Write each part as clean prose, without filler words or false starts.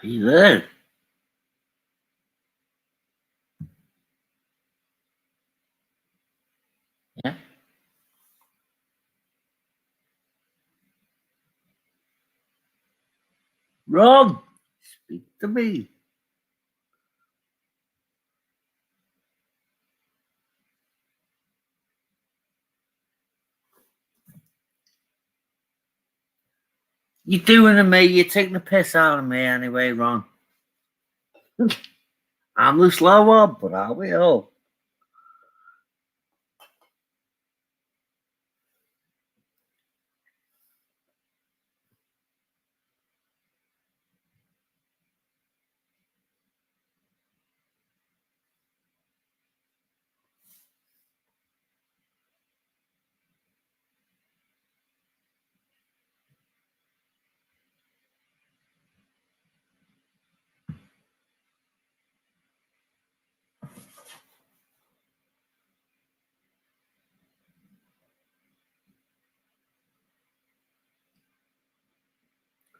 Are you there? Yeah. Ron, speak to me. You're doing to me. You're taking the piss out of me anyway, Ron. I'm the slow one, but I will.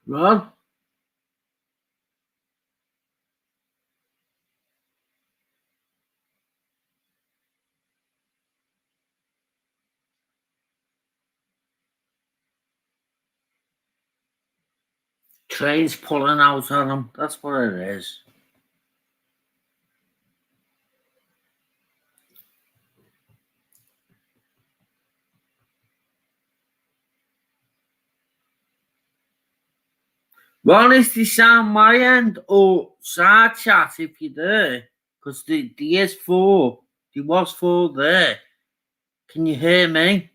Ron? Train's pulling out on him. That's what it is. Ron, is the sound my end or side chat if you're there? Because there is four. There was four there. Can you hear me?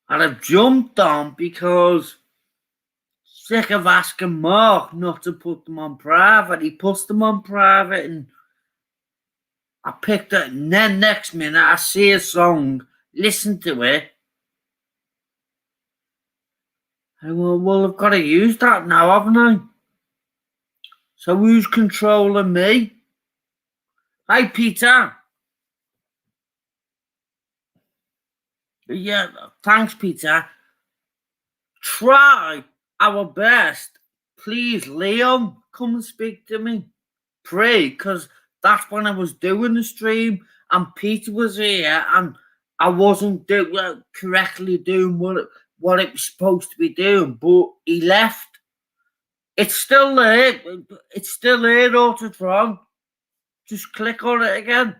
And I've jumped on because sick of asking Mark not to put them on private. He puts them on private and I picked it, and then next minute I see a song, listen to it. I go, well, I've got to use that now, haven't I? So who's controlling me? Hi, Peter. Yeah, thanks, Peter. Try our best. Please, Liam, come and speak to me. Pray, because that's when I was doing the stream and Peter was here and I wasn't correctly doing what it was supposed to be doing, but he left. It's still there. It's still there, Autotron. Just click on it again.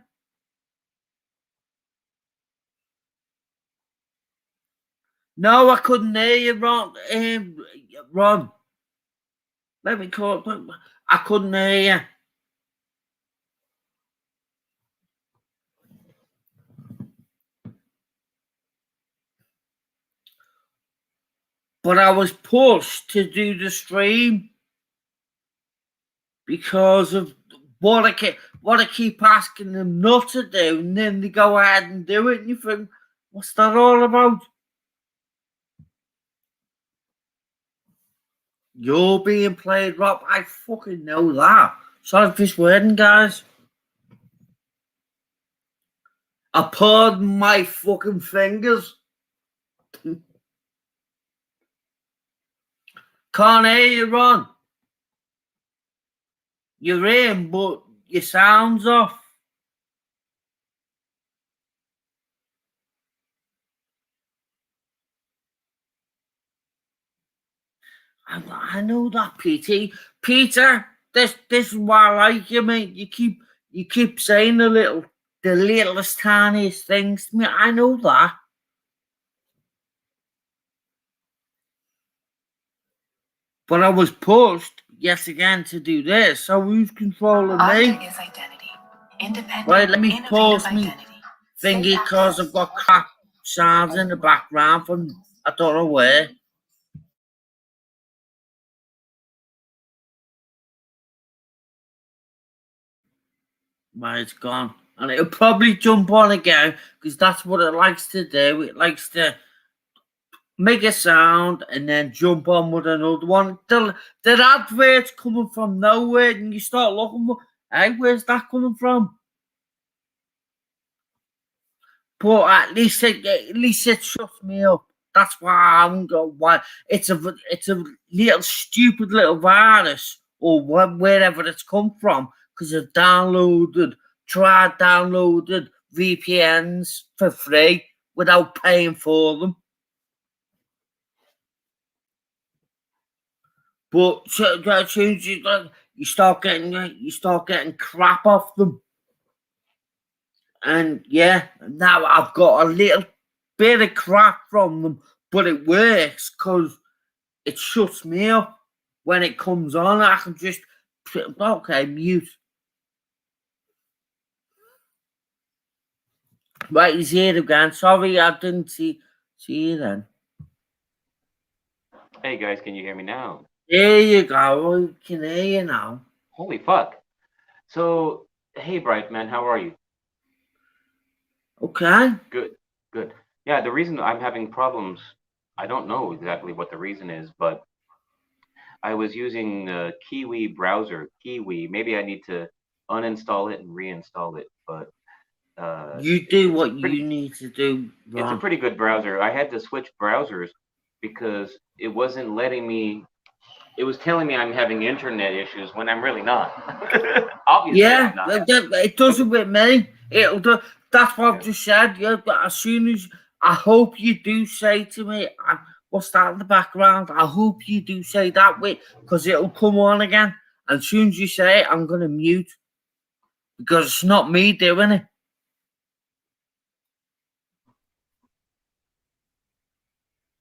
No, I couldn't hear you, Ron. Ron, let me call. I couldn't hear you. But I was pushed to do the stream because of what I keep asking them not to do, and then they go ahead and do it, and you think, what's that all about? You're being played, Rob. I fucking know that. Sorry for this wording, guys. I pardon my fucking fingers. Can't hear you, Ron. You're in, but your sound's off. I know that, PT. Peter, this is why I like you, mate. You keep saying the littlest, tiniest things to me. I know that. But I was pushed yet again to do this. So who's controlling me? Is identity. Independent. Right, let me pause me thingy because I've got crap sounds in the background from I don't know where. Right, it's gone. And it'll probably jump on again because that's what it likes to do. It likes to make a sound and then jump on with another one. The advert's coming from nowhere and you start looking for, hey, where's that coming from? but at least it shuts me up. That's why I'm going. Why it's a little stupid little virus or wherever it's come from because I've tried downloaded VPNs for free without paying for them. But as soon as you start getting crap off them. And yeah, now I've got a little bit of crap from them, but it works because it shuts me up when it comes on. I can just mute. Right, he's here again. Sorry, I didn't see you then. Hey guys, can you hear me now? There you go. I can hear you now. Holy fuck! So, hey Brightman, how are you? Okay. Good, good. Yeah, the reason I'm having problems, I don't know exactly what the reason is, but I was using Kiwi browser. Kiwi. Maybe I need to uninstall it and reinstall it, but you do what pretty, you need to do, Ron. It's a pretty good browser. I had to switch browsers because it wasn't letting me. It was telling me I'm having internet issues when I'm really not. Obviously, yeah, I'm not. it does it with me. It'll do. That's what I've just said. Yeah, but as soon as I hope you do say to me, what's that in the background? I hope you do say that way because it'll come on again. And as soon as you say it, I'm gonna mute because it's not me doing it.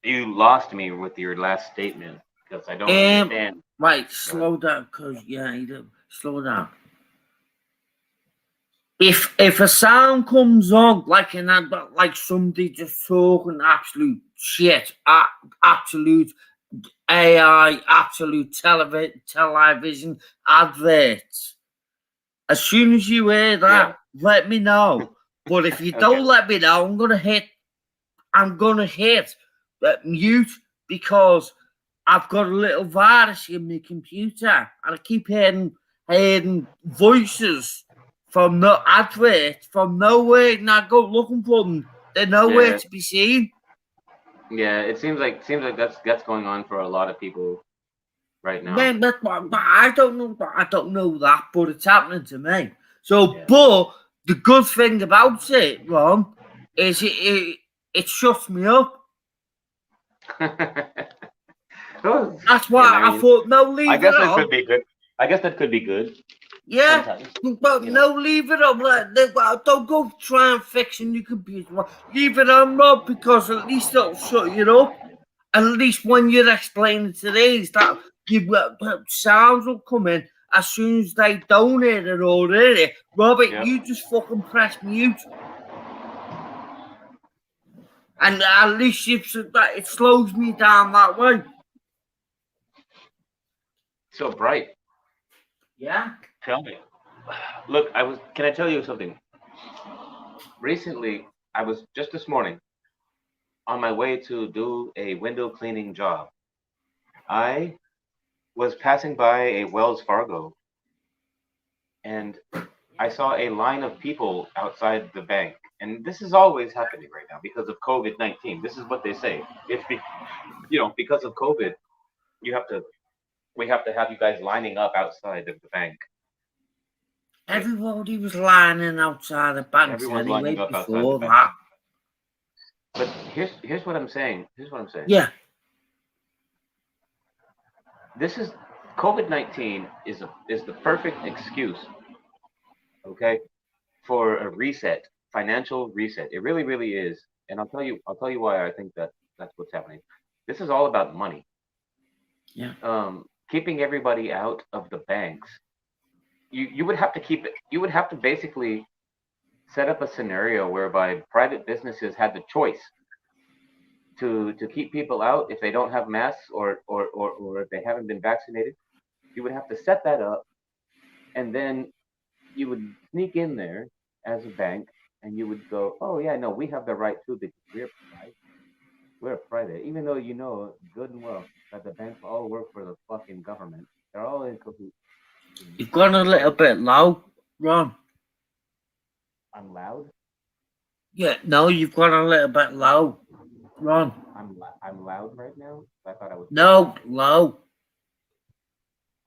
You lost me with your last statement because I don't understand. Right, slow down, cause you do. Slow down. If a sound comes on like somebody just talking absolute shit, absolute AI, absolute television adverts, as soon as you hear that, let me know. But if you don't let me know, I'm gonna hit mute because I've got a little virus in my computer and I keep hearing voices from the advert from nowhere, and I go looking for them. They're nowhere to be seen. Yeah, it seems like that's going on for a lot of people right now. But I don't know that, but it's happening to me. So, but the good thing about it, Ron, is it shuts me up. That's why I thought leave it on. I guess that could be good. I guess that could be good. Yeah, sometimes. But leave it on. Don't go try and fixing your computer. Leave it on, Rob, because at least it'll shut you up. At least when you're explaining to these, that sounds will come in as soon as they don't hear it already. Robert, you just fucking press mute. And at least it slows me down that way. So bright. Yeah. Tell me. Look, can I tell you something? Recently, I was just this morning on my way to do a window cleaning job. I was passing by a Wells Fargo and I saw a line of people outside the bank. And this is always happening right now because of COVID-19. This is what they say. Because of COVID, we have to have you guys lining up outside of the bank. Everybody was lining outside the banks anyway before that. But here's what I'm saying. Yeah. This is COVID-19 is the perfect excuse, okay, for a reset, financial reset. It really, really is. And I'll tell you why I think that's what's happening. This is all about money. Yeah. Keeping everybody out of the banks. You would have to keep it. You would have to basically set up a scenario whereby private businesses had the choice to keep people out if they don't have masks or if they haven't been vaccinated. You would have to set that up, and then you would sneak in there as a bank, and you would go, oh yeah, no, we have the right to because we're private, even though you know good and well that the banks all work for the fucking government. They're all in cahoots. You've gone a little bit loud, Ron. I'm loud? Yeah, no, you've got a little bit low. Ron. I'm loud right now. I thought I was. No, low.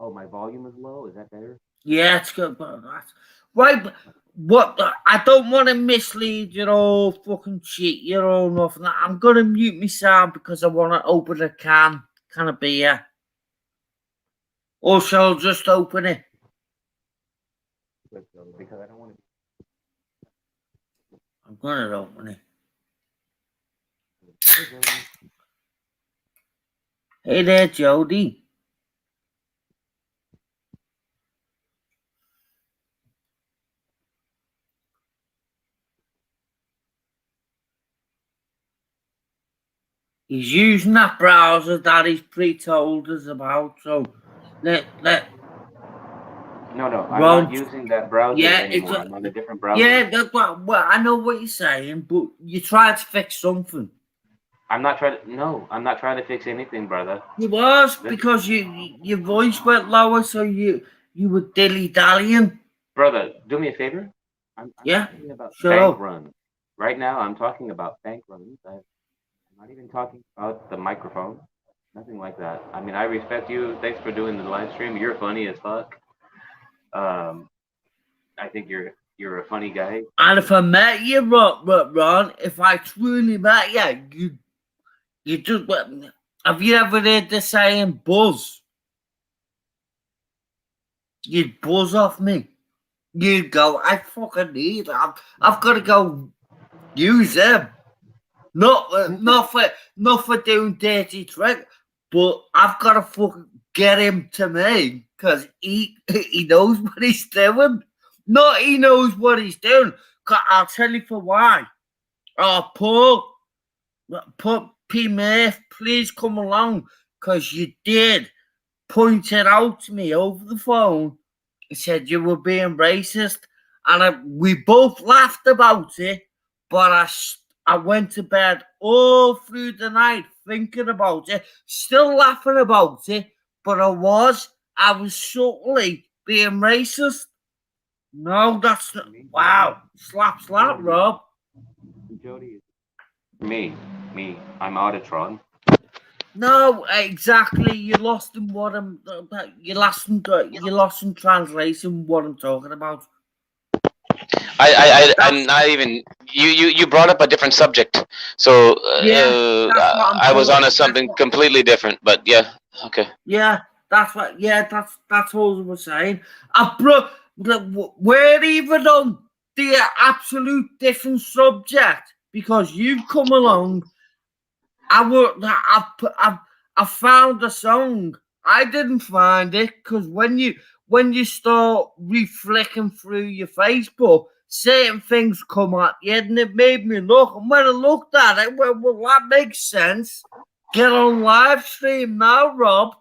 Oh, my volume is low. Is that better? Yeah, it's good. But that's right. But what? I don't want to mislead you or fucking cheat you or nothing. I'm gonna mute my sound because I want to open a can of beer. Or shall I just open it? Because I don't want to. I'm gonna open it. Hey there, Jody. He's using that browser that he's pre-told us about. So let No, I'm Ron. not using that browser Yeah, anymore. I'm on a different browser. yeah. Well, I know what you're saying, but you tried to fix something. I'm not trying to. No, I'm not trying to fix anything, brother. You was because your voice went lower, so you were dilly dallying. Brother, do me a favor. I'm Yeah, talking about shut bank up. runs. Right now, I'm talking about bank runs. I'm not even talking about the microphone. Nothing like that. I mean, I respect you. Thanks for doing the live stream. You're funny as fuck. I think you're a funny guy. And if I met you, Ron, if I truly met you, you just. Have you ever heard the saying "buzz"? You'd buzz off me. You'd go, I fucking need. I've got to go use them. Not for doing dirty trick, but I've got to fucking get him to me because he knows what he's doing. Not he knows what he's doing. I'll tell you for why. Oh, Paul, P. Murph, please come along because you did point it out to me over the phone. He said you were being racist, and we both laughed about it. But I went to bed all through the night thinking about it, still laughing about it. But I was subtly being racist. No, that's not. Wow, slap, Rob. Jody. Me. I'm Audatron. No, exactly. You lost in what I'm. You lost in translation what I'm talking about. I'm not even. You brought up a different subject, so I was on to something completely different. But yeah, okay. Yeah, that's what. Yeah, that's all I was saying. We're even on the absolute different subject because you've come along. I found a song. I didn't find it because when you start reflicking through your Facebook, certain things come up, yeah, and it made me look. And when I looked at it, well, that makes sense. Get on live stream now, Rob,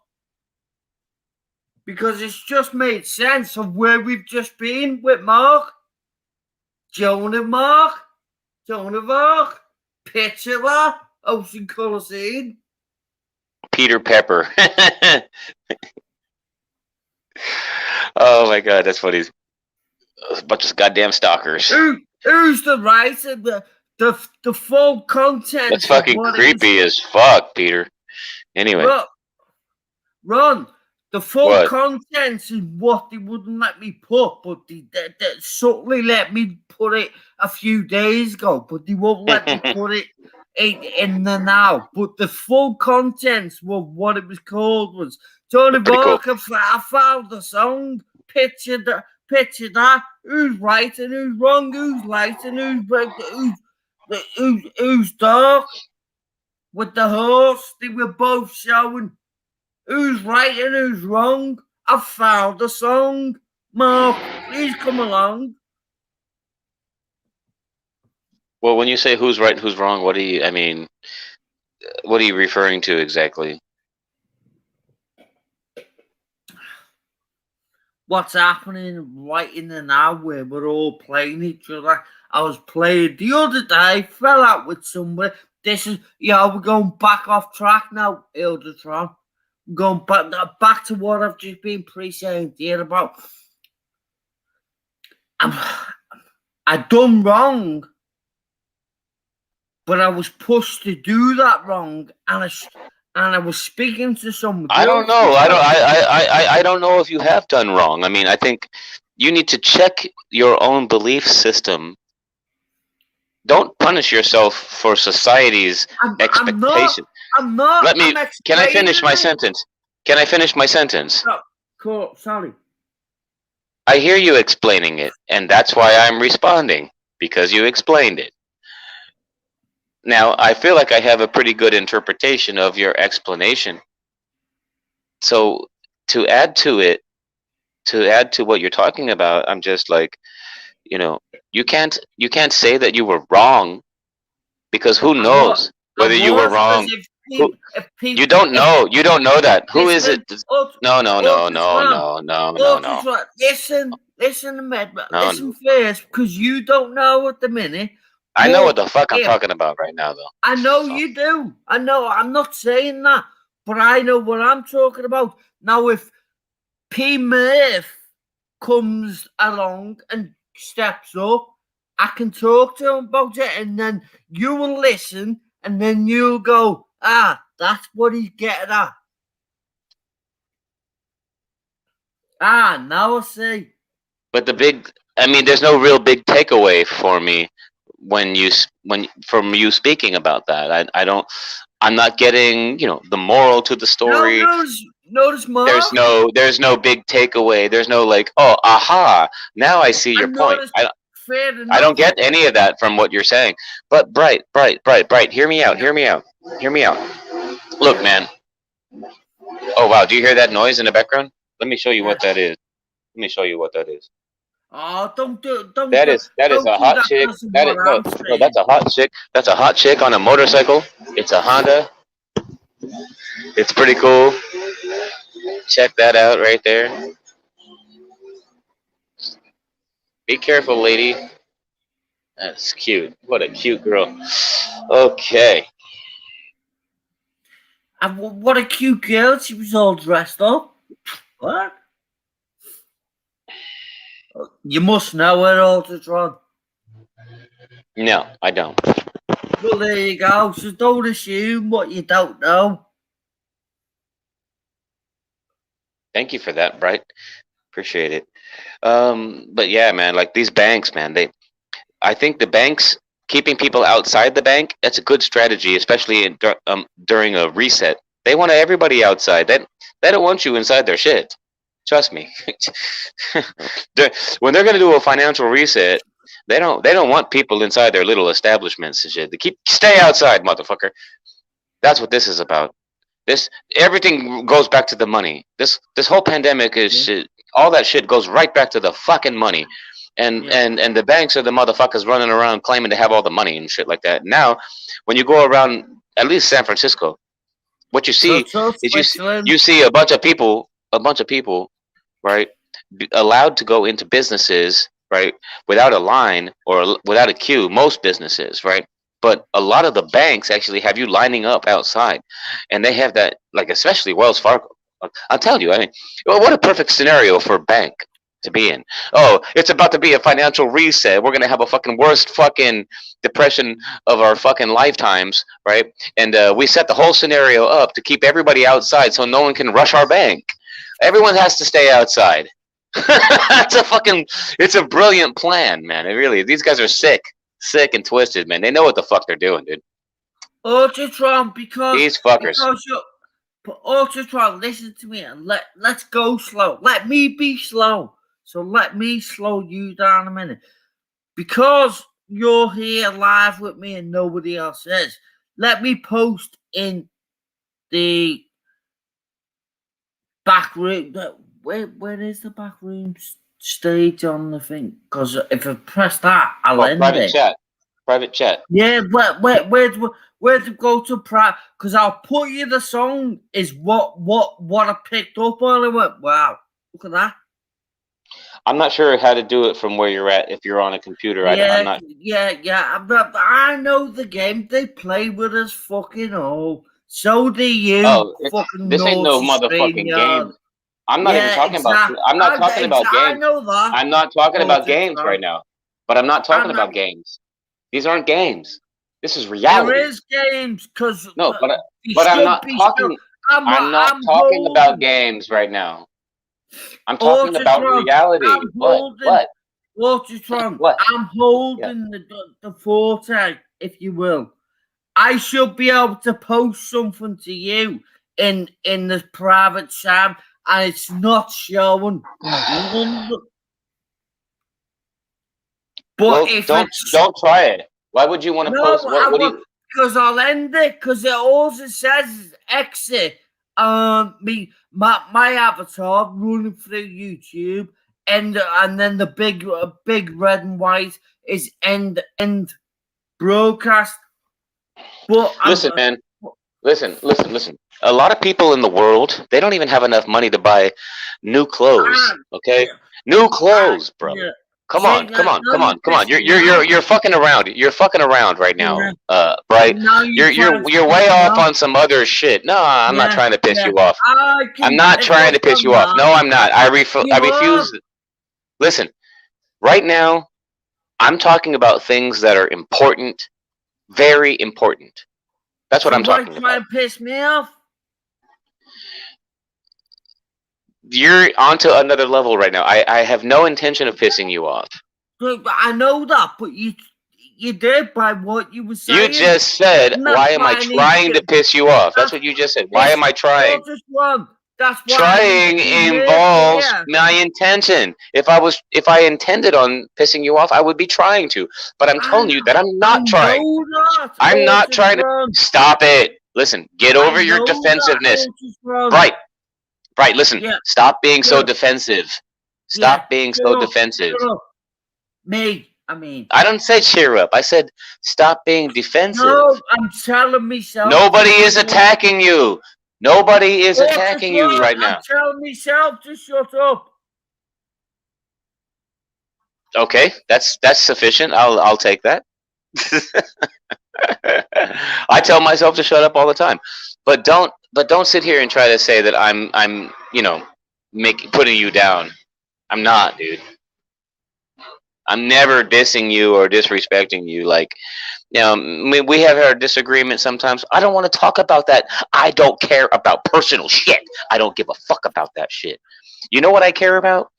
because it's just made sense of where we've just been with Mark, JoanMark, picture that, Ocean Colour Scene. Peter Pepper. Oh my god, that's funny. A bunch of goddamn stalkers. Who's the writer? The full content. That's fucking creepy as fuck, Peter. Anyway. Ron, the full content is what they wouldn't let me put, but they subtly let me put it a few days ago, but they won't let me put it in the now. But the full contents were what it was called was Tony Barker. Cool. I found the song. Picture that. Who's right and who's wrong? Who's light and who's dark? With the horse, they were both showing who's right and who's wrong. I found the song. Mark, please come along. Well, when you say who's right and who's wrong, what are you referring to exactly? What's happening right in the now where we're all playing each other. I was playing the other day, fell out with somebody. This is, we're going back off track now, Ildertron. Going back to what I've just been saying here about. I done wrong. but I was pushed to do that wrong, and I was speaking to somebody. I don't know. I don't know if you have done wrong. I mean, I think you need to check your own belief system. Don't punish yourself for society's expectation. I'm not. Let me. Can I finish my sentence? Can I finish my sentence? No, cool. Sorry. I hear you explaining it, and that's why I'm responding, because you explained it. Now, I feel like I have a pretty good interpretation of your explanation. So, to add to it, to add to what you're talking about, I'm just like, you can't say that you were wrong, because who knows whether you were wrong. You don't know. You don't know that. Who is it? No. Listen, listen first, because you don't know at the minute. I know what the fuck I'm talking about right now, though. I know you do. I know. I'm not saying that, but I know what I'm talking about. Now, if P. Murph comes along and steps up, I can talk to him about it, and then you will listen, and then you'll go, that's what he's getting at. Now I see. But there's no real big takeaway for me from you speaking about that. I'm not getting, the moral to the story. Notice, Mark. There's no big takeaway. There's no like, oh, aha, now I see your point. I don't get any of that from what you're saying. But Bright, hear me out. Look, man. Oh wow, do you hear that noise in the background? Let me show you what that is. Oh, don't. That is a hot chick. That's a hot chick. That's a hot chick on a motorcycle. It's a Honda. It's pretty cool. Check that out right there. Be careful, lady. That's cute. What a cute girl. Okay. What a cute girl. She was all dressed up. What? You must know her, Ultratron. No, I don't. Well, there you go. So don't assume what you don't know. Thank you for that, Bright. Appreciate it. But yeah, man, like these banks, man, I think the banks keeping people outside the bank, that's a good strategy, especially during a reset. They want everybody outside. They don't want you inside their shit. Trust me. When they're gonna do a financial reset, they don't want people inside their little establishments and shit. They stay outside, motherfucker. That's what this is about. Everything goes back to the money. This whole pandemic is shit. All that shit goes right back to the fucking money. And the banks are the motherfuckers running around claiming to have all the money and shit like that. Now, when you go around, at least San Francisco, what you see is you see a bunch of people, right, allowed to go into businesses, right, without a line or without a queue. Most businesses, right, but a lot of the banks actually have you lining up outside, and they have that, like especially Wells Fargo. I'll tell you, I mean, what a perfect scenario for a bank to be in. Oh, it's about to be a financial reset. We're gonna have a fucking worst fucking depression of our fucking lifetimes, right? And we set the whole scenario up to keep everybody outside so no one can rush our bank. Everyone has to stay outside. It's a brilliant plan, man. It really, these guys are sick and twisted, man. They know what the fuck they're doing, dude. Ultratron, because these fuckers. Ultratron, listen to me and let's go slow. Let me be slow. So let me slow you down a minute. Because you're here live with me and nobody else is, let me post in the back room. Where is the back room stage on the thing? Because if I press that, I'll end private it. Chat. Private chat. Yeah, where to go to private? Because I'll put you the song is what I picked up on. I went, wow, look at that. I'm not sure how to do it from where you're at. If you're on a computer, I'm not. I know the game. They play with us fucking all. So do you. This ain't no motherfucking game. I'm not even talking about. I'm not talking about games. I know that. I'm not talking about games right now. But I'm not talking about games. These aren't games. This is reality. There is games because No, but I'm not talking. I'm not talking about games right now. I'm talking about reality. What? Watertron, What? I'm holding the 40, if you will. I should be able to post something to you in the private chat, and it's not showing. But Well, if don't try it. Why would you want to post? What do you? Because I'll end it. Because it all it says is exit. My avatar running through YouTube, and then the big red and white is end broadcast. But Listen, man. Listen. A lot of people in the world, they don't even have enough money to buy new clothes. Okay, new clothes, bro. Yeah. Come on. You're fucking around. You're fucking around right now. Right? You're way off on some other shit. No, I'm not trying to piss you off. I'm not trying to piss you off. No, I'm not. I refuse. Listen, right now, I'm talking about things that are important, very important. That's what I'm talking about. Trying to piss me off? You're onto another level right now. I have no intention of pissing you off. I know that, but you did by what you were saying. You just said, why am I trying to piss you off? That's what you just said. Why am I trying? That's why trying involves my intention. If I intended on pissing you off, I would be trying to. But I'm telling you that I'm not trying. I'm not trying to. Stop it. Listen, get over your defensiveness. Right. Listen, stop being so defensive. Stop being so defensive. I don't say cheer up. I said stop being defensive. No, I'm telling myself. Nobody is attacking you. Nobody is attacking you right now. I'm telling myself to shut up. Okay, that's sufficient. I'll take that. I tell myself to shut up all the time, but don't sit here and try to say that I'm putting you down. I'm not, dude. I'm never dissing you or disrespecting you. Like, we have our disagreements sometimes. I don't want to talk about that. I don't care about personal shit. I don't give a fuck about that shit. You know what I care about?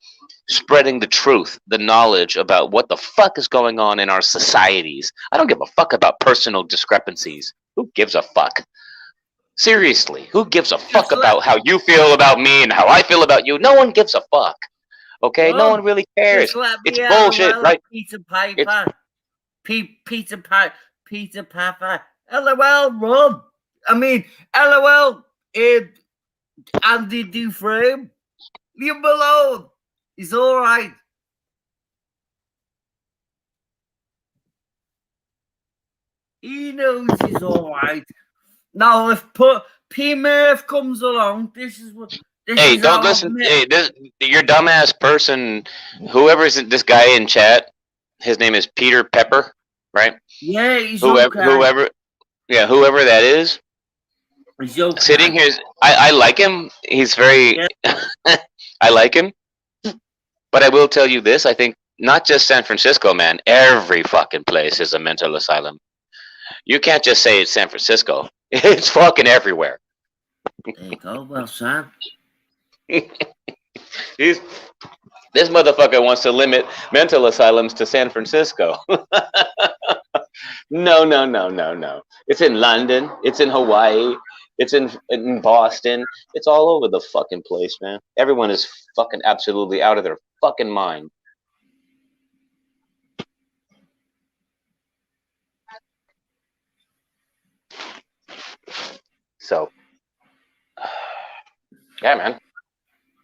Spreading the truth, the knowledge about what the fuck is going on in our societies. I don't give a fuck about personal discrepancies. Who gives a fuck? Seriously, who gives a fuck about how you feel about me and how I feel about you? No one gives a fuck. Okay, no one really cares. It's bullshit, right? Peter Piper. Peter Piper. LOL, run. LOL. Andy Dufresne. Leave him alone. He's all right. He knows he's all right. Now, if P. Murph comes along, this is what. Hey, don't listen. Hey, your dumbass person, whoever is this guy in chat, his name is Peter Pepper, right? Yeah, he's whoever that is. He's okay. Sitting here, I like him. He's very. Yeah. I like him, but I will tell you this: I think not just San Francisco, man. Every fucking place is a mental asylum. You can't just say it's San Francisco. It's fucking everywhere. There you go, well, son. This motherfucker wants to limit mental asylums to San Francisco. No. It's in London. It's in Hawaii. It's in Boston. It's all over the fucking place, man. Everyone is fucking absolutely out of their fucking mind. So, yeah, man.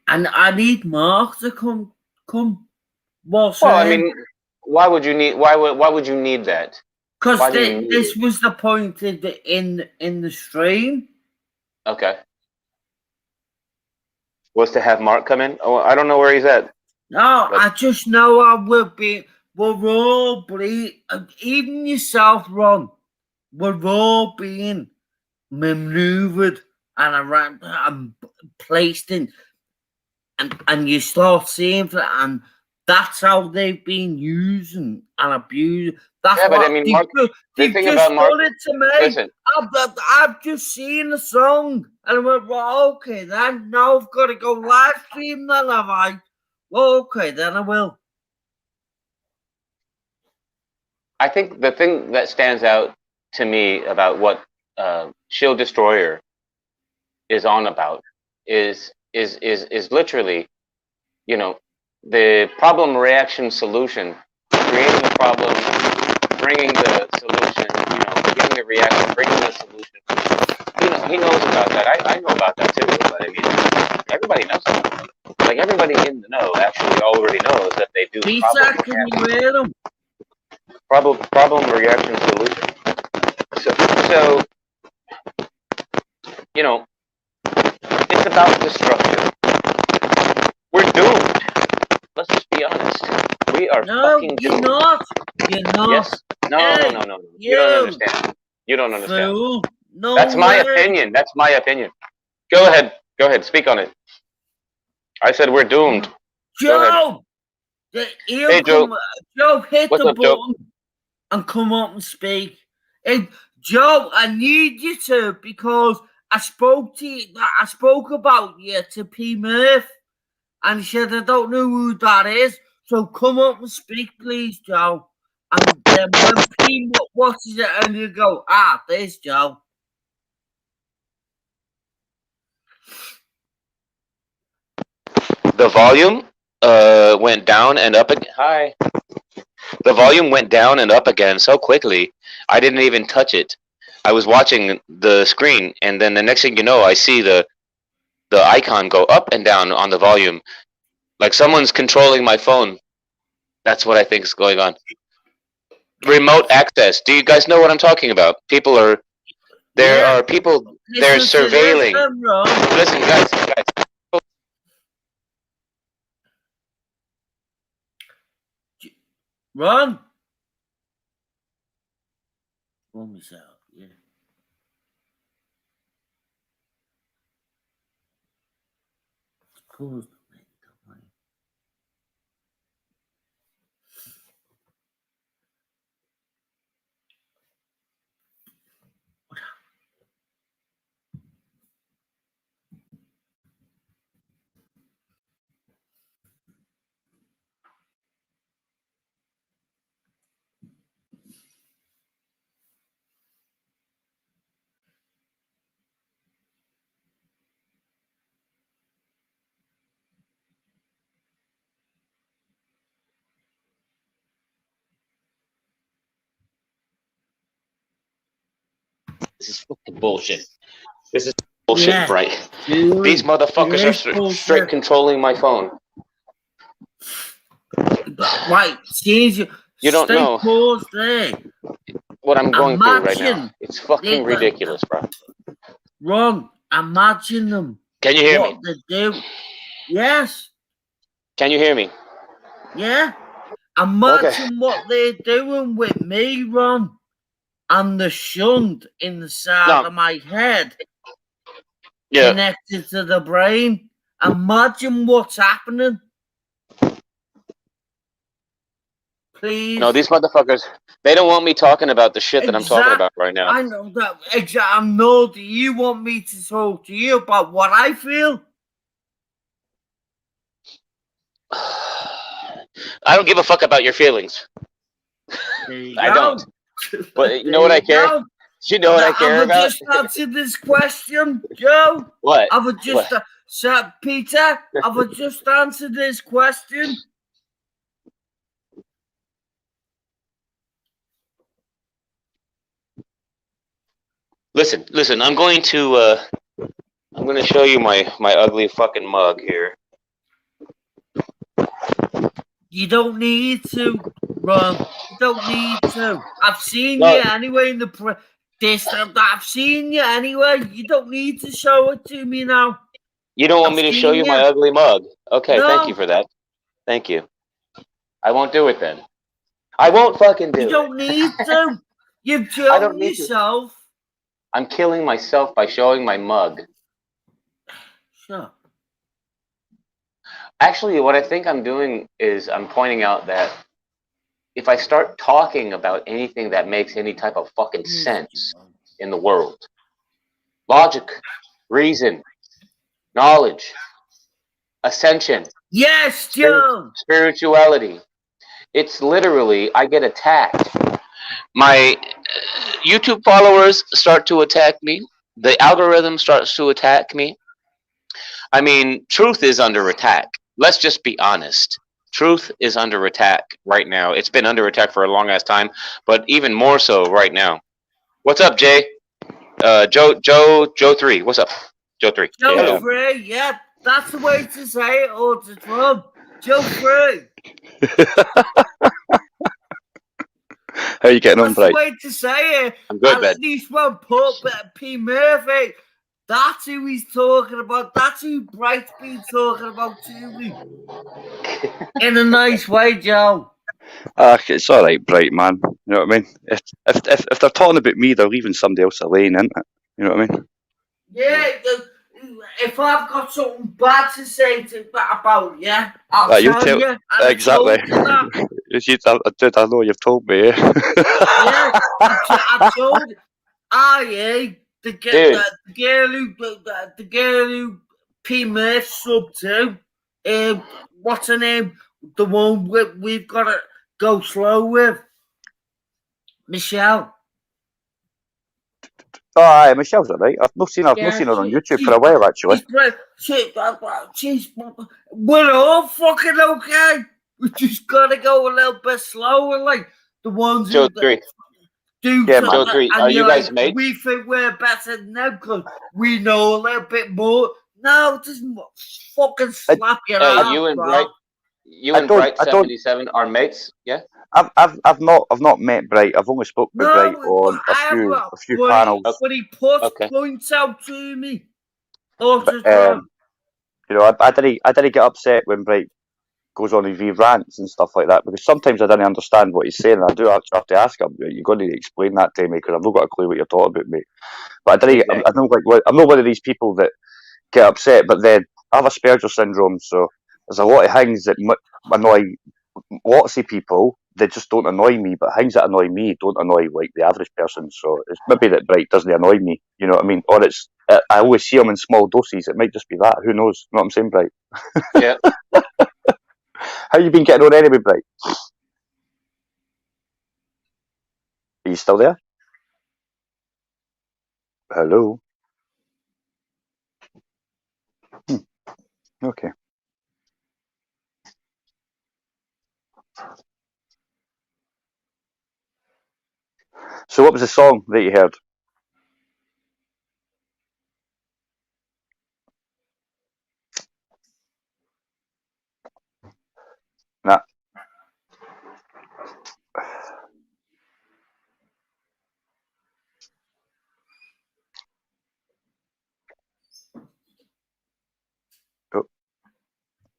And I need Mark to come. Well, I mean, why would you need that? Because this was the point in the stream. Okay. Was to have Mark come in? Oh, I don't know where he's at. No, but I just know I will be. We're all even yourself, Ron. We're all being maneuvered and around and placed in, and you start seeing that, and That's how they've been using and abusing. That's Yeah, but I what mean, Mark, the they've thing just about Mark, done it to me. listen, I've just seen the song and I went, well, okay, then now I've got to go live stream then, have I? Well, okay, then I will. I think the thing that stands out to me about what Shield Destroyer is on about is literally, you know, the problem reaction solution, creating a problem, bringing the solution, you know, getting the reaction, bringing the solution. He knows about that. I know about that too. But I mean, everybody knows that. Like everybody in the know actually already knows that they do Pizza, can you hear them? problem reaction solution. So you know, it's about destruction. We're doomed. Let's just be honest. We are fucking you're doomed. not. You're not. Yes. No. You don't understand. You don't understand. Fool. No That's my way. opinion. That's my opinion. Go ahead. Go ahead. Speak on it. I said we're doomed. Joe! Hey, Joe. Joe, hit What's the up, Joe? button and come up and speak. Hey, Joe, I need you to, because I spoke about you to P. Murph, and he said, I don't know who that is, so come up and speak, please, Joe. And then when P watches it, and you go, there's Joe. The volume went down and up again. Hi. The volume went down and up again so quickly, I didn't even touch it. I was watching the screen, and then the next thing you know, I see the icon go up and down on the volume, like someone's controlling my phone. That's what I think is going on. Remote access. Do you guys know what I'm talking about? There are people, they're surveilling. Listen, guys. Run. Run myself, yeah. Of course. This is fucking bullshit. This is bullshit, right? Dude, these motherfuckers are straight controlling my phone. Right, you don't know paused there. What I'm going through right now. It's fucking ridiculous, bro. Ron, imagine them. Can you hear what me? They do. Yes. Can you hear me? Yeah. Imagine what they're doing with me, Ron, and the shunt in the side of my head connected to the brain. Imagine what's happening. Please. No, these motherfuckers, they don't want me talking about the shit that I'm talking about right now. I know that. I know. Do you want me to talk to you about what I feel? I don't give a fuck about your feelings. I don't. But you know what I care? You know what I care about? I've just answered this question, Joe. What? I've just Peter. I've just answered this question. Listen. I'm going to show you my ugly fucking mug here. You don't need to, Ron. You don't need to. I've seen you anyway in the I've seen you anyway. You don't need to show it to me now. You don't want me to show you my ugly mug? Okay, no. Thank you for that. Thank you. I won't do it then. I won't fucking do it. You don't need to. You've killed yourself. I'm killing myself by showing my mug. Sure. Actually, what I think I'm doing is I'm pointing out that if I start talking about anything that makes any type of fucking sense in the world, logic, reason, knowledge, ascension, Yes, Joe. spirituality, it's literally I get attacked. My YouTube followers start to attack me. The algorithm starts to attack me. I mean, truth is under attack. Let's just be honest. Truth is under attack right now. It's been under attack for a long ass time, but even more so right now. What's up, Jay? Joe 3. What's up? Joe 3. Joe Yeah. Free, yeah, that's the way to say it, or to drum. Joe Free. How are you getting on, That's the Bright? way to say it. I'm good, man. At least one put P. Murphy. That's who he's talking about. That's who Bright's been talking about to me. In a nice way, Joe. It's all right, Bright, man. You know what I mean? If they're talking about me, they're leaving somebody else alone, isn't it? You know what I mean? Yeah, if I've got something bad to say about you, I'll You tell you. And exactly. I told you that. Dude, I know you've told me. Yeah, I told you. The girl who P. Murph sub to. What's her name? The one we've got to go slow with. Michelle. Oh, aye, Michelle's alright. I've not seen her on YouTube for a while, actually. We're all fucking okay. We just gotta go a little bit slower, like the ones Joe 3. do. Yeah, man. Joe 3. Are you guys mates? We think we're better than them because we know a little bit more. No, just fucking slap your ass. You and bro. Bright. You and Bright 77 are mates, yeah? I've not met Bright. I've only spoke with Bright on a few panels. But he puts points out to me. All the time. You know, I didn't get upset when Bright goes on his rants and stuff like that, because sometimes I don't understand what he's saying, and I do actually have to ask him, you're going to explain that to me, because I've not got a clue what you're talking about, mate. But I'm not one of these people that get upset, but then I have Asperger's syndrome, so there's a lot of things that annoy lots of people. They just don't annoy me, but things that annoy me don't annoy like the average person. So it's maybe that Bright doesn't annoy me, you know what I mean? Or it's I always see him in small doses. It might just be that. Who knows? You know what I'm saying, Bright? Yeah. How you been getting on anyway, Bright? Are you still there? Hello? Okay. So what was the song that you heard? Nah. Oh,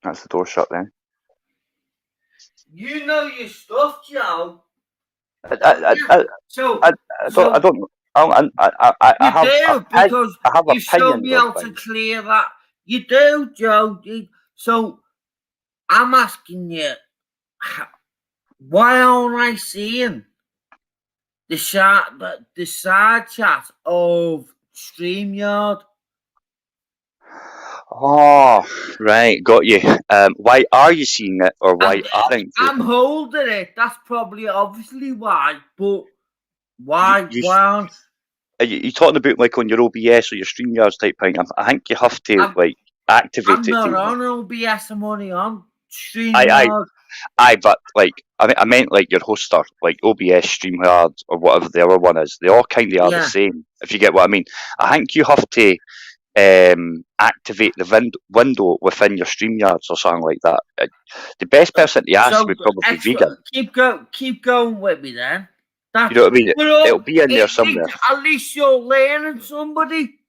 that's the door shut then. You know your stuff, Joe. I don't know. Because I have you showed opinions me on how to things. clear that. You do, Joe. So I'm asking you, why aren't I seeing the side chat of StreamYard? Oh, right, got you. Why are you seeing it, or why aren't you? I'm holding it. That's probably obviously why, but why? Why aren't? Are you talking about like on your OBS or your StreamYards type thing? I think you have to like activate it. I'm not on OBS. I'm only on StreamYard. Aye, but like I meant like your hoster, like OBS, StreamYard, or whatever the other one is. They all kind of are the same. If you get what I mean. I think you have to activate the window within your StreamYards or something like that. The best person to ask would probably be Vegan. Keep going with me then. You know what I mean? It'll be in there somewhere. At least you're learning somebody.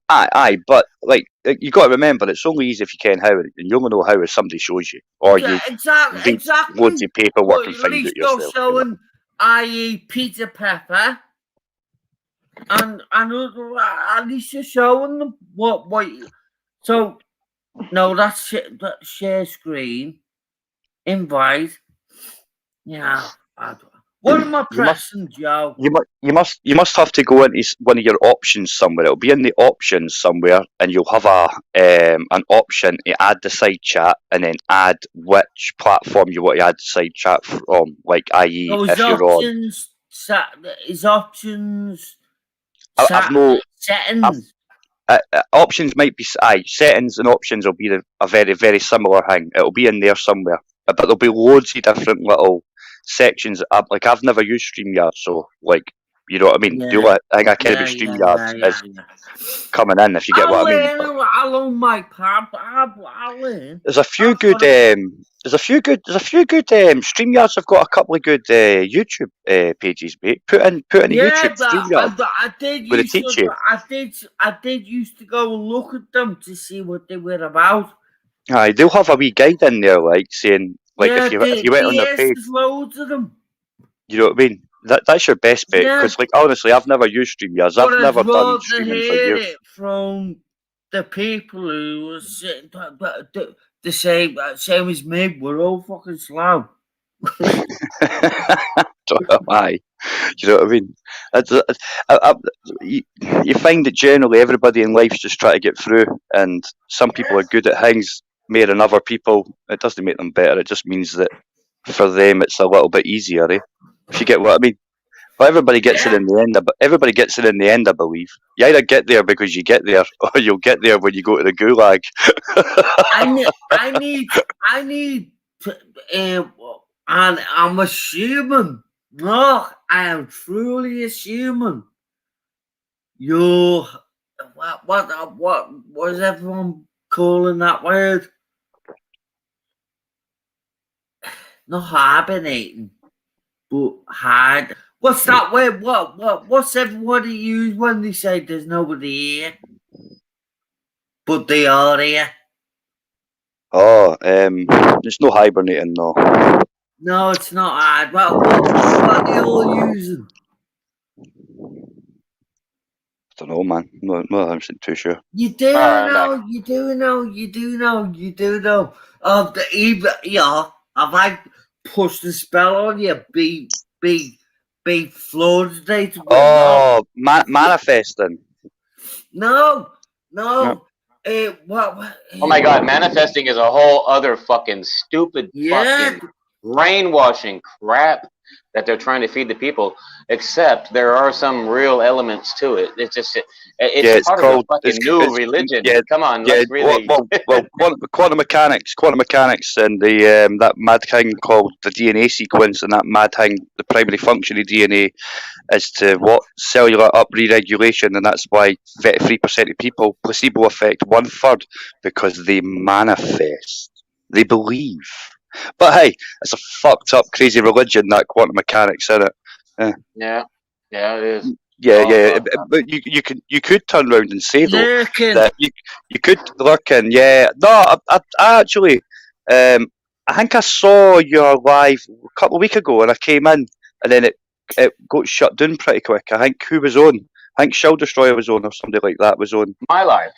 Aye, but like you got to remember, it's only easy if you can how, and you only know how if somebody shows you, or you exactly loads of paperwork and find it yourself. At least you're showing, i.e., Peter Pepper, and at least you're showing them what. So No, that's that share screen. Invite. Yeah. What am I You must pressing, Joe? you must have to go into one of your options somewhere. It'll be in the options somewhere, and you'll have an option to add the side chat, and then add which platform you want to add the side chat from. Like, i.e., Those if you're on, options. Is options. I've no Settings. options might be settings and options will be a very very similar thing. It'll be in there somewhere, but there'll be loads of different little sections. Like I've never used StreamYard, so like you know what I mean. The Yeah. only thing I care Yeah, about yeah, StreamYard yeah, is yeah. coming in. If you get I'll what I mean. learn. I'll own my pub. I'll learn. There's a few That's good. what I- There's a few good. StreamYards have got a couple of good YouTube pages, mate. Put in a Yeah, YouTube but StreamYard I did where they used teach to. you. I did used to go and look at them to see what they were about. Aye, they'll have a wee guide in there, like saying, like Yeah, if you went on their page, there's loads of them. you know what I mean. That's your best bet, Yeah, because like honestly, I've never used StreamYards. but I've I'd never done rather streaming for hear years. it from the people who were sitting, the same as me. We're all fucking slow. Aye, you know what I mean. You find that generally everybody in life's just trying to get through, and some people are good at things more than other people. It doesn't make them better. It just means that for them it's a little bit easier, eh? If you get what I mean. But everybody gets it Yeah, in the end. Everybody gets it in the end, I believe. You either get there because you get there, or you'll get there when you go to the gulag. I need to, and I'm assuming. No, I am truly assuming. You, what was everyone calling that word? Not hibernating, but hide. What's that word? What's everybody use when they say there's nobody here, but they are here? Oh, there's no hibernating, no. No, it's not hard. Well, what are they all using? I don't know, man. No, I'm not too sure. You do I'm know, back. you do know, you do know, you do know. Of the even, yeah, have I pushed the spell on you? Be flooded with no, Oh, manifesting. no, Yeah. no. What? Oh my god, manifesting is a whole other fucking stupid Yeah, fucking brainwashing crap that they're trying to feed the people. Except there are some real elements to it. It's just it's Yeah, it's part of called. a fucking new religion. Yeah, Come on, yeah. let's really. Quantum mechanics, and the that mad thing called the DNA sequence, and that mad thing, the primary function of DNA is to what cellular up-re-regulation, and that's why 33% of people placebo effect 1/3 because they manifest, they believe. But hey, it's a fucked up, crazy religion, that quantum mechanics, isn't it? Yeah, it is. Yeah. But you could turn around and say though lurking. that you could look in. Yeah, no, I actually, I think I saw your live a couple of weeks ago, and I came in, and then it got shut down pretty quick. I think who was on? I think Shell Destroyer was on, or somebody like that was on. My life.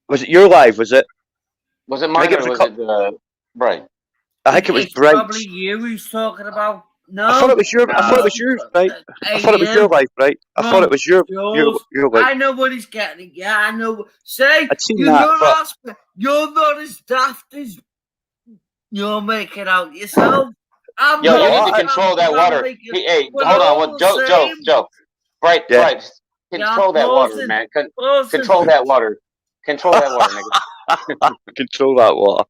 Was it your live? Was it? Was it I think mine it or was was it Bright? I think it was It's Bright's. probably you he's talking about. No, I thought it was your. I thought it was yours, right? I thought it was your live, right? I thought it was your live. I know what he's getting. Yeah, I know. Say I'd seen you're that, but you're not as daft as you're making out yourself. I'm Yo, not you need as to daft control as that I'm water. making- Hey, We're hold on. all What? the same. Joe. Bright. Control that water, pausing, man. pausing. Control that water. Control that water, nigga. control that water.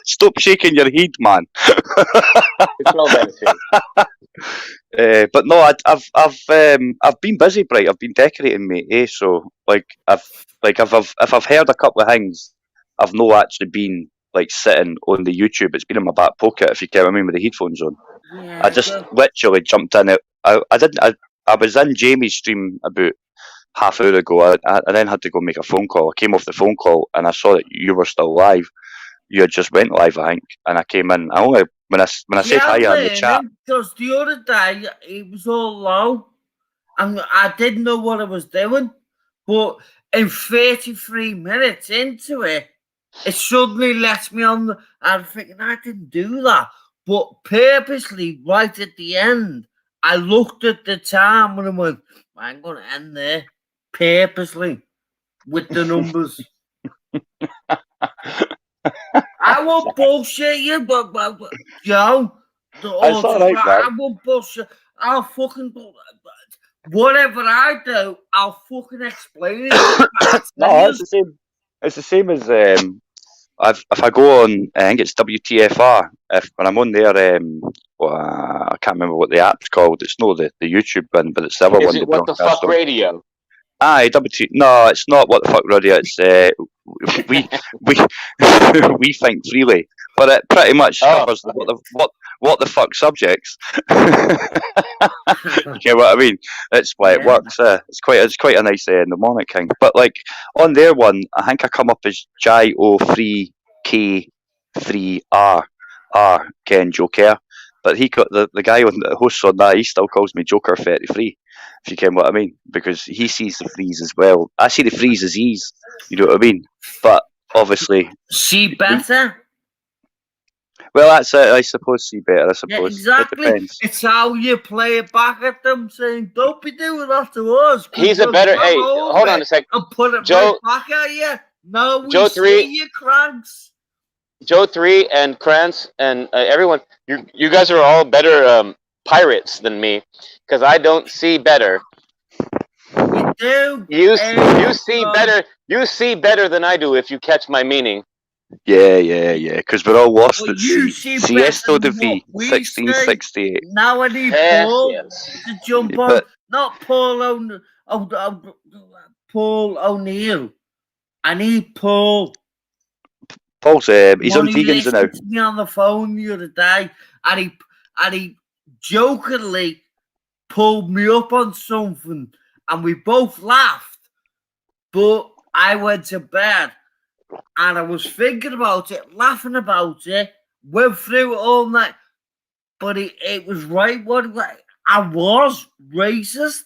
Stop shaking your head, man. Control that shit. But no, I've been busy, Bright. I've been decorating, mate. So like if I've heard a couple of things, I've no actually been like sitting on the YouTube. It's been in my back pocket, if you get what I mean, with the headphones on. Yeah, I just literally jumped in it. I didn't. I was in Jamie's stream about half hour ago. I then had to go make a phone call. I came off the phone call and I saw that you were still live. You had just went live, I think, and I came in. I only when I said hi in the chat. Because the other day it was all low, and I didn't know what I was doing. But in 33 minutes into it, it suddenly lets me on the. I'm thinking I didn't do that, but purposely, right at the end, I looked at the time and I went, "I'm going to end there," purposely with the numbers. I won't bullshit you, but Joe, That's all right, man. I won't bullshit. I'll fucking whatever I do, I'll fucking explain it. No, it's the same. It's the same as if I go on, I think it's WTFR. When I'm on there, I can't remember what the app's called. It's not the YouTube one, but it's the other Is one. it What the broadcast Fuck on. Radio? Aye, no, it's not What the Fuck Radio. It's we we think freely, but it pretty much covers the what the fuck subjects. You get what I mean? It's why it works. It's quite a nice mnemonic thing. But like on their one, I think I come up as JO3K3R Ken Joker. But he got the guy on the host on that. He still calls me Joker 33. If you get what I mean, because he sees the freeze as well. I see the freeze as ease. You know what I mean? But obviously, see better. Well, that's it. I suppose see better. I suppose Yeah, exactly. It depends. It's how you play it back at them, saying, "Don't be doing that to us." He's a better. Hey, hold on a sec. And put it Joe, right back at you. No, we Joe see 3. you, cranks. Joe 3 and Krantz and everyone, you guys are all better pirates than me, because I don't see better. You do. You see better. You see better than I do, if you catch my meaning. Yeah. Because we're all lost Well, at you sea. see Siesto de better than V, what we 1668. Now I need Yes, Paul yes. to jump on. But- Not Paul Paul O'Neill. I need Paul. Paul's he's on When he vegans now. listened to me on the phone the other day, and he jokingly pulled me up on something, and we both laughed. But I went to bed, and I was thinking about it, laughing about it, went through it all night. But it was right. I was racist,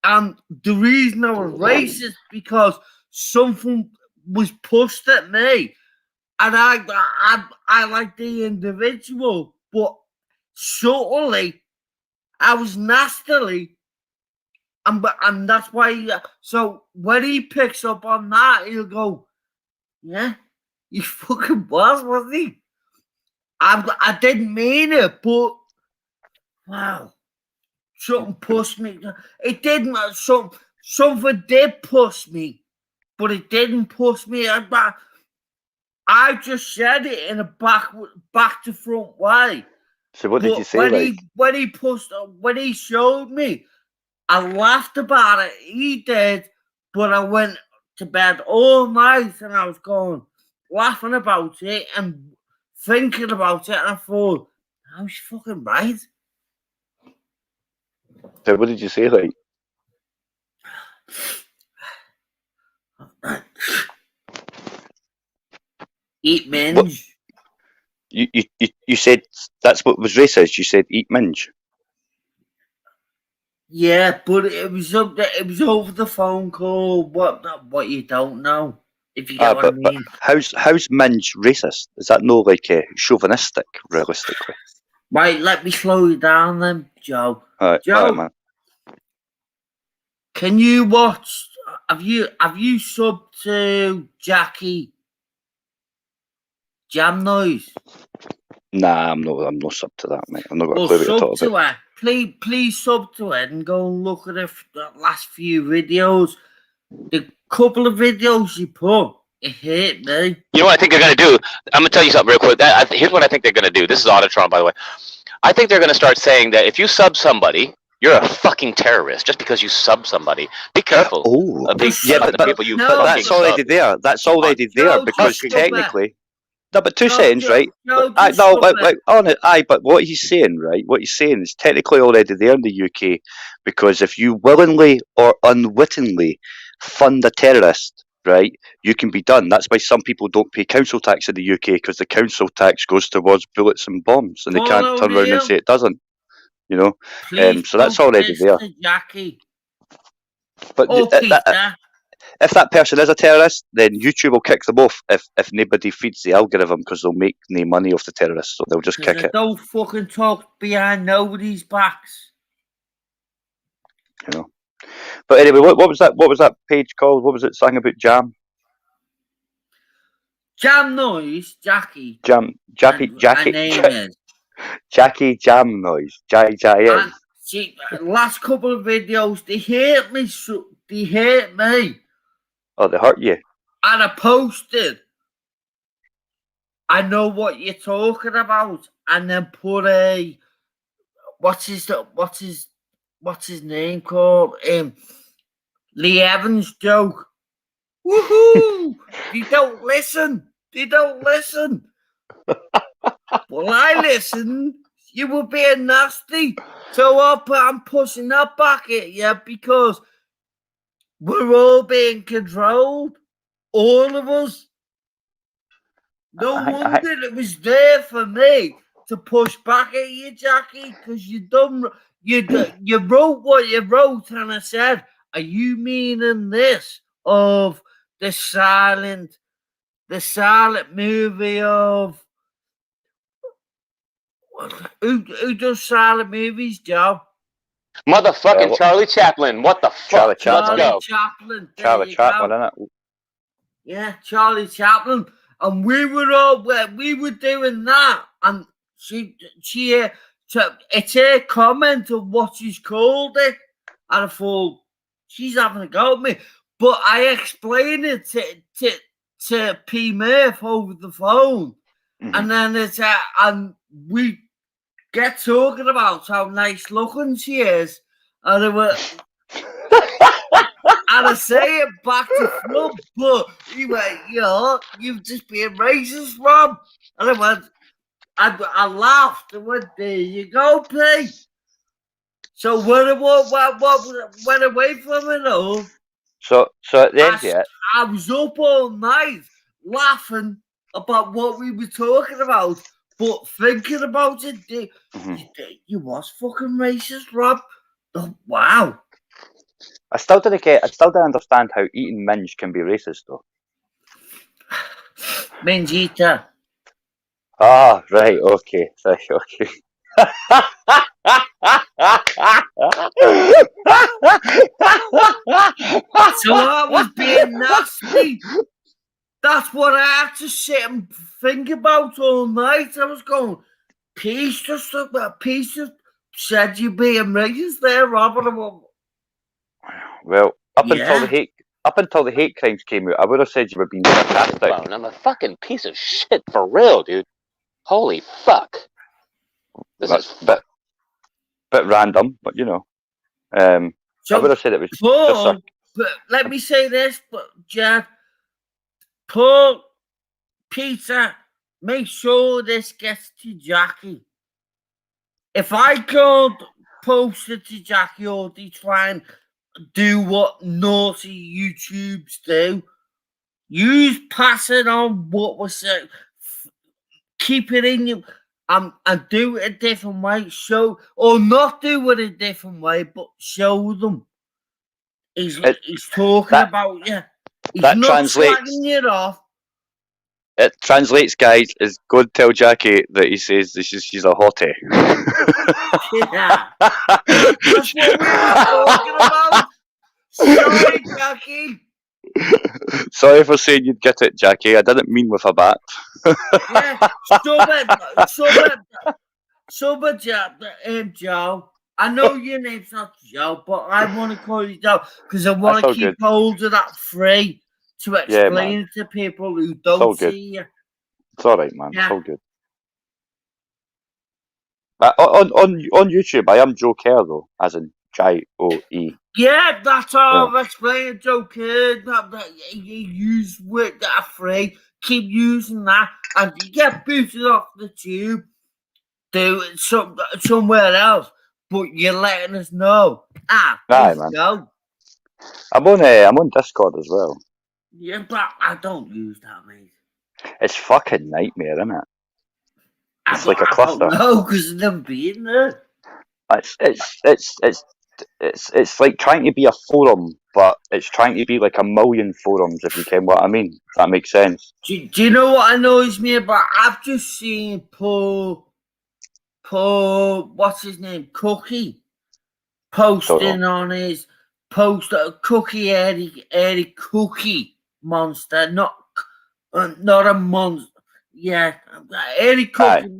and the reason I was racist because something was pushed at me. And I like the individual, but subtly, I was nastily, and that's why. So when he picks up on that, he'll go, "Yeah, you fucking was, wasn't he?" I didn't mean it, but wow, something pushed me. It didn't. Something did push me, but it didn't push me. I just said it in a back to front way. So what did you say? When he showed me, I laughed about it. He did, but I went to bed all night and I was laughing about it and thinking about it, and I thought, I was fucking right. So what did you say? Like, Eat minge. you said that's what was racist. You said eat minge. Yeah, but it was over the phone call. What you don't know, if you get what I mean. But how's minge racist? Is that no like chauvinistic, realistically? Right, let me slow you down then, Joe. Joe, all right, man. Can you watch? Have you subbed to Jackie Jam Noise? Nah, I'm not sub to that, mate. I'm not going to Well, play with sub it to her. Please sub to her and go and look at the last few videos. The couple of videos she put, it hit me. You know what I think they're going to do? I'm going to tell you something real quick. Here's what I think they're going to do. This is Autotron, by the way. I think they're going to start saying that if you sub somebody, you're a fucking terrorist just because you sub somebody. Be careful. Oh, the people you no, that's already there. That's already there No, because just technically. No, but 2 No, seconds, Joe, right? no, But, just stop it. on it. Aye, but what he's saying, right? What he's saying is technically already there in the UK, because if you willingly or unwittingly fund a terrorist, right, you can be done. That's why some people don't pay council tax in the UK, because the council tax goes towards bullets and bombs, and they can't turn around and say it doesn't. You know, Please so that's don't already listen there. to Jackie. But Oh, Peter. if that person is a terrorist, then YouTube will kick them off if nobody feeds the algorithm because they'll make no money off the terrorists, so they'll just kick I it. don't fucking talk behind nobody's backs. You know. But anyway, what was that? What was that page called? What was it saying about Jam? Jam Noise, Jackie. Jackie, Her name is. Jackie Jam Noise, JJN. And she, last couple of videos, they hate me. They hate me. Oh, they hurt you. And I posted, I know what you're talking about, and then put a what's his name called? Lee Evans joke. Woohoo! They don't listen. They don't listen. Well, I listened. You were being nasty. So I'm pushing that back at you because we're all being controlled. All of us. No wonder it was there for me to push back at you, Jackie, because you wrote what you wrote, and I said, "Are you meaning this of the silent movie of who does silent movies, Joe? Motherfucking Charlie Chaplin. What the fuck? Charlie Let's go. Chaplin. Charlie Chaplin, innit? Yeah, Charlie Chaplin. And we were doing that, and it's her comment of what she's called it, and I thought she's having a go at me. But I explained it to P. Murph over the phone, and then and we get talking about how nice looking she is, and it was. And I say it back to Flub, but he went, you've just been racist, Rob. And I went, I laughed and went, there you go, P. So when I went away from it all, so at the end of it, I was up all night laughing about what we were talking about, but thinking about it, you was fucking racist, Rob. Oh, wow. I still don't understand how eating minge can be racist, though. Minge eater. Ah, right, okay. So I was being nasty. That's what I had to sit and think about all night. I was going, Peace just said you being racist there, Robert. Well, up until the hate crimes came out, I would have said you were being sarcastic. Wow, I'm a fucking piece of shit for real, dude. Holy fuck. This is bit random, but I would have said it was Paul, but let me say this, but Jan, Paul, Peter, make sure this gets to Jackie. If I could post it to Jackie, or they try and do what naughty YouTubes do, use pass it on what was said, keep it in you, and do it a different way. Show, or not do it a different way, but show them. He's talking about you. He's that not translates. slagging you off. It translates, guys, is go and tell Jackie that he says she's a hottie. Yeah. That's what we were talking about. Sorry, Jackie. Sorry for saying you'd get it, Jackie. I didn't mean with a bat. Yeah, Summer Joe. I know your name's not Joe, but I want to call you Joe because I want to keep hold of that free to explain it to people who don't see you. It's all right, man. Yeah. It's all good. On YouTube, I am Joe Kerr, though, as in J-O-E. Yeah, that's how I've explained Joe Kerr. That you use with that free. Keep using that, and you get booted off the tube. Do it somewhere else, but you're letting us know. Aye, man. Go. I'm on Discord as well. Yeah, but I don't use that, mate. It's fucking nightmare, isn't it? It's like a cluster. No, because I've never been there. It's it's like trying to be a forum, but it's trying to be like a million forums, if you can what I mean. If that makes sense. Do you know what annoys me about? I've just seen Paul, what's his name, Cookie, posting on his post, Cookie Eddie Cookie Monster, not a monster. Yeah, Eddie Cookie.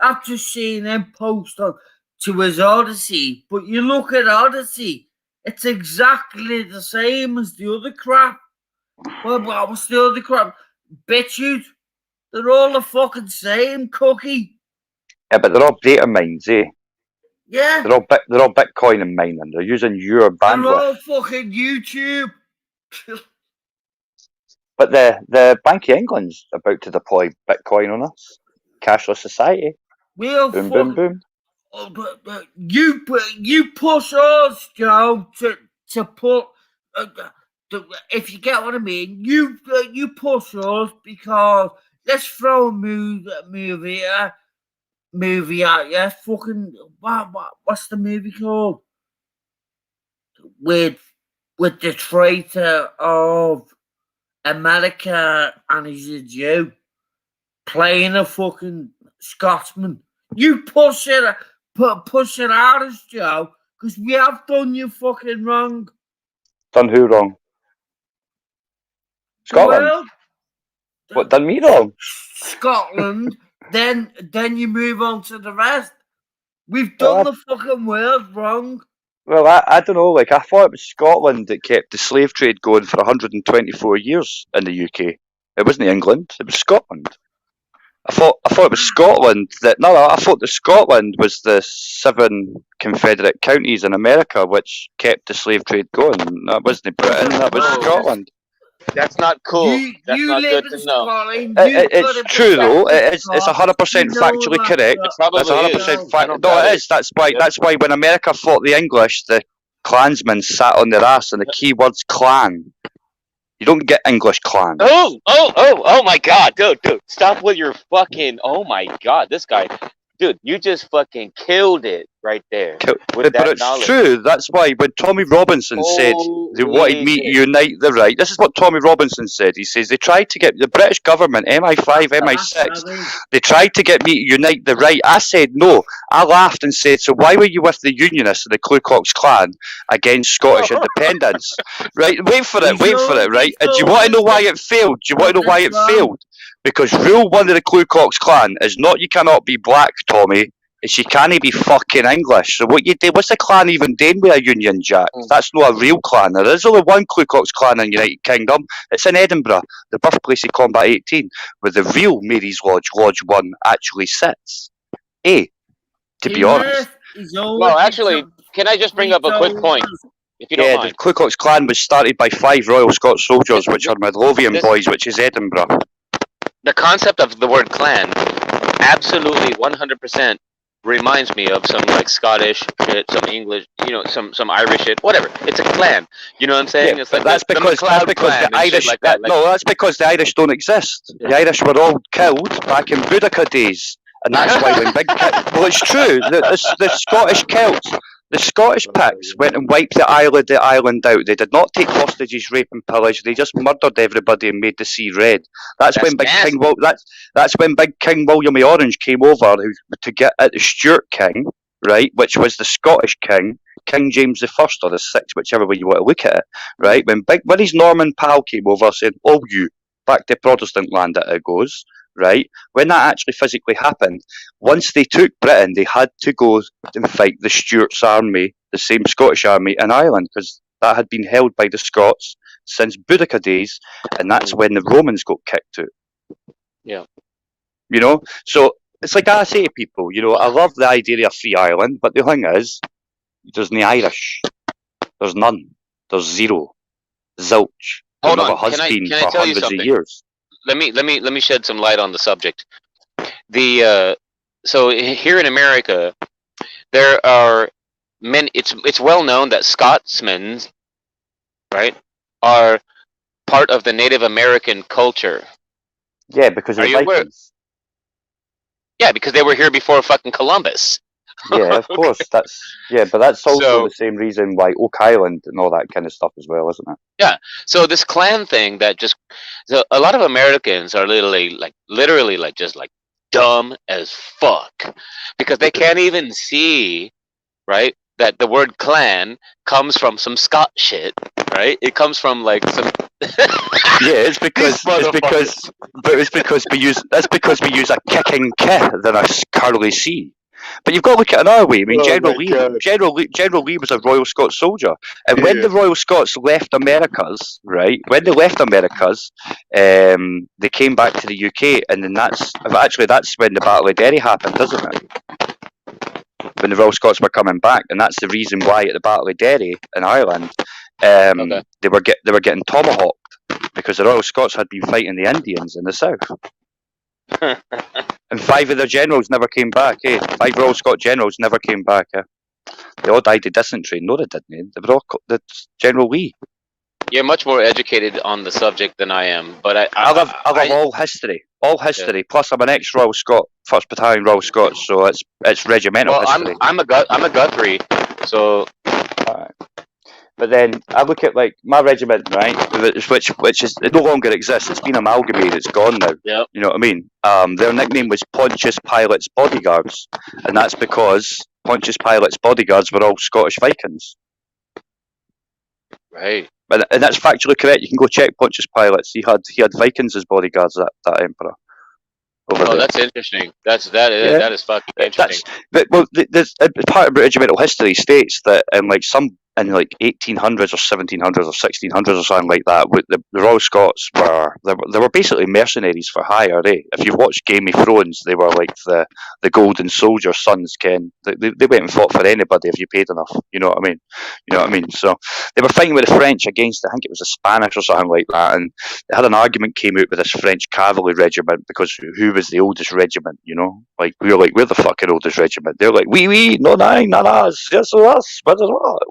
I've just seen him post on to his Odyssey, but you look at Odyssey, it's exactly the same as the other crap. Well, what's the other crap? BitChute. They're all the fucking same, Cookie. Yeah, but they're all data mines, eh? Yeah. They're all Bitcoin and mining. They're using your bandwidth. They're all fucking YouTube. But the Bank of England's about to deploy Bitcoin on us. Cashless society. We'll boom, fucking, boom, boom. Oh, but you push us, Joe, to put. If you get what I mean, you push us because let's throw a movie at you. Fucking what's the movie called? With the traitor of America and he's a Jew playing a fucking Scotsman. You push it out us, Joe, because we have done you fucking wrong. Done who wrong? Scotland. Well, What done me wrong? Scotland. then you move on to the rest. We've done the fucking world wrong. Well, I don't know. Like I thought it was Scotland that kept the slave trade going for 124 years in the UK. It wasn't England. It was Scotland. I thought it was Scotland that I thought that Scotland was the 7 Confederate counties in America which kept the slave trade going. That wasn't Britain. That was Scotland. That's not cool. That's not good to know. It's true though. It's 100% factually correct. That's 100% fact. No, it is. That's why when America fought the English, the Klansmen sat on their ass, and the key word's clan. You don't get English clan. Oh my God, dude, stop with your fucking. Oh my God, this guy, dude, you just fucking killed it right there. But it's true. That's why when Tommy Robinson said they wanted me to unite the right, this is what Tommy Robinson said. He says they tried to get the British government, MI5, MI6, they tried to get me to unite the right. I said no. I laughed and said, so why were you with the Unionists and the Ku Klux Klan against Scottish independence? Right? Wait for it, right? And do you want to know why it failed? Do you want to know why it failed? Because rule 1 of the Ku Klux Klan is not you cannot be black, Tommy. It's you can't be fucking English. So what you do? What's the clan even doing with a Union Jack? That's not a real clan. There is only one Ku Klux Klan in the United Kingdom. It's in Edinburgh, the birthplace of Combat 18, where the real Mary's Lodge, Lodge 1, actually sits. To be honest. Well, actually, can I just bring up a quick point? If you don't mind. The Ku Klux Klan was started by 5 Royal Scots soldiers, which are Midlothian boys, which is Edinburgh. The concept of the word clan absolutely 100% reminds me of some like Scottish shit, some English, some Irish shit, whatever. It's a clan. You know what I'm saying? Yeah, it's like that's because the Irish. like that. No, that's because the Irish don't exist. Yeah. The Irish were all killed back in Boudica days, and that's why when well, it's true. The Scottish Celts. The Scottish Picts went and wiped the island out. They did not take hostages, rape and pillage. They just murdered everybody and made the sea red. That's when Big King William the Orange came over to get at the Stuart King, right, which was the Scottish King, King James I or the Sixth, whichever way you want to look at it, right? When his Norman pal came over, said, "Oh, you back to Protestant land it goes." Right? When that actually physically happened, once they took Britain, they had to go and fight the Stuarts' army, the same Scottish army in Ireland, because that had been held by the Scots since Boudica days, and that's when the Romans got kicked out. Yeah. So it's like I say to people, I love the idea of free Ireland, but the thing is, there's no Irish. There's none. There's zero. Zilch. There never has been for hundreds of years. Let me shed some light on the subject. So here in America, there are many. It's well known that Scotsmen, right, are part of the Native American culture. Yeah, because of the Vikings. Yeah, because they were here before fucking Columbus. Yeah, of course. But that's also So- the same reason why Oak Island and all that kind of stuff as well, isn't it? So this clan thing so a lot of Americans are literally just like dumb as fuck because they can't even see, right, that the word clan comes from some Scott shit, right? It comes from like some. Yeah, it's because we use a kicking K than a curly C. But you've got to look at it another way. I mean, Oh General my Lee, God. General Lee was a Royal Scots soldier, and when the Royal Scots left Americas, right? When they left Americas, they came back to the UK, and then that's when the Battle of Derry happened, isn't it? When the Royal Scots were coming back, and that's the reason why at the Battle of Derry in Ireland, they were getting tomahawked because the Royal Scots had been fighting the Indians in the south. And 5 of their generals never came back. 5 Royal Scot generals never came back. They all died of dysentery. No, they didn't. They were all that's General Lee. You're much more educated on the subject than I am, but I love all history. Yeah. Plus, I'm an ex-Royal Scot, 1st Battalion Royal Scots, so it's regimental history. I'm a Guthrie, so. Right. But then I look at like my regiment, right, which is it no longer exists. It's been amalgamated. It's gone now. Yep. You know what I mean? Their nickname was Pontius Pilate's Bodyguards, and that's because Pontius Pilate's bodyguards were all Scottish Vikings. Right. And that's factually correct. You can go check Pontius Pilate's. He had Vikings as bodyguards. That emperor. That's interesting. That is fucking interesting. There's part of regimental history states that in 1800s or 1700s or 1600s or something like that, the Royal Scots they were basically mercenaries for hire. If you've watched Game of Thrones, they were like the Golden Soldier sons. Ken, they went and fought for anybody if you paid enough. You know what I mean? So they were fighting with the French against, I think it was the Spanish or something like that, and they had an argument came out with this French cavalry regiment because who was the oldest regiment? You know, like we were like, we're the fucking oldest regiment. They're like, we, no, nine, not us, yes, us.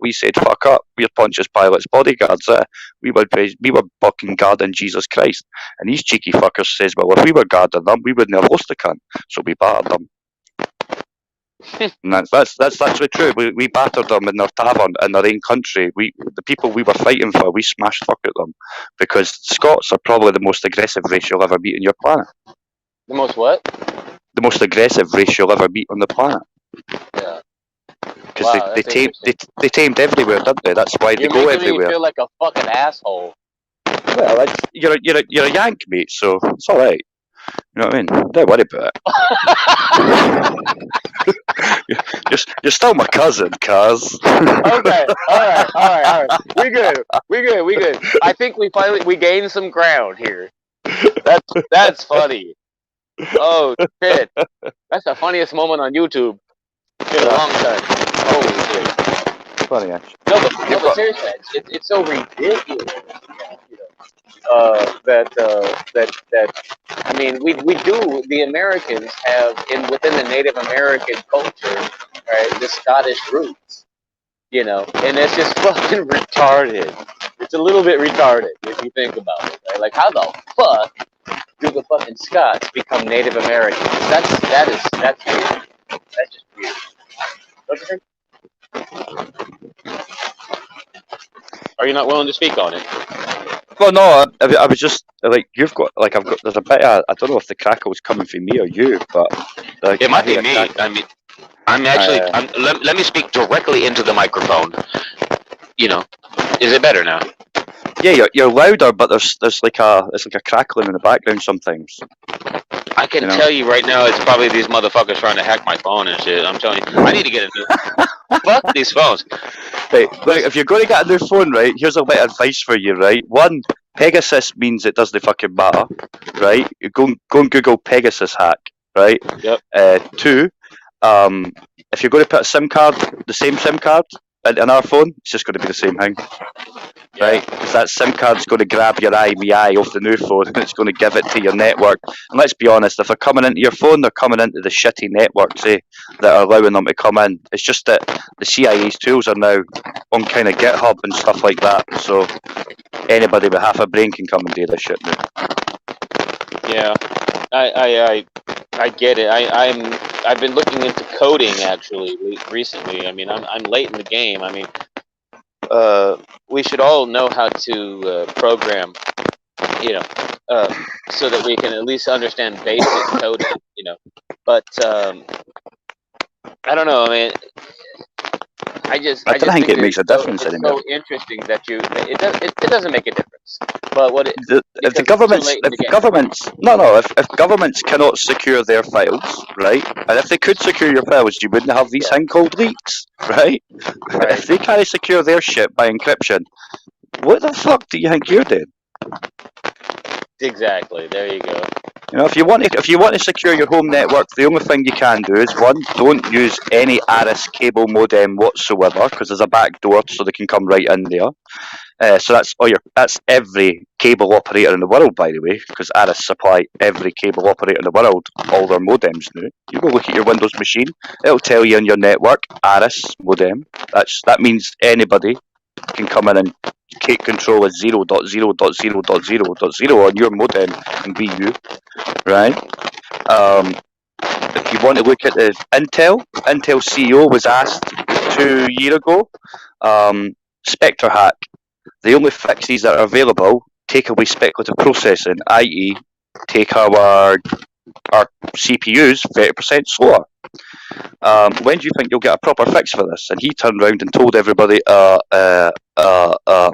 We said, fuck up, we're Pontius Pilate's bodyguards. We were fucking guarding Jesus Christ. And these cheeky fuckers says, well, if we were guarding them, we wouldn't have lost the cunt. So we battered them. And that's actually true. We battered them in their tavern in their own country. The people we were fighting for, we smashed fuck at them because Scots are probably the most aggressive race you'll ever meet on your planet. The most what? The most aggressive race you'll ever meet on the planet. Yeah. Because they tamed everywhere, didn't they? That's why they go everywhere. You feel like a fucking asshole. Well, you're a Yank, mate, so it's all right. You know what I mean? Don't worry about it. you're still my cousin, cuz. Okay, all right. We good. I think we gained some ground here. That's funny. Oh shit, that's the funniest moment on YouTube in a long time. Holy shit. Funny actually. No, but seriously, it's so ridiculous. That I mean, we do, the Americans have within the Native American culture, right, the Scottish roots, you know, and it's just fucking retarded. It's a little bit retarded if you think about it, right? Like, how the fuck do the fucking Scots become Native Americans? That's weird. That's just weird. Don't you think? Are you not willing to speak on it? Well, no, I was just like, there's a bit of, I don't know if the crackle's coming from me or you, but like, it might be me. I mean, I'm actually. Let me speak directly into the microphone. You know, is it better now? Yeah, you're louder, but there's like a crackling in the background sometimes. I can tell you right now, it's probably these motherfuckers trying to hack my phone and shit. I'm telling you, I need to get a new. Fuck these phones. Right, look, if you're going to get a new phone, right, here's a bit of advice for you, right? 1, Pegasus means it doesn't fucking matter, right? Go and Google Pegasus hack, right? Yep. 2, if you're going to put a SIM card, the same SIM card in our phone, it's just going to be the same thing. Yeah. Right, because that SIM card's going to grab your IMEI off the new phone and it's going to give it to your network. And let's be honest, if they're coming into your phone, they're coming into the shitty networks that are allowing them to come in. It's just that the CIA's tools are now on kind of GitHub and stuff like that, so anybody with half a brain can come and do this shit now. Yeah, I get it. I've been looking into coding actually recently. I mean, I'm late in the game. I mean, we should all know how to program, you know, so that we can at least understand basic coding, you know. But I don't know. I mean, I just don't think think it that makes a difference it's anymore. so interesting that it doesn't make a difference. But what it If the because it's too governments, late in the game. if governments cannot secure their files, right? And if they could secure your files, you wouldn't have these thing called leaks, right? If they can't secure their shit by encryption, what the fuck do you think you're doing? Exactly. There you go. You know, if you want to secure your home network, the only thing you can do is one, don't use any ARIS cable modem whatsoever, because there's a back door so they can come right in there. So that's every cable operator in the world, by the way, because ARIS supply every cable operator in the world all their modems now. You go look at your Windows machine, it'll tell you on your network ARIS modem. That means anybody can come in and take control of 0.0.0.0.0 on your modem and be you, right? If you want to look at the Intel CEO was asked 2 years ago, Spectre hack. The only fixes that are available take away speculative processing, i.e., take our CPUs 30% slower. When do you think you'll get a proper fix for this? And he turned around and told everybody,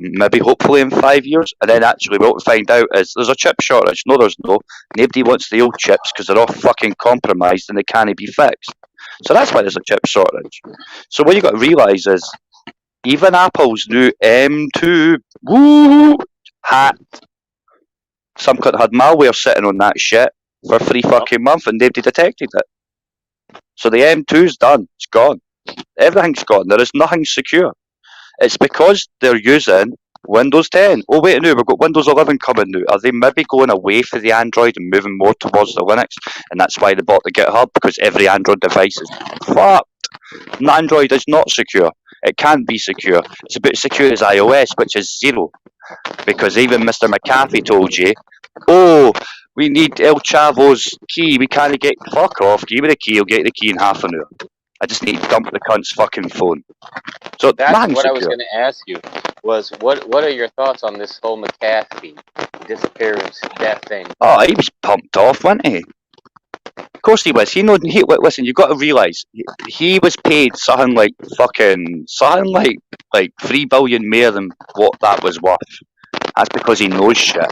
maybe hopefully in 5 years. And then actually what we find out is there's a chip shortage. No, there's no. Nobody wants the old chips because they're all fucking compromised and they can't be fixed. So that's why there's a chip shortage. So what you got to realise is even Apple's new M2 hat, some cunt had malware sitting on that shit for 3 fucking months and nobody detected it. So the M2's done. It's gone. Everything's gone. There is nothing secure. It's because they're using Windows 10. Oh wait, no, we've got Windows 11 coming now. Are they maybe going away from the Android and moving more towards the Linux? And that's why they bought the GitHub, because every Android device is fucked. And Android is not secure. It can't be secure. It's about as secure as iOS, which is zero. Because even Mr. McAfee told you, oh, we need El Chavo's key. We can't get fuck off. Give me the key. I'll get the key in half an hour. I just need to dump the cunt's fucking phone. So That's what I was going to ask you. Was what are your thoughts on this whole McAfee disappearance, death thing? Oh, he was pumped off, wasn't he? Of course he was. Listen, you've got to realise he was paid something like 3 billion more than what that was worth. That's because he knows shit.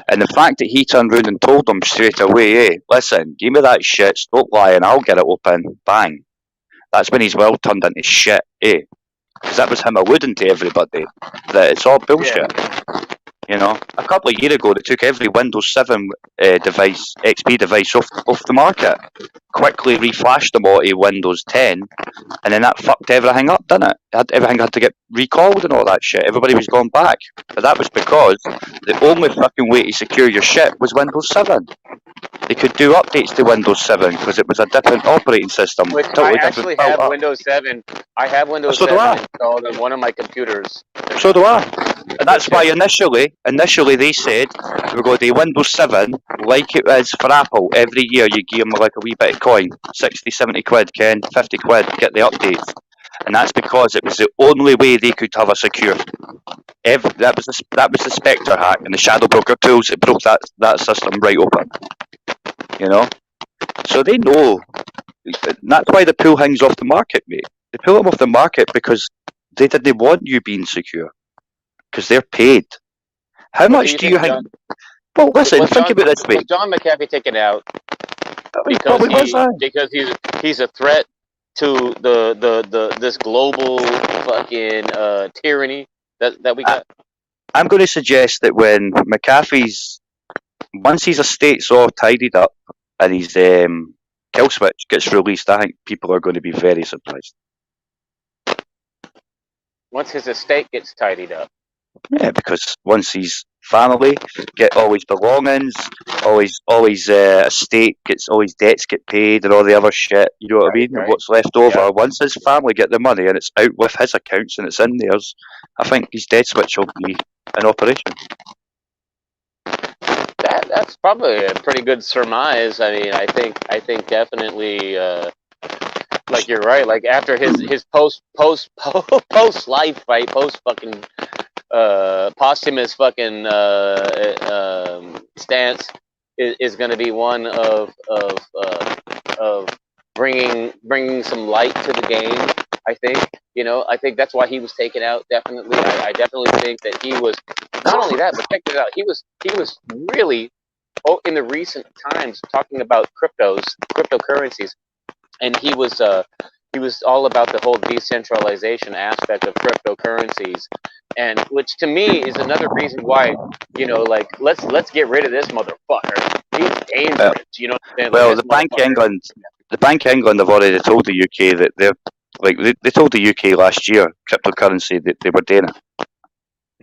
And the fact that he turned around and told them straight away, hey, listen, give me that shit, stop lying, I'll get it open, bang. That's when his world turned into shit, eh? Because that was him alluding to everybody that it's all bullshit. Yeah. You know, a couple of years ago, they took every Windows 7 device, XP device off the market, quickly reflashed them all to Windows 10, and then that fucked everything up, didn't it? Everything had to get recalled and all that shit. Everybody was going back. But that was because the only fucking way to secure your shit was Windows 7. They could do updates to Windows 7 because it was a different operating system. Which Totally I actually have Windows 7. I have Windows 7 installed on one of my computers. So do I. And that's why initially they said we're going to do Windows 7 like it is for Apple. Every year you give them like a wee bit of coin, 60, 70 quid, Ken, 50 quid, get the updates. And that's because it was the only way they could have a secure. That was the Spectre hack and the Shadow Broker tools that broke that system right open. You know? So they know. And that's why they pull things off the market, mate. They pull them off the market because they didn't want you being secure. Because they're paid. How much do you think? Well, listen, think about this way. Was John McAfee taken out because he's a threat to this global fucking tyranny that we got? I'm going to suggest that when McAfee's, once his estate's all tidied up and his kill switch gets released, I think people are going to be very surprised. Once his estate gets tidied up? Yeah, because once his family get all his belongings, all his estate gets, all his debts get paid and all the other shit, you know what I mean? Right. What's left over, once his family get the money and it's out with his accounts and it's in theirs, I think his dead switch will be in operation. That's probably a pretty good surmise. I mean, I think definitely, like you're right. Like after his post life fight, post fucking posthumous fucking stance is going to be one of bringing some light to the game. I think, I think that's why he was taken out. Definitely, I definitely think that he was not only that, but check it out. He was really in the recent times talking about cryptocurrencies, and he was all about the whole decentralization aspect of cryptocurrencies, and which to me is another reason why, like let's get rid of this motherfucker. He's dangerous. You know what I'm saying? Well, Like, the Bank of England have already told the UK that they told the UK last year cryptocurrency that they were doing it.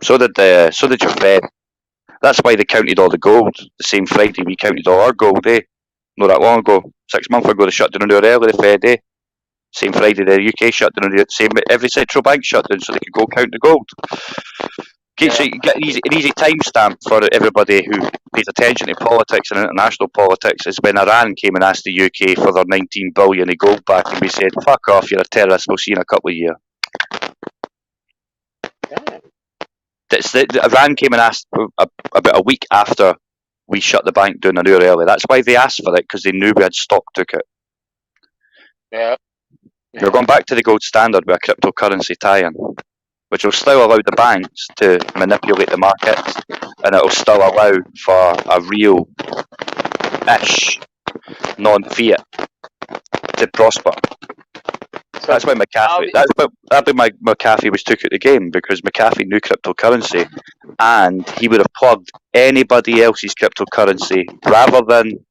So did your Fed. That's why they counted all the gold the same Friday we counted all our gold, eh? Not that long ago. 6 months ago they shut down an hour early, the Fed, eh? Same Friday the UK shut down the same every central bank shut down so they could go count the gold. Okay, so you get an easy timestamp for everybody who pays attention to politics and international politics is when Iran came and asked the UK for their 19 billion of gold back, and we said, "Fuck off, you're a terrorist. We'll see you in a couple of years." Iran came and asked about a week after we shut the bank down an hour early. That's why they asked for it, because they knew we had stock took it. Yeah. We're going back to the gold standard with a cryptocurrency tie-in, which will still allow the banks to manipulate the markets, and it will still allow for a real-ish non-fiat to prosper. So that's why McAfee. That's why McAfee was took out the game, because McAfee knew cryptocurrency, and he would have plugged anybody else's cryptocurrency rather than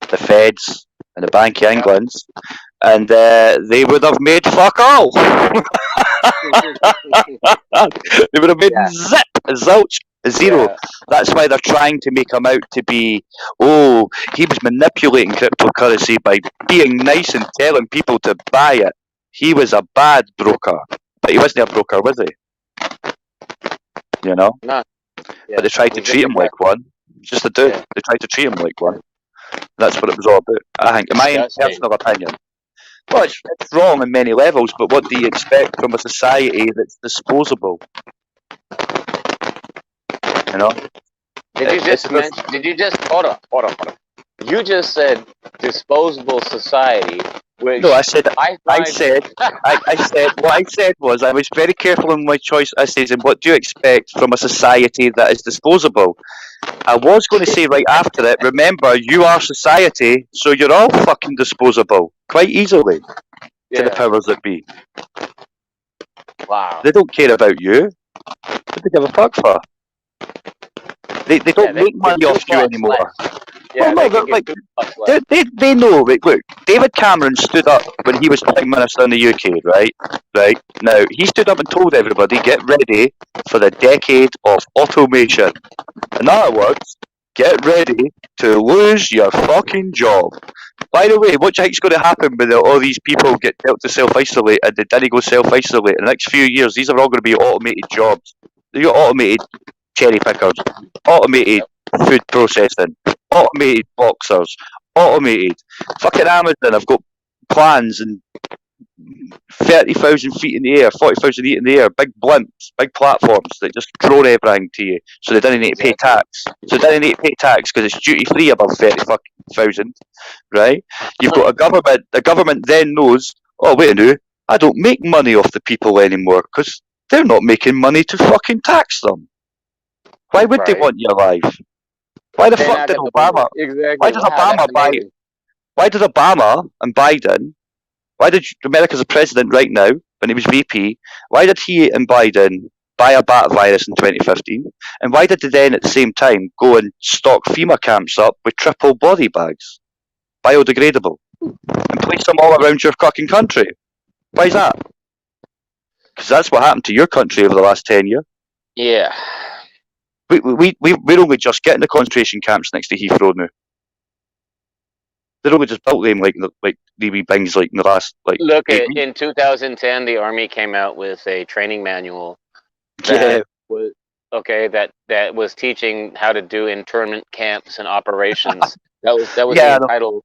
the Feds and the Bank of England's, and they would have made fuck all. They would have made zip, zilch, zero. Yeah. That's why they're trying to make him out to be, he was manipulating cryptocurrency by being nice and telling people to buy it. He was a bad broker, but he wasn't a broker, was he? No. Yeah. But they tried to treat him like one. Just a dude. Yeah. They tried to treat him like one. That's what it was all about, I think. In my personal opinion. Well, it's wrong on many levels, but what do you expect from a society that's disposable? You know? Hold on. You just said disposable society. Which no, I said what I said was I was very careful in my choice. I said, and what do you expect from a society that is disposable? I was going to say right after it, remember, you are society, so you're all fucking disposable quite easily to the powers that be. Wow. They don't care about you. What do they give a fuck for? They don't make money off you anymore. Yeah, well, no, they know. Look, David Cameron stood up when he was Prime Minister in the UK, right? Right. Now, he stood up and told everybody, get ready for the decade of automation. In other words, get ready to lose your fucking job. By the way, what do you think's going to happen when all these people get told to self-isolate and they didn't go self-isolate? In the next few years, these are all going to be automated jobs. They're automated cherry pickers, automated food processing, automated boxers, automated. Fucking Amazon have got plans and 30,000 feet in the air, 40,000 feet in the air, big blimps, big platforms that just drone everything to you, so they didn't need to pay tax. So they didn't need to pay tax because it's duty free above 30,000, right? You've got a government. The government then knows, oh wait a minute, I don't make money off the people anymore because they're not making money to fucking tax them. Why would they want you alive? Why the fuck did Obama? Exactly. Why did Obama buy? Why did Obama and Biden? Why did America's a president right now when he was VP? Why did he and Biden buy a bat virus in 2015? And why did they then at the same time go and stock FEMA camps up with triple body bags, biodegradable, and place them all around your fucking country? Why is that? Because that's what happened to your country over the last 10 years. Yeah. We're only just getting the concentration camps next to Heathrow now. They're only just built them like the wee things like in the last Look, in 2010, the Army came out with a training manual that okay, that was teaching how to do internment camps and operations. That was Yeah, the title.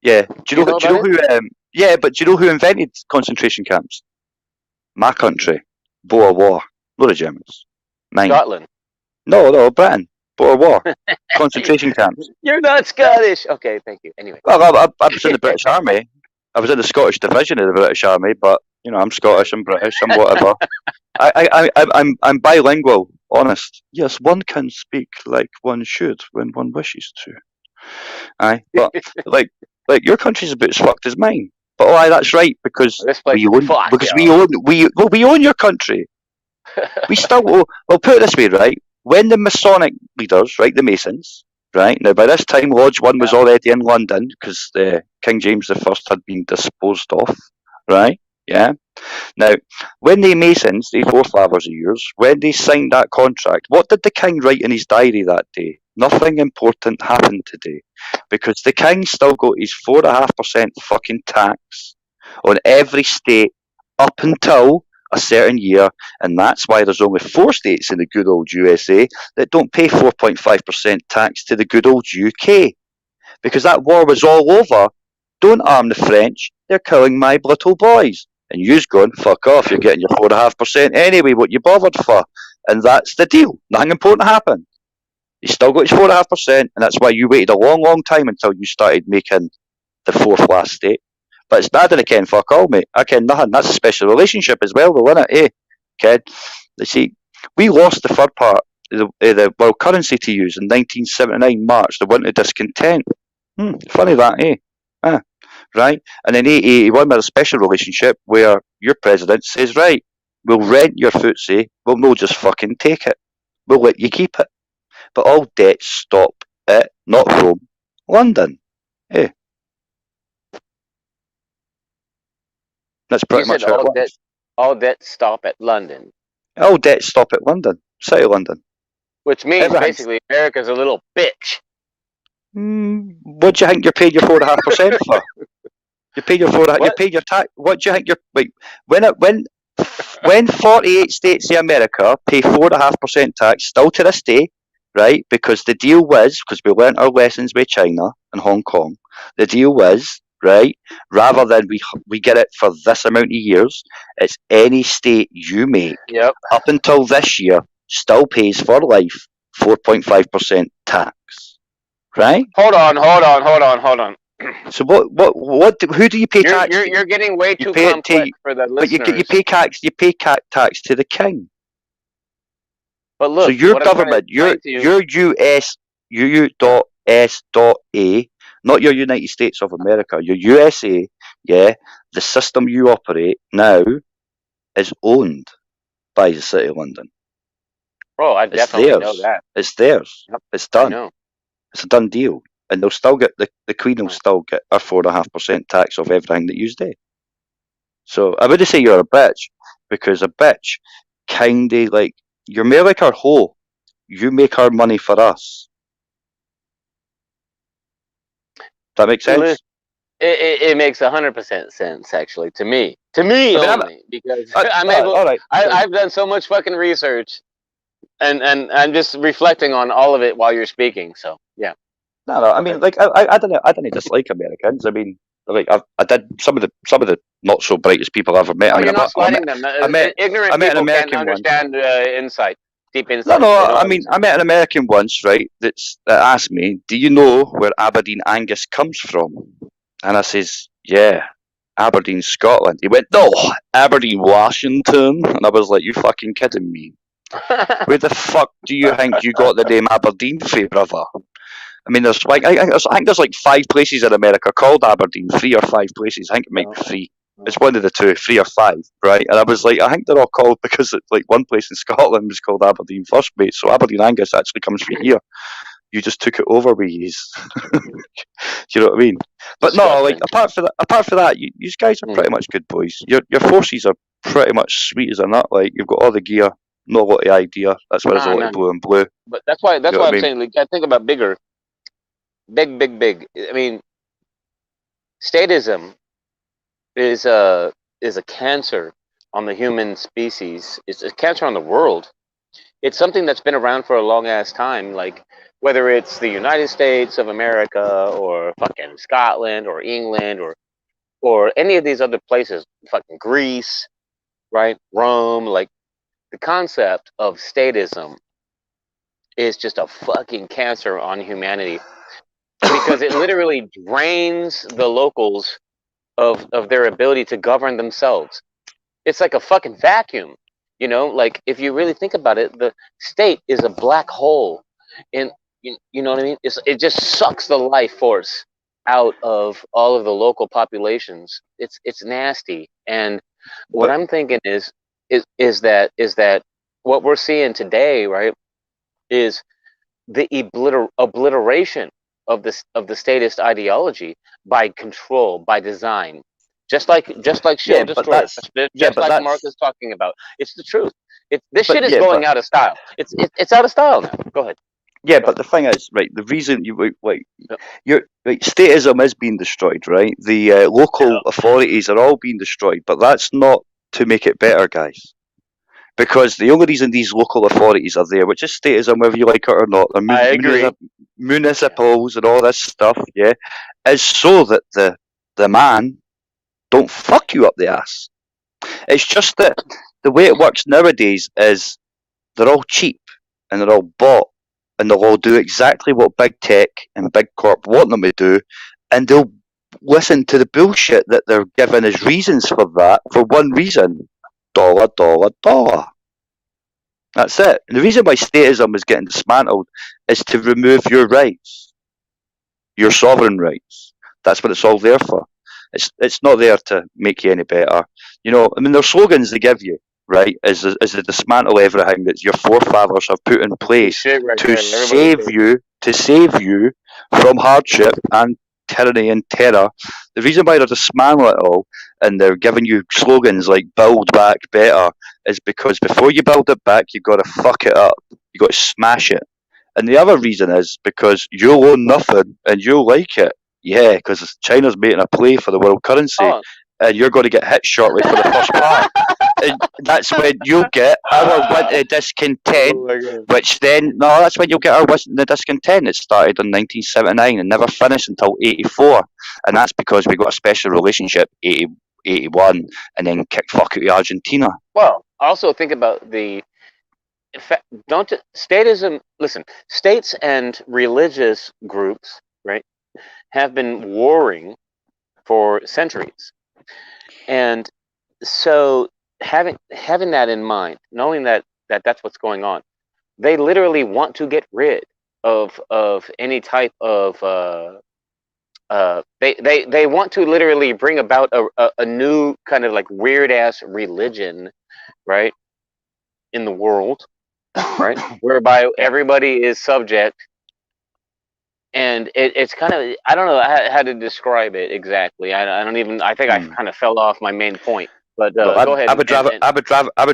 yeah. Do Do you know you know about it? who? Yeah, but do you know who invented concentration camps? My country, Boer War. Not the Germans. Mine. Scotland. No, Britain. Boer War. Concentration camps. You're not Scottish. Okay, thank you. Anyway. Well, I was in the British Army. I was in the Scottish division of the British Army, but you know, I'm Scottish, I'm British, I'm whatever. I'm bilingual, honest. Yes, one can speak like one should when one wishes to. Aye, but like your country's about as fucked as mine. But aye, that's right because This place we is own fucked, because yo. we own your country. We still well put it this way, right? When the Masonic leaders, right, the Masons, right now by this time Lodge One was already in London because King James the First had been disposed of, right? Yeah. Now, when the Masons, the forefathers of yours, when they signed that contract, what did the king write in his diary that day? Nothing important happened today, because the king still got his 4.5% fucking tax on every state up until a certain year, and that's why there's only 4 states in the good old USA that don't pay 4.5% tax to the good old UK, because that war was all over. Don't arm the French, they're killing my little boys. And you's going, fuck off, you're getting your 4.5% anyway, what you bothered for? And that's the deal. Nothing important happened. He still got his 4.5%, and that's why you waited a long, long time until you started making the 4th last state. But it's not that I ken fuck all, mate. I ken nothing. That's a special relationship as well, though, isn't it? Ken? You see, we lost the third part of the world currency to use in 1979 March, the winter discontent. Funny that, right? And in 1881 we had a special relationship where your president says, right, we'll rent your footsie, we'll no just fucking take it. We'll let you keep it. But all debts stop at not Rome, London. That's You pretty said much how it works. all debts stop at London, All debts stop at London, City of London. which means Everything's- basically America's a little bitch. What do you think you're paying your 4.5% for? You paid your you paid your tax. What do you think you're like when 48 states in America pay 4.5% tax still to this day, right? Because the deal was, because we learnt our lessons with China and Hong Kong, the deal was, right, rather than we get it for this amount of years, it's any state you make Yep. up until this year still pays for life 4.5% tax, right? Hold on. So who do you pay tax to? You're getting way too pay it to- complex for the But listeners. you pay tax to the king. But look, So your what I'm trying to government, explain to you- your US UU.S.A, not your United States of America, your USA, yeah, the system you operate now is owned by the City of London. Bro, I It's definitely theirs. know that. It's theirs. Yep, It's I done. know. It's a done deal. And they'll still get the Queen will still get her 4.5% tax of everything that you do. So I wouldn't say you're a bitch, because a bitch kinda like you're more like our hoe. You make our money for us. That makes sense? Listen, it makes 100% sense, actually, to me. To me I mean, only, because I'm able. all right. I've done so much fucking research, and I'm just reflecting on all of it while you're speaking. So yeah. No. I mean, like I don't dislike Americans. I mean, like I did some of the not so brightest people I've ever met. Oh, I mean, you're not slighting them. I met Ignorant I met an people can't American once. understand insight, deep No, insight. no. They don't I mean, I met an American once, right? That asked me, "Do you know where Aberdeen Angus comes from?" And I says, "Yeah, Aberdeen, Scotland." He went, "No, Aberdeen, Washington." And I was like, "You fucking kidding me? Where the fuck do you think you got the name Aberdeen from, brother?" I mean, there's like I think there's like 5 places in America called Aberdeen, 3 or 5 places. I think it might be 3. It's one of the 2, 3 or 5, right? And I was like, I think they're all called because it's like one place in Scotland was called Aberdeen first, mate. So Aberdeen Angus actually comes from here. You just took it over with ye's. Do you know what I mean? But no, like apart from that, you guys are pretty much good boys. Your forces are pretty much sweet as a nut. Like you've got all the gear, not a lot of idea. That's why there's a lot of blue and blue. But that's why You know what I I'm mean? saying. Like, I think about bigger, big. I mean, statism is a cancer on the human species. It's a cancer on the world. It's something that's been around for a long ass time. Like whether it's the United States of America or fucking Scotland or England or any of these other places, fucking Greece, right? Rome, like the concept of statism is just a fucking cancer on humanity because it literally drains the locals of their ability to govern themselves. It's like a fucking vacuum, you know. Like if you really think about it, the state is a black hole, and you know what I mean. It just sucks the life force out of all of the local populations. It's nasty, and what But I'm thinking is that what we're seeing today, right, is the obliteration of the statist ideology by control, by design, just like yeah, Shield but Destroyer, that's yeah, just but like Mark is that's talking about. It's the truth. This but shit is yeah, going but out of style. It's out of style now. Go ahead. yeah, Go but ahead. the thing is, right? The reason you like Yeah. your like statism is being destroyed, right? The local authorities are all being destroyed, but that's not to make it better, guys. Because the only reason these local authorities are there, which is statism, whether you like it or not, they're I agree. municipals and all this stuff, yeah, is so that the man don't fuck you up the ass. It's just that the way it works nowadays is they're all cheap and they're all bought and they'll all do exactly what big tech and big corp want them to do, and they'll listen to the bullshit that they're given as reasons for that for one reason: dollar, dollar, dollar. That's it. And the reason why statism is getting dismantled is to remove your rights, your sovereign rights. That's what it's all there for. It's not there to make you any better. You know, I mean, their slogans they give you, right, is to dismantle everything that your forefathers have put in place Shit right to there. Everybody save you from hardship and tyranny and terror. The reason why they're dismantling it all and they're giving you slogans like "build back better" is because before you build it back, you've got to fuck it up. You got to smash it. And the other reason is because you'll own nothing and you'll like it. Yeah, because China's making a play for the world currency, Oh. and you're going to get hit shortly for the first part. And that's when you'll get our winter discontent, Oh my God. which then, no, that's when you'll get our winter discontent. It started in 1979 and never finished until 84. And that's because we got a special relationship, 81, and then kick fuck out of Argentina. Well, also think about don't statism. Listen, states and religious groups, right, have been warring for centuries, and so having that in mind, knowing that's what's going on, they literally want to get rid of any type of they want to literally bring about a new kind of like weird ass religion, right, in the world, right, whereby everybody is subject. And it's kind of, I don't know how to describe it exactly. I don't even, I think I kind of fell off my main point. But No, go ahead. I would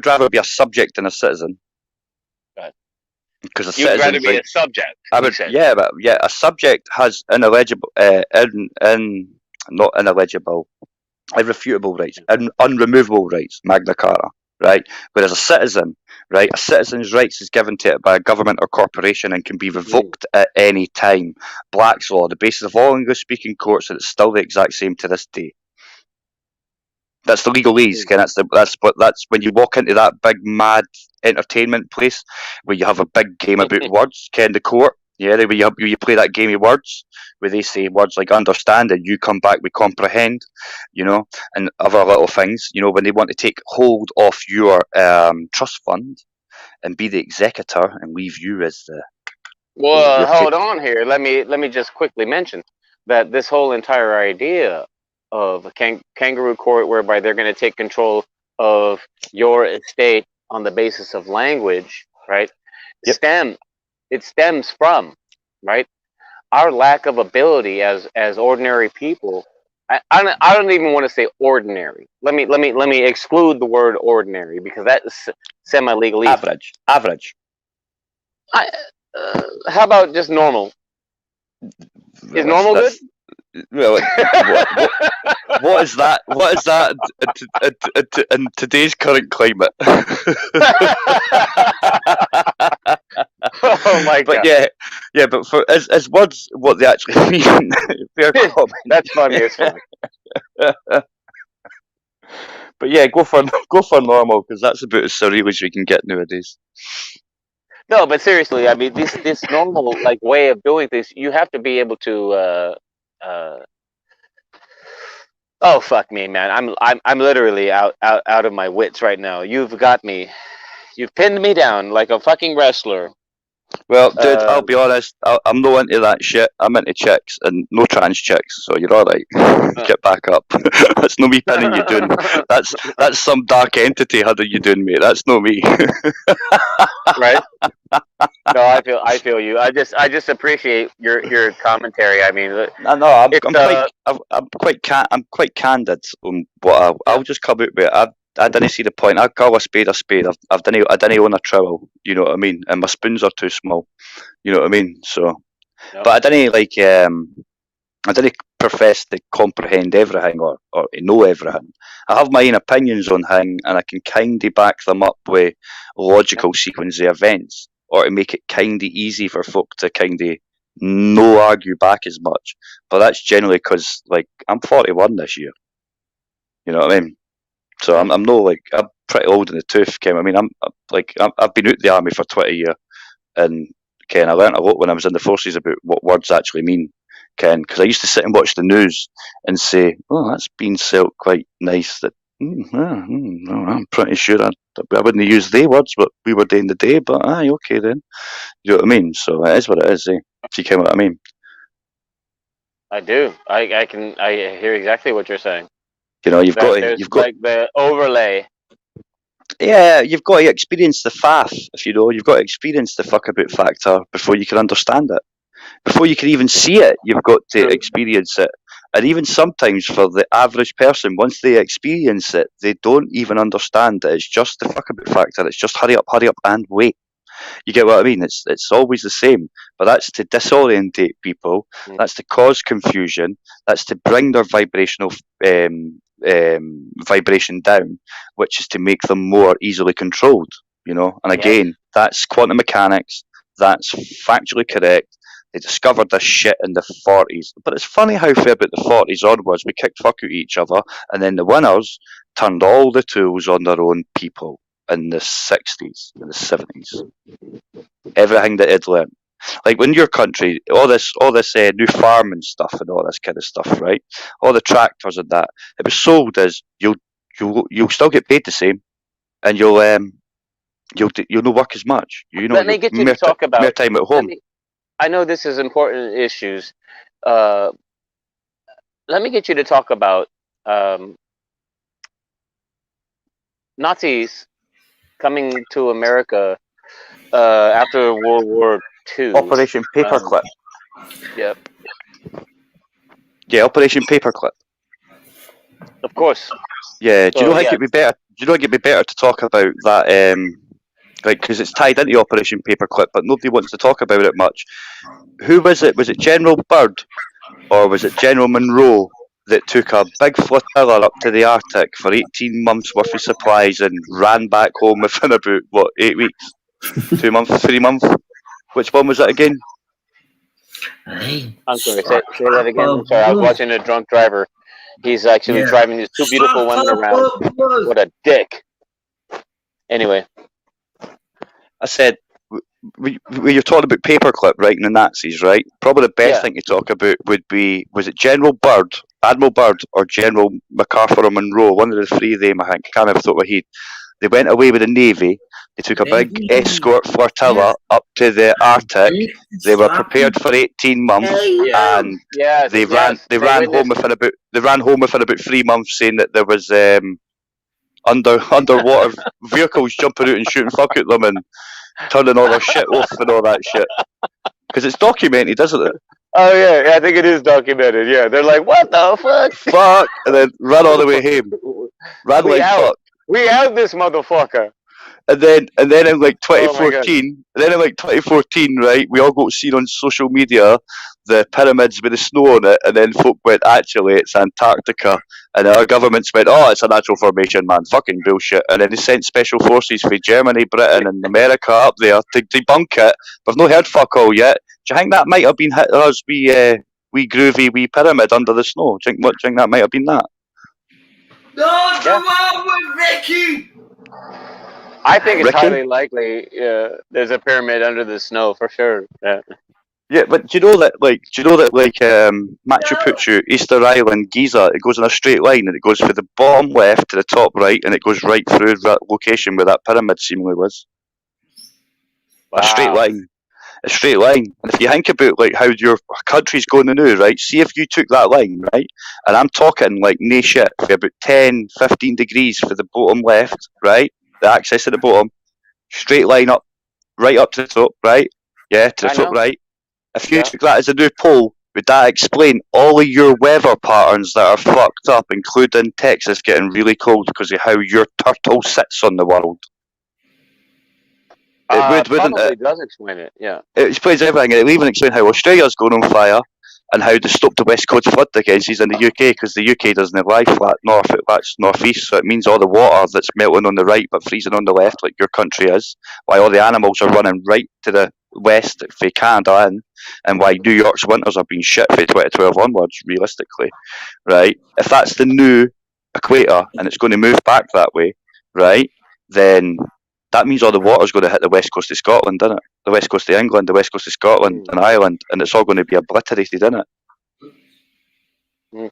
rather be a subject than a citizen. Go ahead. Because a You'd citizen, rather be a subject. a subject has ineligible, not ineligible, irrefutable rights, unremovable rights, Magna Carta, right? Whereas a citizen, right, a citizen's rights is given to it by a government or corporation and can be revoked at any time. Black's law, the basis of all English-speaking courts, and it's still the exact same to this day. That's the legalese, Ken. That's when you walk into that big mad entertainment place where you have a big game about words, Ken, the court. Yeah, where you play that game of words where they say words like understand and you come back with comprehend, you know, and other little things. You know, when they want to take hold of your trust fund and be the executor and leave you as the Well, hold on here. Let me just quickly mention that this whole entire idea of a kangaroo court, whereby they're going to take control of your estate on the basis of language, right? Yep. It stems from, right, our lack of ability as ordinary people. I don't even want to say ordinary. Let me exclude the word ordinary because that is semi-legalese. Average. How about just normal? Is normal good? Well, what is that? What is that in today's current climate? Oh my But god. but for as words, what they actually mean, fair comment. That's funny as fuck. But yeah, go for normal because that's about as surreal as we can get nowadays. No, but seriously, I mean, this normal like way of doing things, you have to be able to. Oh fuck me, man! I'm literally out of my wits right now. You've got me. You've pinned me down like a fucking wrestler. Well, dude, I'll be honest. I'm not into that shit. I'm into chicks and no trans chicks, so you're all right. Get back up. That's no me pinning you down. That's some dark entity hunting you doing, mate. That's no me. Right? No, I feel you. I just appreciate your commentary. I mean, I'm quite candid on what I'll just come out with. I didn't see the point. I call a spade a spade. I didn't own a trowel. You know what I mean? And my spoons are too small. You know what I mean? So, Yep. but I didn't profess to comprehend everything or to know everything. I have my own opinions on things, and I can kind of back them up with logical sequence of events, or to make it kind of easy for folk to kind of no argue back as much. But that's generally because, like, I'm 41 this year. You know what I mean? So I'm pretty old in the tooth, Ken. I mean, I've been out the army for 20 years, and Ken, I learnt a lot when I was in the forces about what words actually mean, Ken. Because I used to sit and watch the news and say, "Oh, that's been sold quite nice." That I'm pretty sure I wouldn't use they words, but we were doing the day. But aye, okay then. You know what I mean? So it is what it is. Eh? Do you get what I mean? I do. I hear exactly what you're saying. You know, you've got like the overlay. Yeah, you've got to experience the faff, if you know. You've got to experience the fuck about factor before you can understand it. Before you can even see it, you've got to experience it. And even sometimes for the average person, once they experience it, they don't even understand that it's just the fuck about factor. It's just hurry up, and wait. You get what I mean? It's always the same. But that's to disorientate people. That's to cause confusion. That's to bring their vibrational vibration down, which is to make them more easily controlled. You know, and again, that's quantum mechanics. That's factually correct. They discovered this shit in the 40s. But it's funny how far about the 40s onwards we kicked fuck at each other, and then the winners turned all the tools on their own people in the 60s, in the 70s. Everything that they'd learned. Like when your country, all this new farming stuff and all this kind of stuff, right? All the tractors and that, it was sold as you'll still get paid the same, and you'll not work as much. You know, let me get you to talk about more time at home. I know this is important issues. Let me get you to talk about Nazis coming to America after World War II. Operation Paperclip. Yep. Yeah, Operation Paperclip. Of course. Yeah. Do you know how it'd be better? Do you know it'd be better to talk about that? Like, because it's tied into Operation Paperclip, but nobody wants to talk about it much. Who was it? Was it General Byrd, or was it General Monroe that took a big flotilla up to the Arctic for 18 months worth of supplies and ran back home within about, 8 weeks? 2 months? 3 months? Which one was it again? I'm sorry, say that again. I'm sorry, I was watching a drunk driver. He's actually driving these two beautiful women around. What a dick. Anyway. I said, you're talking about Paperclip, right, and the Nazis, right? Probably the best thing to talk about would be, was it General Byrd, Admiral Byrd, or General MacArthur or Monroe? One of the three of them, I think. I can't remember off the top of my head. They went away with the Navy. They took a big escort flotilla up to the Arctic. They were prepared for 18 months, and they ran home within about 3 months, saying that there was underwater vehicles jumping out and shooting fuck at them and turning all their shit off and all that shit. Because it's documented, isn't it? Oh yeah, I think it is documented. Yeah, they're like, what the fuck? Fuck, and then ran all the way home. Ran like fuck. We out this motherfucker. And then in like 2014, right, we all got seen on social media the pyramids with the snow on it, and then folk went, actually, it's Antarctica, And our governments went, oh, it's a natural formation, man. Fucking bullshit. And then they sent special forces from Germany, Britain, and America up there to debunk it. We've not heard fuck all yet. Do you think that might have been Hitler's wee groovy wee pyramid under the snow? Do you think that might have been that? No, the one with Ricky! I think it's Ricky? highly likely. There's a pyramid under the snow for sure. Yeah, but do you know that Machu Picchu, Easter Island, Giza, it goes in a straight line and it goes from the bottom left to the top right and it goes right through that location where that pyramid seemingly was. Wow. A straight line. A straight line. And if you think about like how your country's going to now, right? See if you took that line, right? And I'm talking like no shit, for about 10, 15 degrees for the bottom left, right? The access to the bottom. Straight line up, right up to the top, right? Yeah, to the top right. If you took that as a new pole, would that explain all of your weather patterns that are fucked up, including Texas getting really cold because of how your turtle sits on the world? It would, wouldn't probably it? does explain it, yeah. It explains everything. It'll even explain how Australia's going on fire and how they stopped the West Coast flood against in the UK because the UK doesn't have lie flat north, that's northeast, so it means all the water that's melting on the right but freezing on the left, like your country is, why all the animals are running right to the west for Canada and why New York's winters have been shit for 2012 onwards, realistically, right? If that's the new equator and it's going to move back that way, right, then that means all the water's going to hit the west coast of Scotland, doesn't it? The west coast of England, the west coast of Scotland and Ireland, and it's all going to be obliterated, isn't it?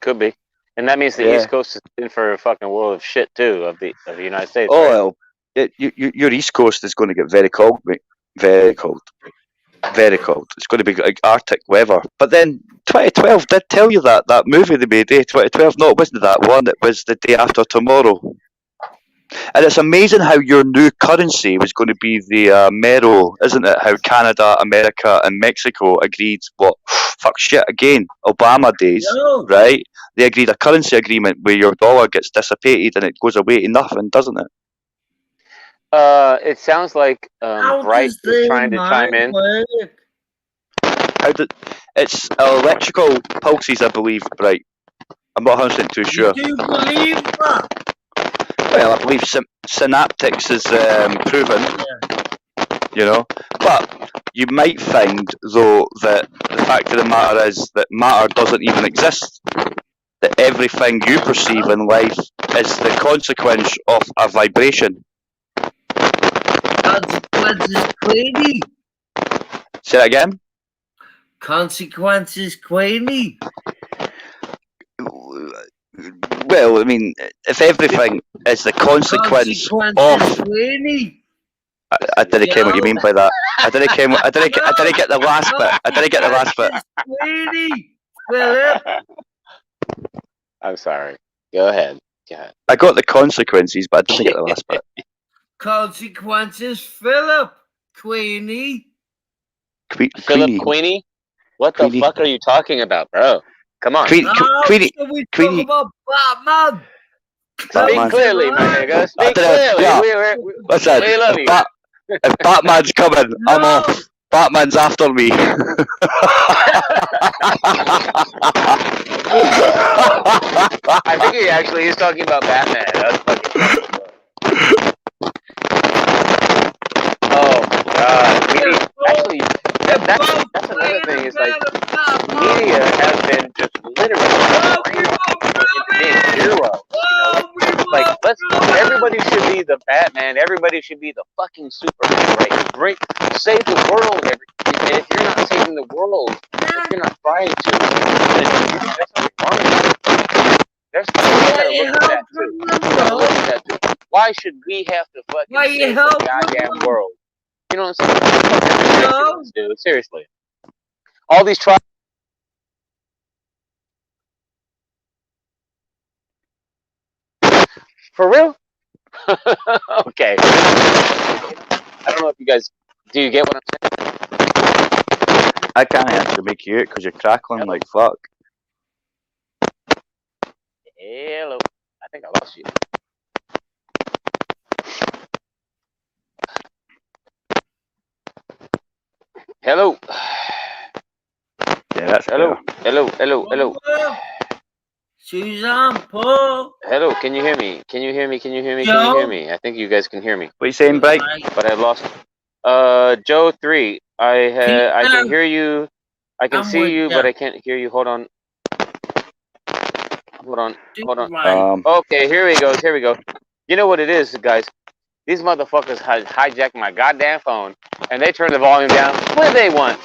Could be. And that means the East Coast is in for a fucking world of shit, too, of the United States, Oh, right? Your East Coast is going to get very cold, mate. Very cold. Very cold. It's going to be like Arctic weather. But then 2012 did tell you that movie they made, 2012. No, it wasn't that one. It was The Day After Tomorrow. And it's amazing how your new currency was going to be the Mero, isn't it? How Canada, America, and Mexico agreed, fuck shit again, Obama days, right? They agreed a currency agreement where your dollar gets dissipated and it goes away to nothing, doesn't it? It sounds like Bright is trying to chime in. It's electrical pulses, I believe, Bright. I'm not 100% too sure. Do you believe that? Well, I believe synaptics is proven, you know. But you might find, though, that the fact of the matter is that matter doesn't even exist. That everything you perceive in life is the consequence of a vibration. Consequences, Queenie. Say that again? Consequences, Queenie. Well, I mean, if everything is the consequence of... Queenie. I didn't care what you mean by that. I didn't get the last bit. I didn't get the last bit. Queenie. Philip. I'm sorry. Go ahead. I got the consequences, but I didn't get the last bit. Consequences, Philip. Queenie. Philip Queenie? What the fuck are you talking about, bro? Come on. Queenie. Talk about Batman. Speak clearly, my nigga. Speak clearly. Yeah. Listen, We love you. If Batman's coming, I'm off. Batman's after me. I think he actually is talking about Batman. That's fucking oh my god. Actually, that's another thing is like media has been just literally being hero. Like everybody should be the Batman. Everybody should be the fucking Superman, right? Save the world. And if you're not saving the world, if you're not trying to, then there's something wrong with you. There's something you gotta look at that too. Why should we have to fucking save the goddamn world? You know what I'm saying? Dude, seriously. All these trials. For real? Okay. I don't know if you guys... Do you get what I'm saying? I can't actually make you out because you're crackling like fuck. Hello. I think I lost you. Hello. Yeah, that's hello. Hello. Suzanne, Paul. Hello, can you hear me? Can you hear me? Can you hear me? Can you hear me? I think you guys can hear me. What are you saying, Bright? But I lost. Joe 3. I can hear you. I can see you, but I can't hear you. Hold on. Hold on. Hold on. Okay, here we go. Here we go. You know what it is, guys? These motherfuckers hijacked my goddamn phone, and they turn the volume down. What do they want?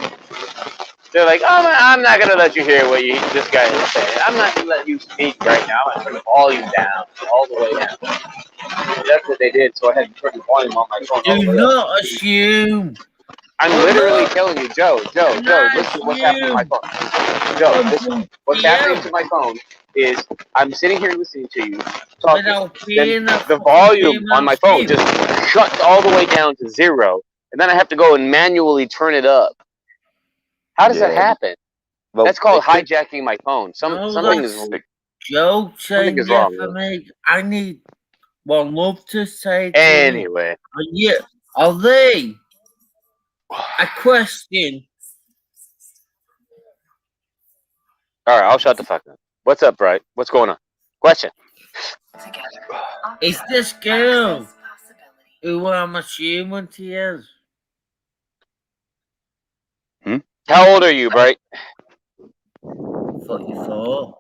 They're like, oh, I'm not gonna let you hear what this guy is saying. I'm not gonna let you speak right now. I'm gonna turn the volume down, all the way down. And that's what they did. So I had to turn the volume on my phone. Do not assume. I'm literally telling you, Joe, listen to what's happening to my phone. Joe, listen, what's happening to my phone is I'm sitting here listening to you talking. Then the volume on my phone just shuts all the way down to 0, and then I have to go and manually turn it up. How does that happen? Well, that's called hijacking my phone. Something is Joe saying wrong for me. I need one love to say. Anyway, are they a question? All right, I'll shut the fuck up. What's up, Bright? What's going on? Question. Is this girl who I'm assuming she is? How old are you, Bright? 44.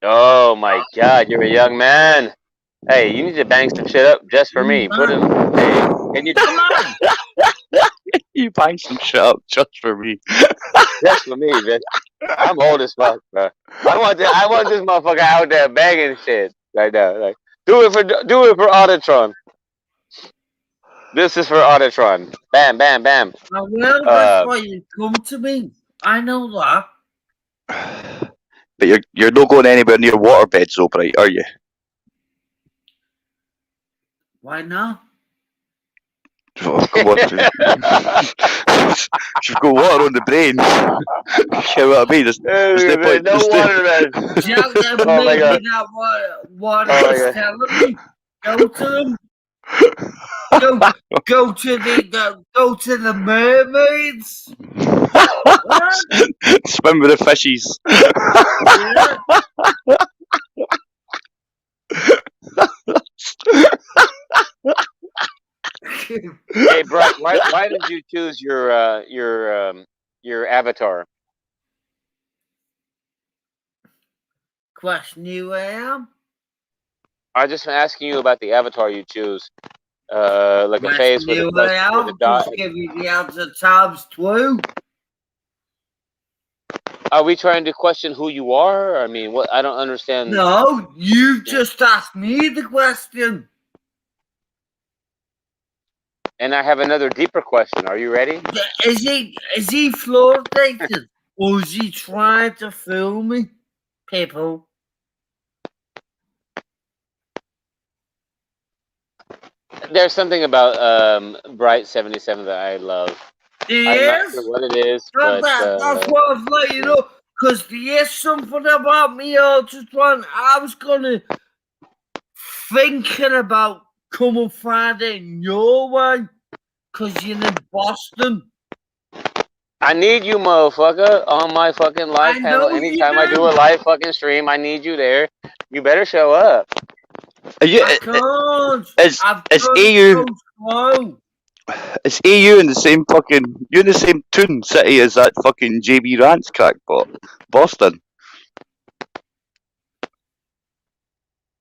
Oh my God, you're a young man. Hey, you need to bang some shit up just for me. Put it. Hey, can you? Come on. You bang some shit up just for me. Just for me, bitch. I'm old as fuck, bro. I want this motherfucker out there banging shit right now. Like, do it for Autotron. This is for Autotron. Bam, bam, bam. Well, that's why you come to me. I know that. But you're not going anywhere near waterbeds, though, Bright, are you? Why not? Oh, come on. You've got water on the brain. You know what I mean? No water, man. Oh my God. What is telling me? Go to them. Go to the mermaids. Swim with the fishies. Hey, Bright, why did you choose your avatar? Question you am? I'm just asking you about the avatar you choose. Like a face with a dot. Just give you the answer times 2. Are we trying to question who you are? I mean, what? I don't understand. No, you just asked me the question. And I have another deeper question. Are you ready? Is he fluoridated? Or is he trying to fool me? People. There's something about Bright 77 that I love. I'm not sure what it is, but that's what I was letting you know. Because there's something about me, Ultratron. I was thinking about coming Friday in your way. Because you're in Boston. I need you, motherfucker, on my fucking live panel. Anytime I do a live fucking stream, I need you there. You better show up. I can't. Is AU in the same fucking? You're in the same toon city as that fucking JB Rance crackpot, Boston.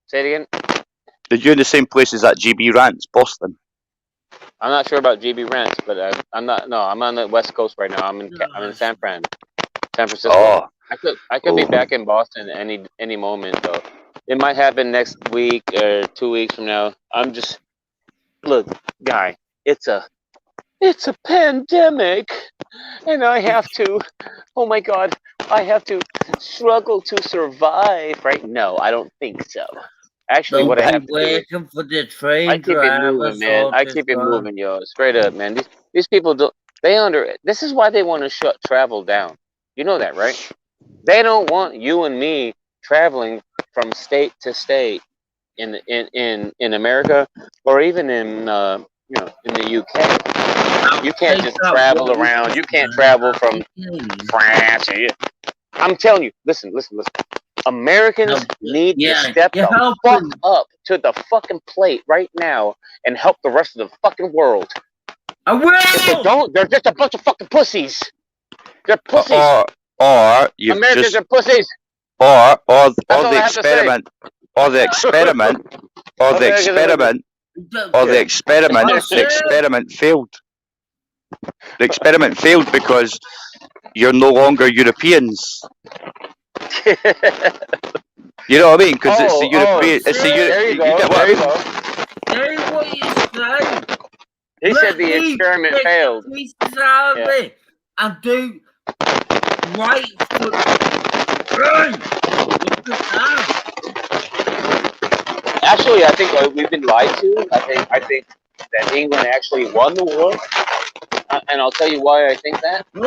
Say it again. Did you in the same place as that JB Rance, Boston? I'm not sure about JB Rance, but I'm not. No, I'm on the West Coast right now. I'm in San Francisco. Oh. I could be back in Boston any moment though. It might happen next week or 2 weeks from now. I'm just look, guy. It's a pandemic, and I have to. Oh my God, I have to struggle to survive. Right? No, I don't think so. Actually, what I have to do for the train I keep it moving, man. I keep it moving, yo. Straight up, man. These people don't. This is why they want to shut travel down. You know that, right? They don't want you and me traveling from state to state in America or even in in the UK. You can't just travel around. You can't travel from France. I'm telling you. Listen. Americans need to step the fuck up to the fucking plate right now and help the rest of the fucking world. I will. If they don't, they're just a bunch of fucking pussies. They're pussies. Or you've Americans just are pussies. or all the I have to say. experiment or the experiment or the experiment or the experiment failed. The experiment failed because you're no longer Europeans. You know what I mean? Because it's the European. It's the There you go. get what There I you mean? go. Say what you say. He said the experiment failed. Pieces out of it and do right for Actually, I think we've been lied to. I think that England actually won the war, and I'll tell you why I think that. And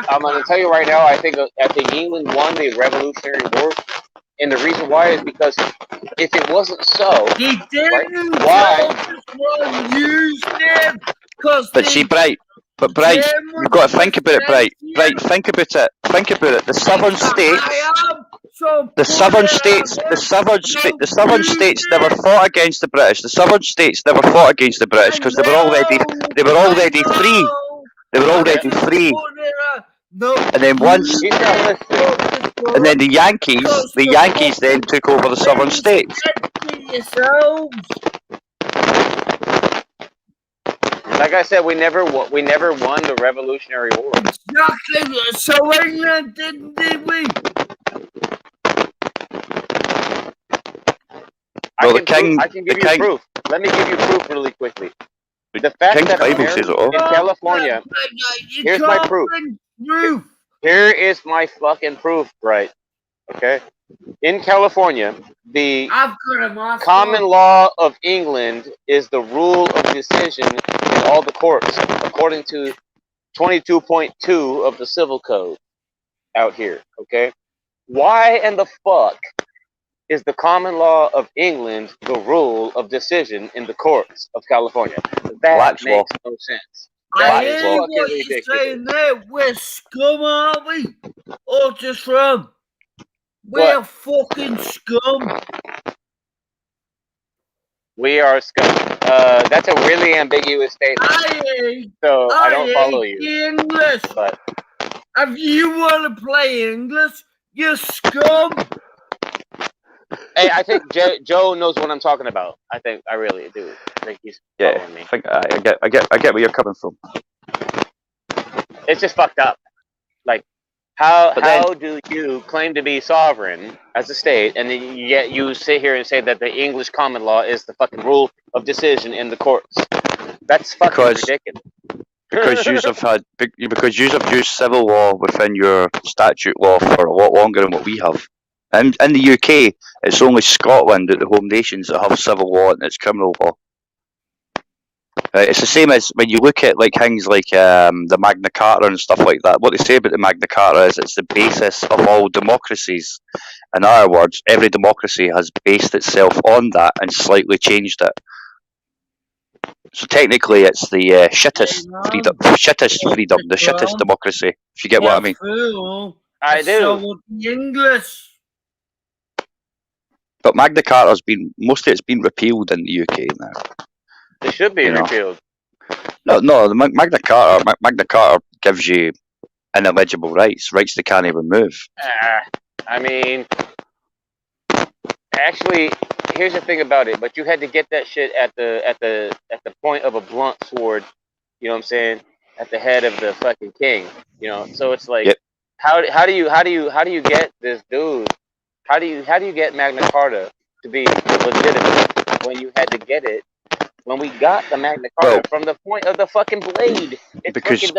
I'm going to tell you right now. I think England won the Revolutionary War, and the reason why is because if it wasn't so, he didn't. Why? Use them. But see, Bright, you've got to think about it, Bright. Bright, think about it. Think about it. The southern states never fought against the British. The southern states never fought against the British because they were already free. They were already free. And then and then the Yankees then took over the southern states. Like I said, we never won the Revolutionary War. Exactly. So England did we? Well, I can give you proof. Let me give you proof really quickly. The fact that in California, here's my proof. Here is my fucking proof, right? Okay. In California, the common law of England is the rule of decision in all the courts, according to 22.2 of the Civil Code out here. Okay. Why in the fuck is the common law of England the rule of decision in the courts of California? That makes no sense. I hear what you're saying there. We're scum, aren't we? Or just rum? We're fucking scum. We are scum. That's a really ambiguous statement. I don't follow you. English. But if you want to play English, you're scum. Hey, I think Joe knows what I'm talking about. I really do. I think he's following me. I get where you're coming from. It's just fucked up. Like, how do you claim to be sovereign as a state, and then yet you sit here and say that the English common law is the fucking rule of decision in the courts? That's fucking ridiculous. Because you have used civil law within your statute law for a lot longer than what we have. And in the UK, it's only Scotland at the home nations that have civil law and its criminal law. It's the same as when you look at like things like the Magna Carta and stuff like that. What they say about the Magna Carta is it's the basis of all democracies. In other words, every democracy has based itself on that and slightly changed it. So technically, it's the shittest freedom, the shittest democracy. If you get what I mean. I do. So the English. But Magna Carta's most of it's been repealed in the UK now. It should be repealed. No, the Magna Carta gives you ineligible rights they can't even remove. I mean, actually, here's the thing about it. But you had to get that shit at the point of a blunt sword. You know what I'm saying? At the head of the fucking king. You know, so it's like, how do you get this dude? How do you get Magna Carta to be legitimate when you had to get it? When we got the Magna Carta from the point of the fucking blade, because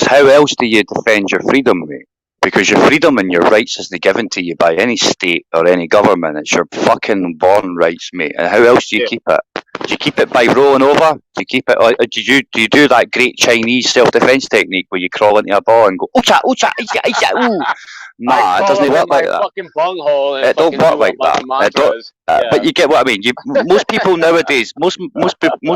how else do you defend your freedom, mate? Because your freedom and your rights isn't given to you by any state or any government. It's your fucking born rights, mate. And how else do you keep it? Do you keep it by rolling over? Do you keep it? Or do you do that great Chinese self-defense technique where you crawl into a ball and go oocha oocha oocha oocha ooh? Nah, it doesn't work like that. Fucking bunghole and It don't work like that. It don't, Yeah. But you get what I mean. Most people nowadays, most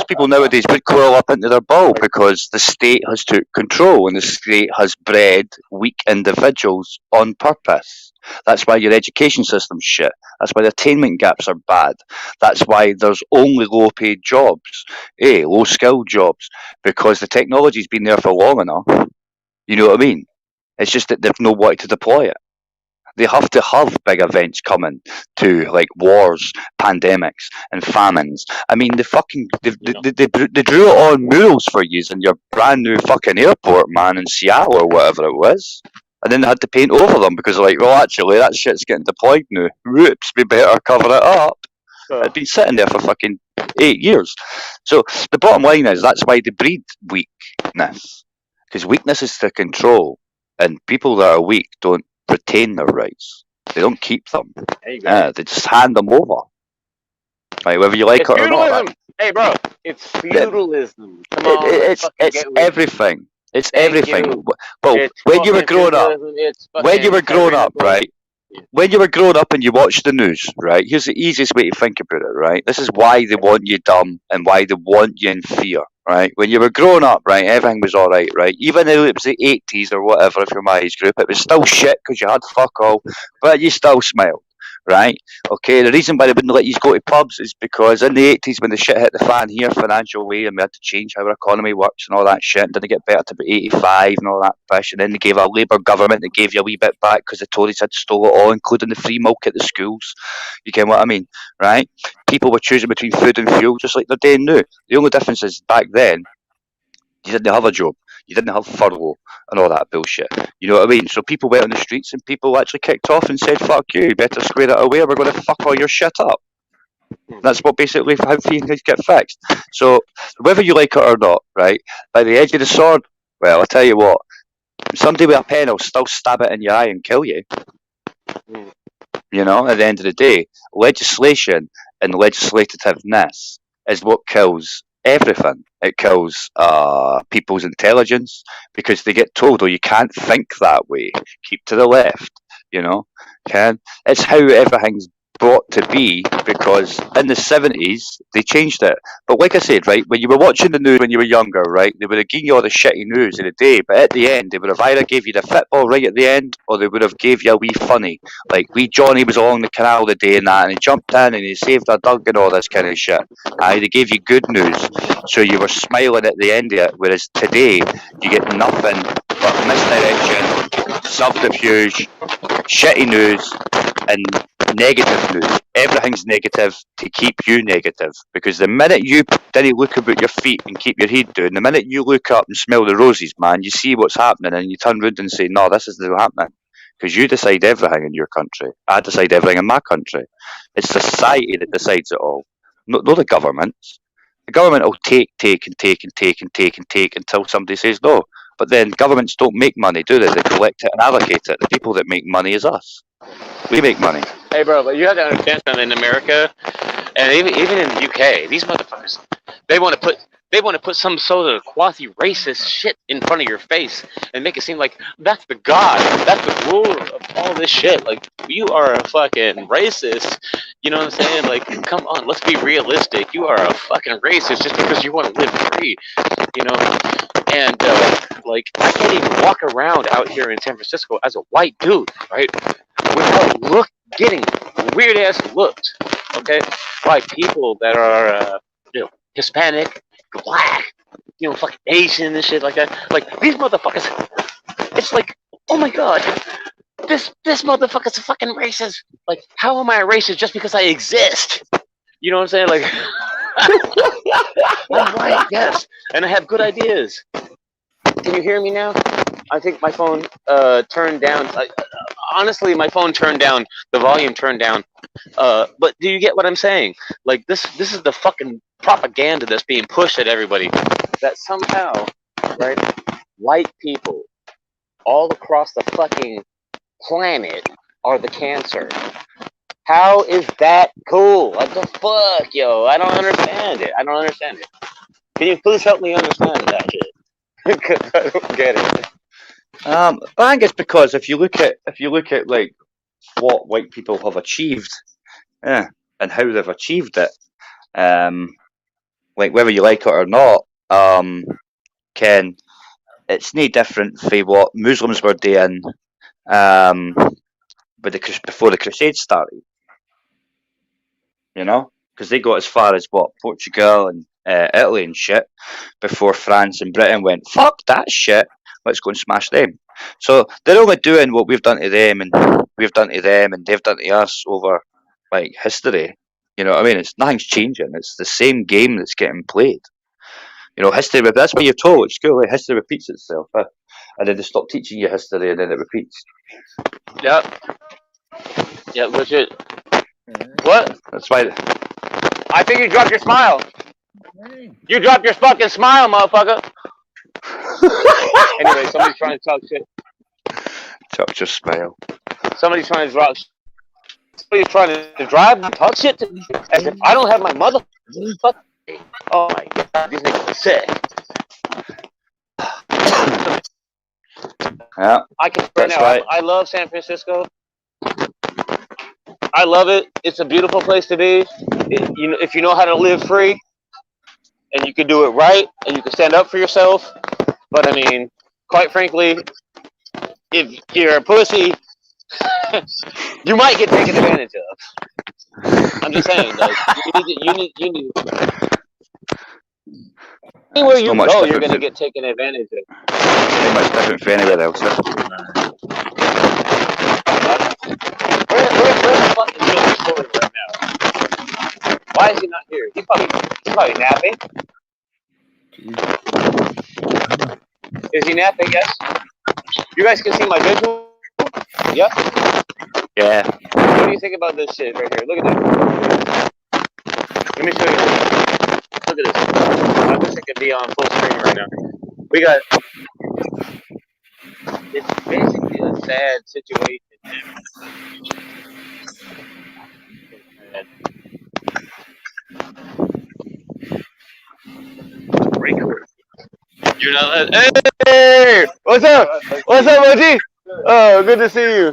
people nowadays would crawl up into their ball because the state has took control and the state has bred weak individuals on purpose. That's why your education system's shit. That's why the attainment gaps are bad. That's why there's only low-paid jobs, low-skilled jobs, because the technology's been there for long enough. You know what I mean? It's just that they've no way to deploy it. They have to have big events coming to, like wars, pandemics, and famines. I mean, they drew it on murals for you in your brand new fucking airport, man, in Seattle or whatever it was. And then they had to paint over them because they're like, well, actually, that shit's getting deployed now. Whoops, we better cover it up. It'd been sitting there for fucking 8 years. So the bottom line is that's why they breed weakness. Because weakness is to control. And people that are weak don't retain their rights. They don't keep them. They just hand them over. Right, whether you like It's it or feudalism. not. Hey, bro, it's feudalism. Come on, It's everything. It's Thank everything. you. Well, It's when you were fucking growing up, feudalism, it's when you were fucking growing up, tyrannical. right? When you were growing up and you watched the news, right? Here's the easiest way to think about it, right? This is why they want you dumb and why they want you in fear, right? When you were growing up, right, everything was all right, right? Even though it was the 80s or whatever, if you're my age group, it was still shit because you had fuck all, but you still smiled, right? Okay, the reason why they wouldn't let you go to pubs is because in the 80s when the shit hit the fan here, financial way, and we had to change how our economy works and all that shit, and didn't get better to about 85 and all that fish, and then they gave a Labour government that gave you a wee bit back because the Tories had stole it all, including the free milk at the schools. You get what I mean, right? People were choosing between food and fuel just like they're doing now. The only difference is back then, you didn't have a job. You didn't have furlough and all that bullshit. You know what I mean? So people went on the streets and people actually kicked off and said, fuck you better square it away or we're going to fuck all your shit up. That's what basically how things get fixed. So whether you like it or not, right, by the edge of the sword, well, I tell you what, somebody with a pen will still stab it in your eye and kill you. You know, at the end of the day, legislation and legislativeness is what kills everything. It kills people's intelligence because they get told, oh, you can't think that way. Keep to the left, you know. It's how everything's brought to be because in the 70s they changed it. But like I said, right, when you were watching the news when you were younger, right, they would have given you all the shitty news of the day, but at the end they would have either gave you the football right at the end or they would have gave you a wee funny. Like wee Johnny was along the canal the day and that and he jumped in and he saved a dog and all this kind of shit. They gave you good news. So you were smiling at the end of it, whereas today you get nothing but misdirection, subterfuge, shitty news and negative news. Everything's negative to keep you negative because the minute you didn't look about your feet and keep your head down, the minute you look up and smell the roses, man, you see what's happening and you turn round and say, no, this isn't happening because you decide everything in your country. I decide everything in my country. It's society that decides it all, not the governments. The government will take until somebody says no. But then governments don't make money, do they? They collect it and allocate it. The people that make money is us. We make money. Hey, bro, but you have to understand something in America, and even in the UK, these motherfuckers, they want to put some sort of quasi-racist shit in front of your face and make it seem like that's the god, that's the ruler of all this shit. Like, you are a fucking racist. You know what I'm saying? Like, come on, let's be realistic. You are a fucking racist just because you want to live free. You know? And, like, I can't even walk around out here in San Francisco as a white dude, right? Without getting weird ass looked, okay, by people that are, Hispanic, black, fucking Asian and shit like that. Like, these motherfuckers, it's like, oh my god, this motherfucker's a fucking racist. Like, how am I a racist just because I exist? You know what I'm saying? Like, I'm white, yes, and I have good ideas. Can you hear me now? I think my phone turned down. Honestly, my phone turned down. The volume turned down. But do you get what I'm saying? Like, this is the fucking propaganda that's being pushed at everybody. That somehow, right, white people all across the fucking planet are the cancer. How is that cool? What the fuck, yo? I don't understand it. I don't understand it. Can you please help me understand that shit? Because I don't get it. I think it's because if you look at like what white people have achieved, and how they've achieved it, like whether you like it or not, Ken, it's no different from what Muslims were doing, before the Crusades started. You know, because they got as far as what Portugal and Italy and shit before France and Britain went fuck that shit. Let's go and smash them. So they're only doing what we've done to them, and we've done to them, and they've done to us over like history. You know what I mean? It's nothing's changing. It's the same game that's getting played. You know, history. That's what you're told at school. Like, history repeats itself, and then they stop teaching you history, and then it repeats. Yep. Yep. Legit. What? That's why. I think you dropped your smile. You dropped your fucking smile, motherfucker. Anyway, somebody's trying to talk shit. Dropped your smile. Somebody's trying to drop. Somebody's trying to drive and talk shit to me as if I don't have my mother. Oh my god, these niggas are sick. Yeah. I can right now. Right. I love San Francisco. I love it. It's a beautiful place to be. You know, if you know how to live free, and you can do it right, and you can stand up for yourself. But I mean, quite frankly, if you're a pussy, you might get taken advantage of. I'm just saying, like, you need. Anywhere you go, you're gonna get taken advantage of. Ain't much different for anywhere else. Where's the fucking Joe Story right now? Why is he not here? He's probably napping. Is he napping? Yes. You guys can see my visual. Yep. Yeah. What do you think about this shit right here? Look at this. Let me show you this. Look at this. I wish I could be on full screen right now. We got. It's basically a sad situation. Record. You know, hey, what's up? What's up, OG? Oh, good to see you.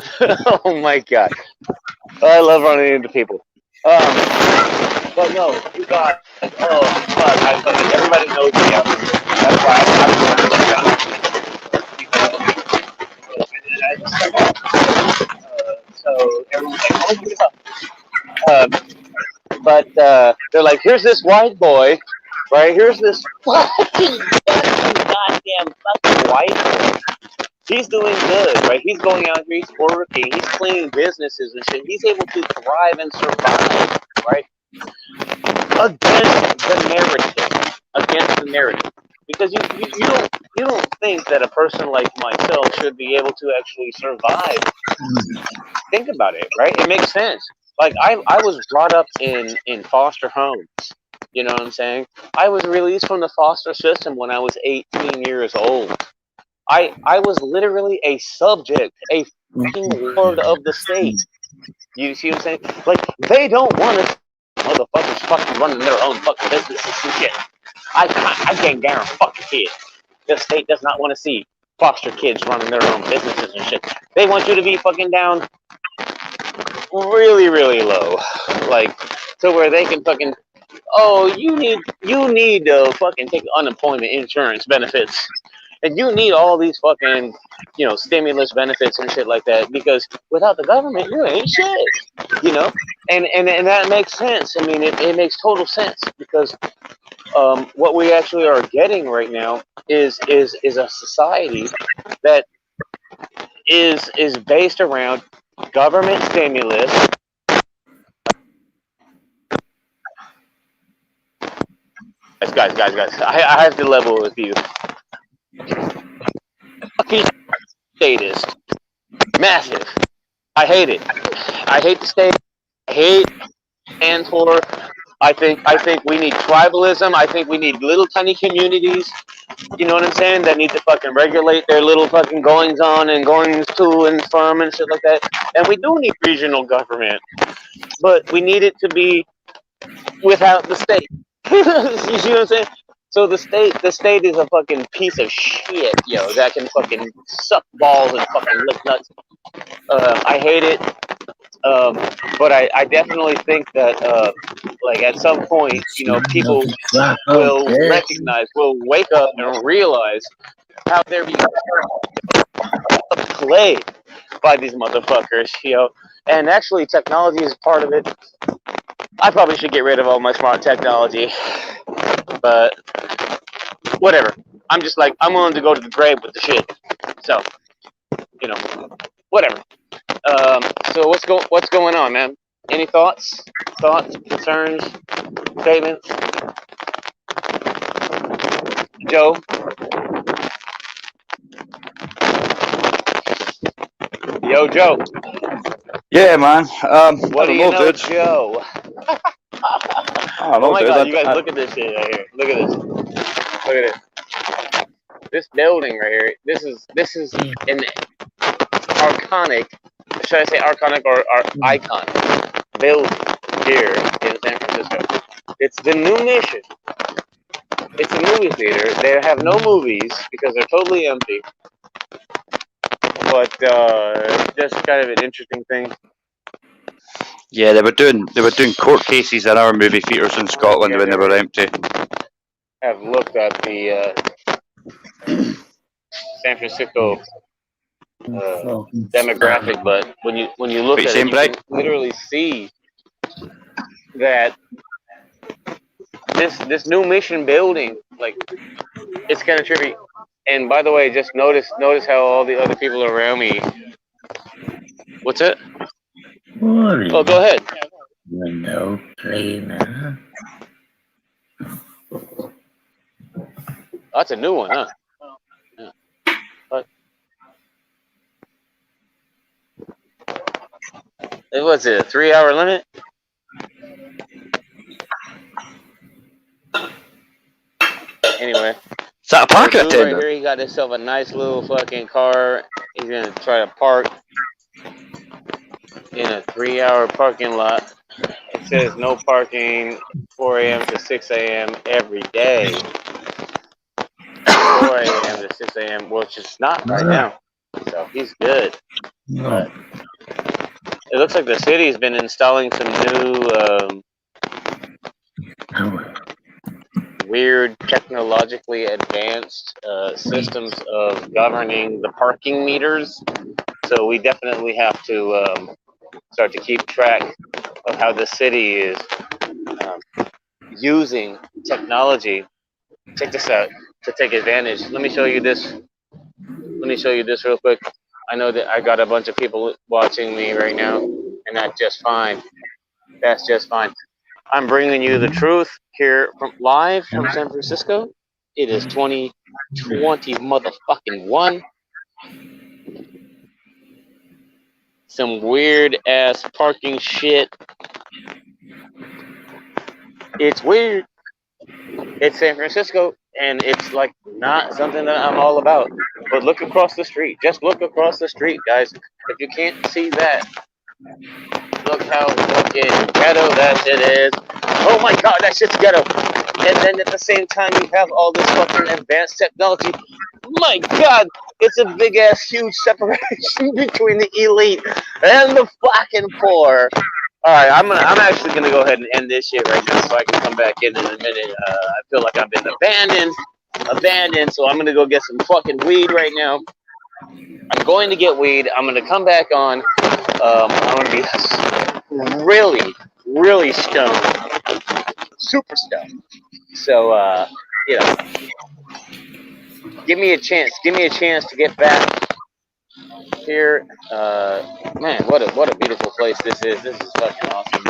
Oh my god, I love running into people. But no, you got. Oh, fuck! Everybody knows me out here. That's why so everyone's like, oh, get up. But they're like, here's this white boy, right? Here's this fucking goddamn fucking white boy. He's doing good, right? He's going out here, he's working, he's cleaning businesses and shit. He's able to thrive and survive, right? Against the narrative. Because you don't think that a person like myself should be able to actually survive. Think about it, right? It makes sense. Like I was brought up in foster homes. You know what I'm saying? I was released from the foster system when I was 18 years old. I was literally a subject, a fucking lord of the state. You see what I'm saying? Like, they don't want us motherfuckers fucking running their own fucking businesses and shit. I can't guarantee fucking kids. The state does not want to see foster kids running their own businesses and shit. They want you to be fucking down really, really low. Like, to where they can fucking, oh, you need to fucking take unemployment insurance benefits. And you need all these fucking, stimulus benefits and shit like that, because without the government, you ain't shit, and that makes sense. I mean, it makes total sense, because what we actually are getting right now is a society that is based around government stimulus. Guys, I have to level with you. Fucking statist. Massive. I hate it. I hate the state. I hate and for I think we need tribalism. I think we need little tiny communities. You know what I'm saying? That need to fucking regulate their little fucking goings on and goings to and from and shit like that. And we do need regional government, but we need it to be without the state. You see what I'm saying? So the state is a fucking piece of shit, yo, that can fucking suck balls and fucking lick nuts. I hate it. But I definitely think that, like, at some point, you know, people will recognize, will wake up and realize how they're being played by these motherfuckers, you know. And actually, technology is part of it. I probably should get rid of all my smart technology, but whatever. I'm just like, I'm willing to go to the grave with the shit. So, you know, whatever. So what's going on, man? Any thoughts, concerns, statements? Joe? Yo, Joe. Yeah, man. What do you know, Joe? Oh my God, you guys, look at this shit right here. Look at this. Look at this. This building right here. This is an archonic. Should I say archonic or iconic building here in San Francisco? It's the New Mission. It's a movie theater. They have no movies because they're totally empty. But just kind of an interesting thing. Yeah, they were doing court cases in our movie theaters in Scotland when they were empty. I've looked at the San Francisco demographic, but when you look at it, you can literally see that this New Mission building, like, it's kind of trippy. And by the way, just notice how all the other people around me. What's it? Oh, go ahead. Window cleaner. That's a new one, huh? Yeah. It was a 3-hour limit. Anyway. Is that a parking attendant? Right here, he got himself a nice little fucking car. He's gonna try to park in a 3-hour parking lot. It says no parking 4 a.m. to 6 a.m. every day. 4 a.m. to 6 a.m., which is not right now. So he's good. But it looks like the city's been installing some new weird technologically advanced systems of governing the parking meters. So we definitely have to start to keep track of how the city is using technology. Check this out, to take advantage. Let me show you this. Let me show you this real quick. I know that I got a bunch of people watching me right now, and that's just fine. That's just fine. I'm bringing you the truth here live from San Francisco. It is 2020 motherfucking 1. Some weird ass parking shit. It's weird. It's San Francisco, and it's like not something that I'm all about. But look across the street. Just look across the street, guys. If you can't see that, look how fucking ghetto that shit is. Oh my God, that shit's ghetto. And then at the same time, you have all this fucking advanced technology. My God, it's a big ass, huge separation between the elite and the fucking poor. All right, I'm actually gonna go ahead and end this shit right now, so I can come back in a minute. I feel like I've been abandoned. So I'm gonna go get some fucking weed right now. I'm going to get weed. I'm gonna come back on. I'm gonna be really, really stoned, super stoned. So you know, give me a chance to get back here. Man, what a beautiful place this is. This is fucking awesome.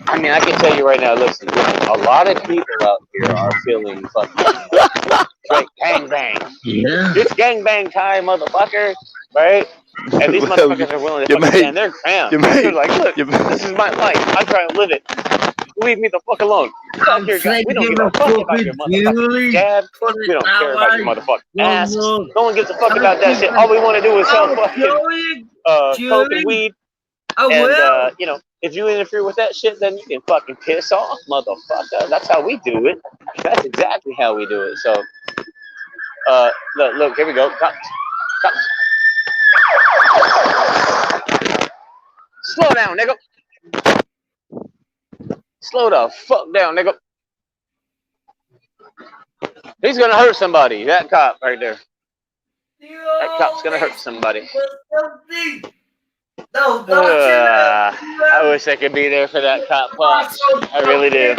I mean, I can tell you right now, listen, a lot of people out here are feeling fucking straight gangbang. Yeah. It's gangbang time, motherfucker. right? And these Well, motherfuckers are willing to you fucking might- stand their ground. you might- They're like, look, you might- this is my life. I'm trying to live it. Leave me the fuck alone. Fuck I'm your guy. We don't give thinking a of fuck about your fucking motherfucking Julie. jab. Put We it don't that care about your way. motherfucking One asses. more. No one gives a fuck about that shit. All we want to do is sell I'll fucking show you, coke and Julie. weed. I And will. you know, if you interfere with that shit, then you can fucking piss off, motherfucker. That's how we do it. That's exactly how we do it. So, look, here we go. Cops. Slow down, nigga. Slow the fuck down, nigga. He's gonna hurt somebody. That cop right there. That cop's gonna hurt somebody. No, I wish I could be there for that cop punch. I really do.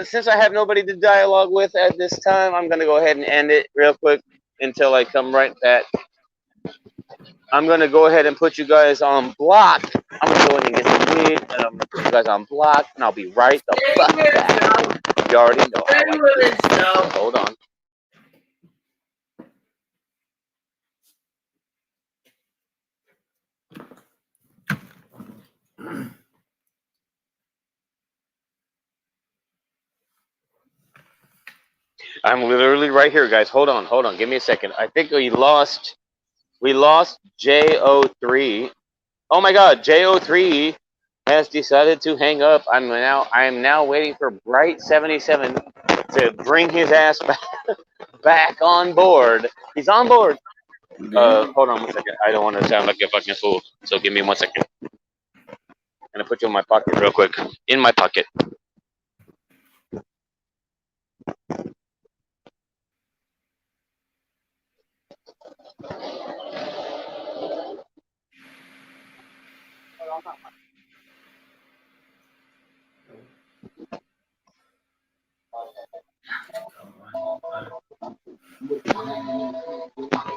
Since I have nobody to dialogue with at this time, I'm gonna go ahead and end it real quick until I come right back. I'm gonna go ahead and put you guys on block. I'm gonna go ahead and get some weed, and I'm gonna put you guys on block, and I'll be right the fuck back. You already know how I like it. Hold on. I'm literally right here, guys. Hold on. Give me a second. I think we lost JO3. Oh my God, JO3 has decided to hang up. I am now waiting for Bright77 to bring his ass back on board. He's on board. Hold on 1 second. I don't want to sound like a fucking fool. So give me 1 second. I'm gonna put you in my pocket real quick. In my pocket.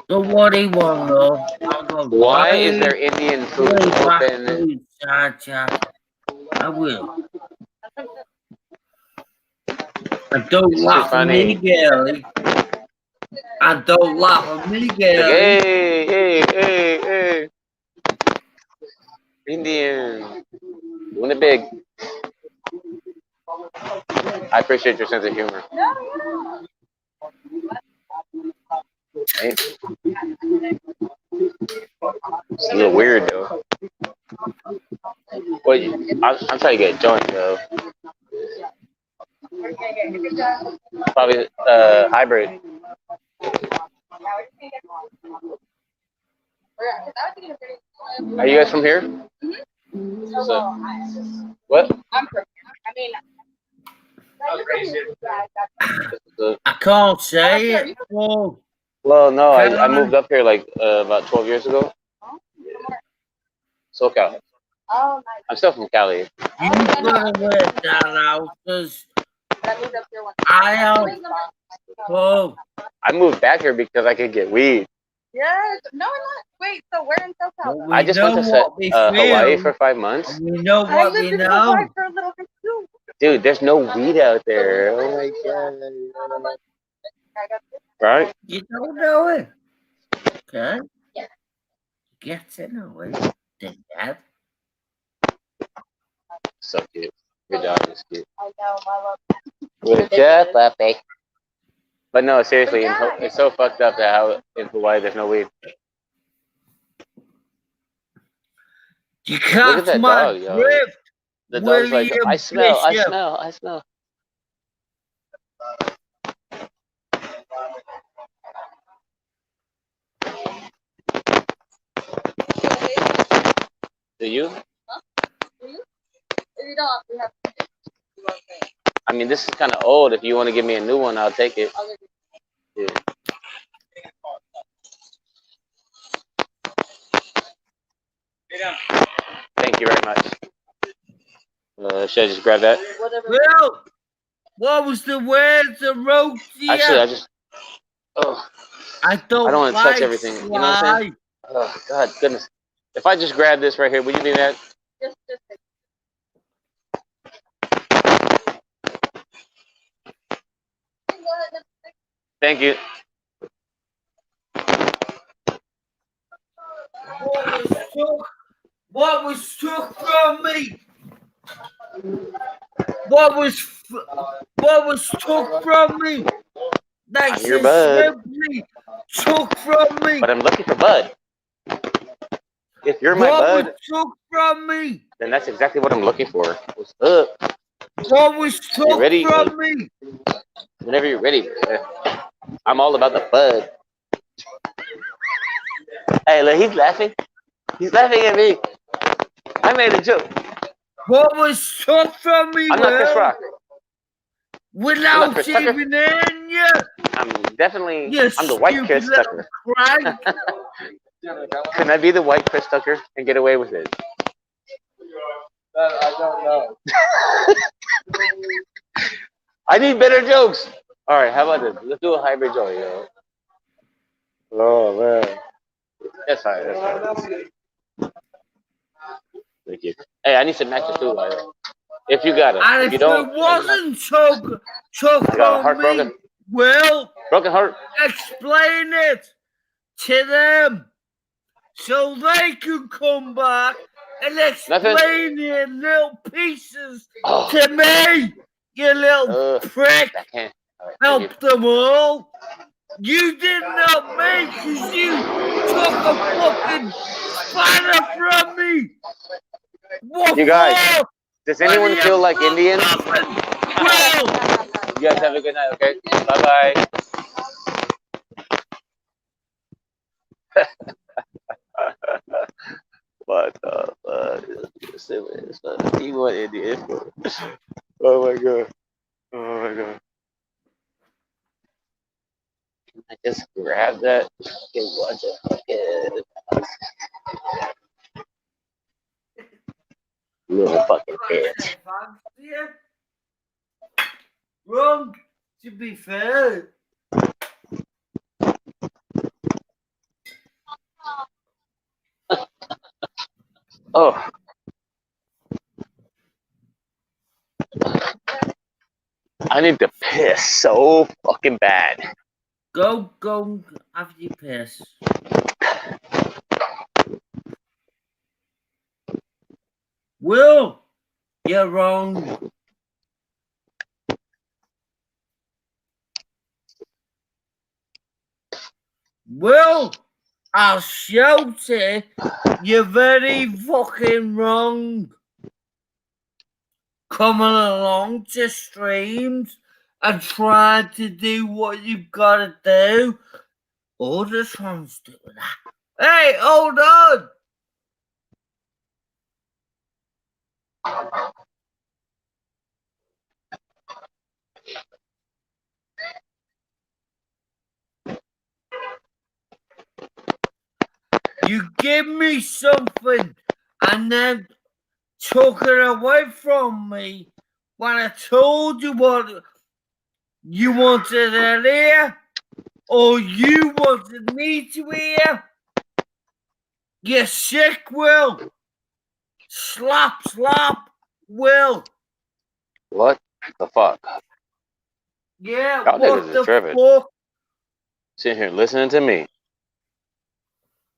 So what do you want, love? Why is there Indian food open? I will. I don't laugh at me, girlie. I don't laugh at me, girlie. Hey. Indian. Doing it big. I appreciate your sense of humor. Hey. It's a little weird though. Well, I'm trying to get a joint though. Probably hybrid. Are you guys from here? So, what? I'm from here. I can't say it. Oh, Well, no, I moved up here like about 12 years ago. SoCal. Oh, nice. I'm still from Cali. you gotta work that out, because I have. Oh, I moved back here because I could get weed. Yes. No, I'm not. Wait, so where in SoCal? we I just know went what we to Hawaii feel, for 5 months. and we know I what we lived in know. Hawaii for a little bit too. Dude, there's no weed out there. Oh my God. Right? You don't know it. Okay? Get to know it. Then that. So cute. Your dog is cute. I know, my love. What's up, puppy? But no, seriously, it's so fucked up that how in Hawaii there's no weed. You Look at catch that my dog, yo. drift. The dog's like, William I smell. Bishop. Do you? If you don't, we have to. I mean, this is kind of old. If you want to give me a new one, I'll take it. Yeah. Thank you very much. Should I just grab that? Well, what was the words I wrote to you? Actually, I don't want to touch like everything. You know what I'm saying? Oh, God, goodness. If I just grab this right here, would you do that? Just Thank you. what was took from me? Like I'm your bud. simply took from me. But I'm looking for bud. If you're my What was bud, took from me? then that's exactly what I'm looking for. What's up? What was You took ready? from me? Whenever you're ready. I'm all about the bud. Hey, look, he's laughing. He's laughing at me. I made a joke. What was took from me, I'm not Chris Will? Rock. Without Chris Tucker. even in you. I'm definitely. You I'm the white stupid Chris little Tucker. crank. Can I be the white Chris Tucker and get away with it? I don't know. I need better jokes. All right, how about this? Let's do a hybrid joke, yo. Oh man, that's fine. That's fine. Thank you. Hey, I need some matches too, by the way. If you got it, And if you if don't, it wasn't took I got a from heart me, broken. Will Broken heart. explain it to them so they can come back and explain it in little pieces Oh, to me, you little prick. I can't. All right, thank you. Help them all. You did not me because you took a fucking spanner from me. What You guys, for? does anyone feel like Indians? Well, You guys have a good night, okay? Bye bye. What the fuck? It's not a T1 Indian. Oh my god. Oh my god. Can I just grab that? Fucking watch it. Little fucking bitch. Wrong, to be fair. Oh. I need to piss so fucking bad. Go after you piss. Will, you're wrong. Will, I'll shout it. You're very fucking wrong. Coming along to streams and trying to do what you've got to do. All this one's doing that. Hey, hold on. You give me something and then took it away from me when I told you what you wanted to hear or you wanted me to hear. You sick, Will. Slap, Will. What the fuck? Yeah, Y'all what niggas the is tripping. fuck? Sitting here listening to me.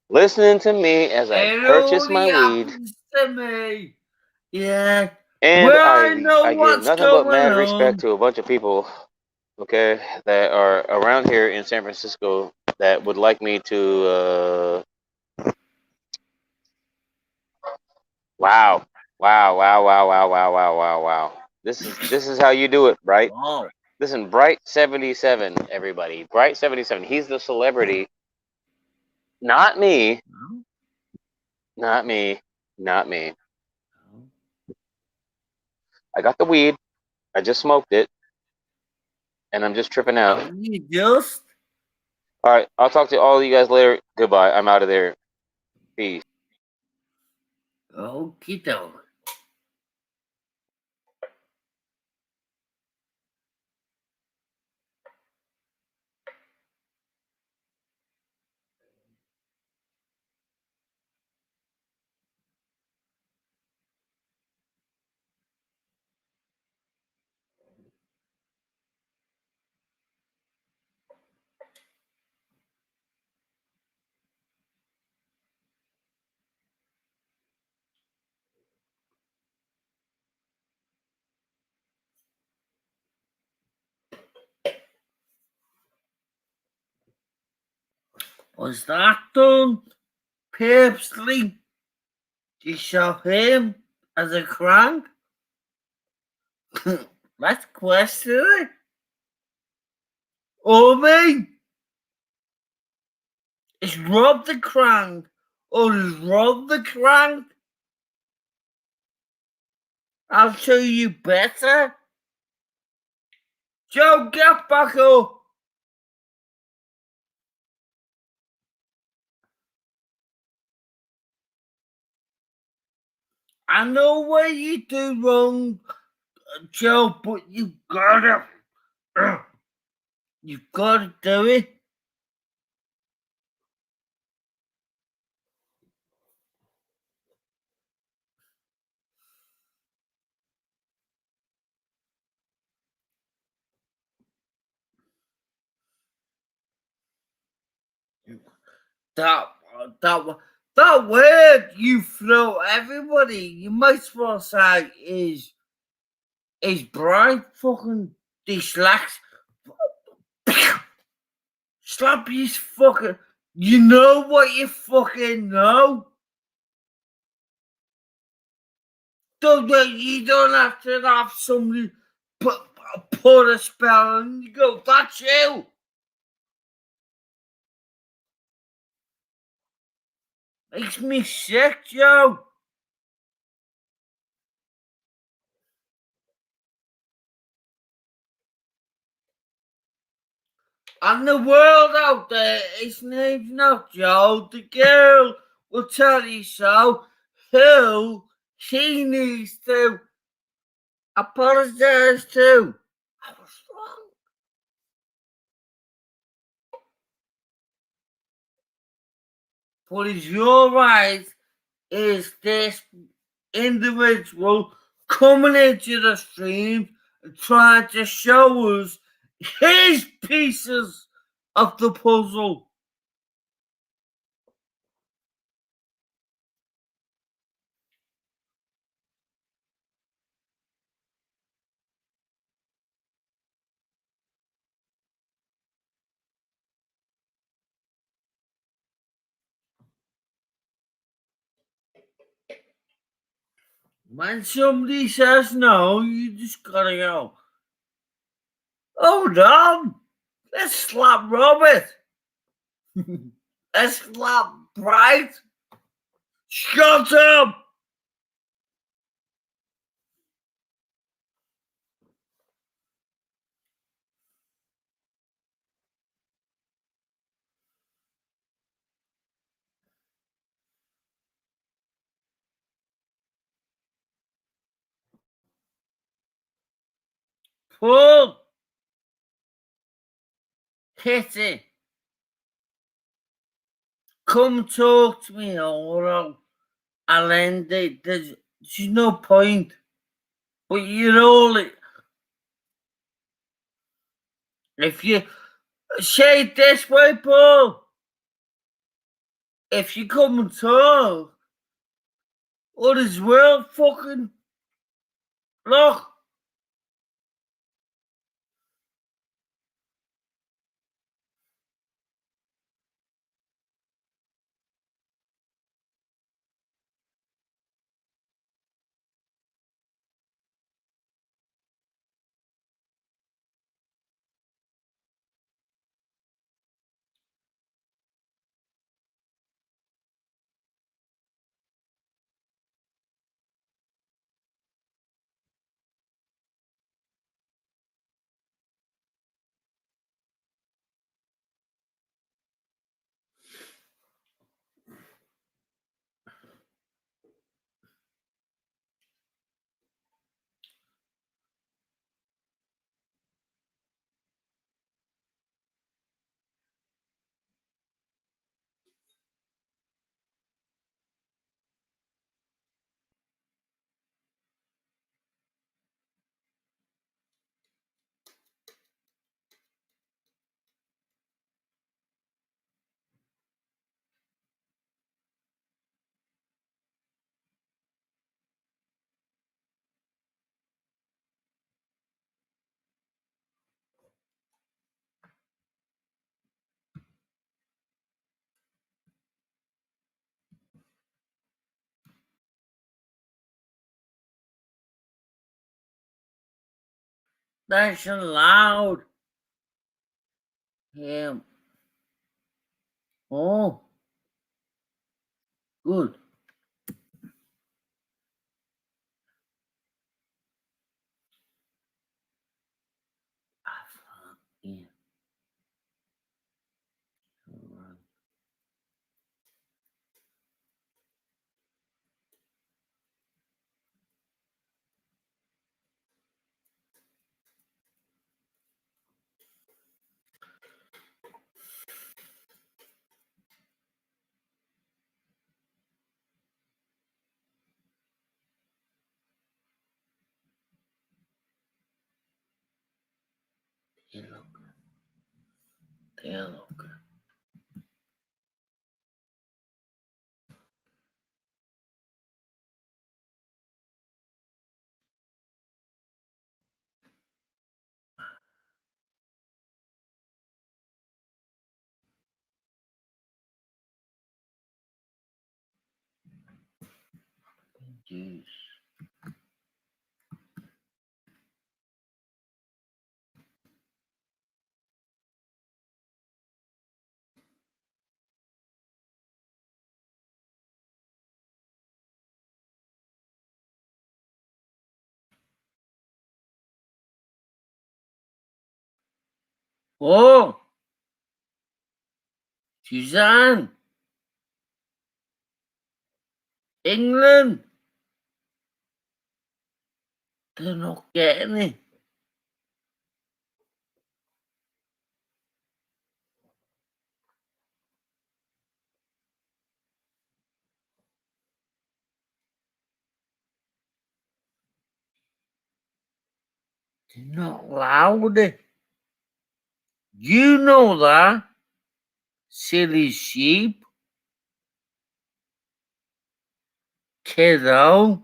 Listening to me as I It purchase my only weed. happens to me. Yeah. And Well, I know I give what's nothing but going mad on. respect to a bunch of people, okay, that are around here in San Francisco that would like me to wow. This is how you do it, right? Oh. Listen, Bright 77, everybody. Bright 77. He's the celebrity. Not me. Not me. Not me. I got the weed. I just smoked it. And I'm just tripping out. You just? Alright, I'll talk to all of you guys later. Goodbye. I'm out of there. Peace. Okie doke. Was that done purposely to show him as a crank? Let's question it. Or me? Is Rob the crank? Or is Rob the crank? I'll show you better. Joe, get back up. I know what you do wrong, Joe, but you've gotta do it. That that word you throw everybody, you might as well say is bright fucking dyslexic. Slap his fucking. You know what you fucking know. You don't have to have somebody put a spell and you go, that's you. Makes me sick, Joe. And the world out there, his name's not Joe. The girl will tell you so. Who she needs to apologize to. I was wrong. But it's your right is this individual coming into the stream and trying to show us his pieces of the puzzle. When somebody says no, you just gotta go, hold on, let's slap Robert. Let's slap Bright. Shut up! Pull. Hit it. Come talk to me, or I'll end it. There's no point. But you're all. If you say it this way, Paul, if you come and talk, or this world fucking. Look. That's allowed. Yeah. Oh, good. Yeah. Alright. They look. They look. Jeez. Oh, Suzanne, England. They're not getting it. They're not loud. You know that, silly sheep, kiddo,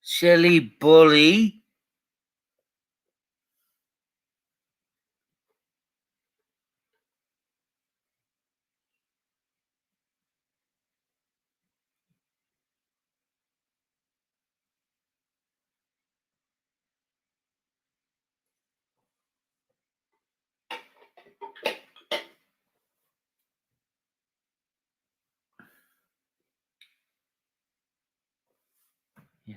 silly bully. Yeah.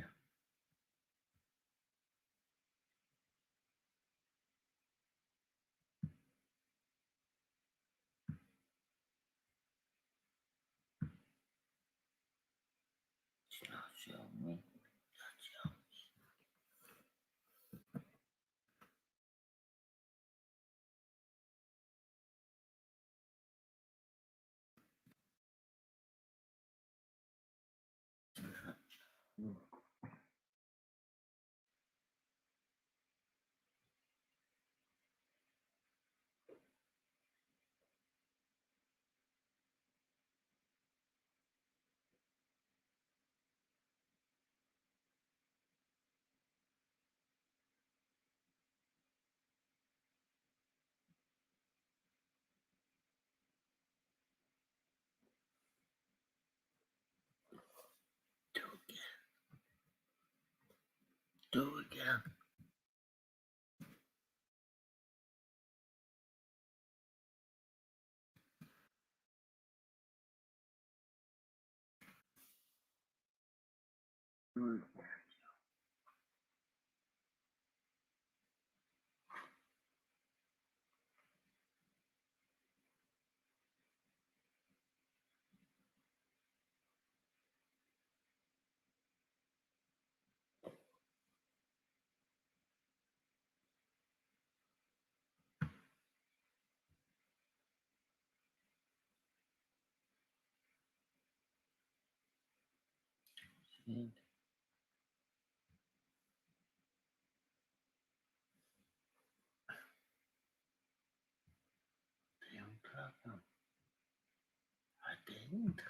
Show me. Do again. Do again. I didn't.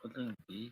Couldn't be.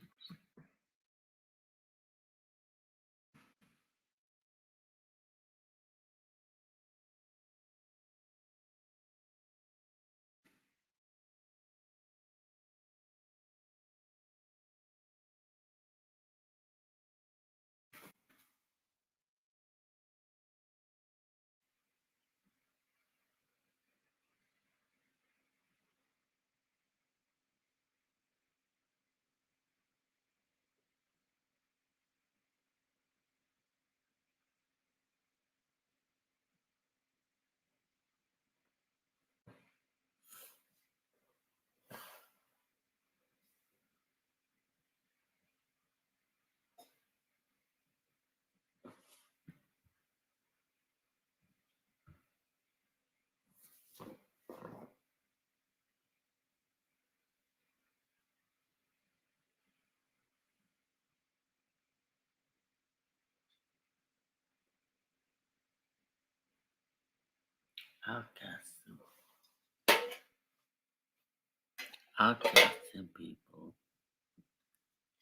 Outcasting people.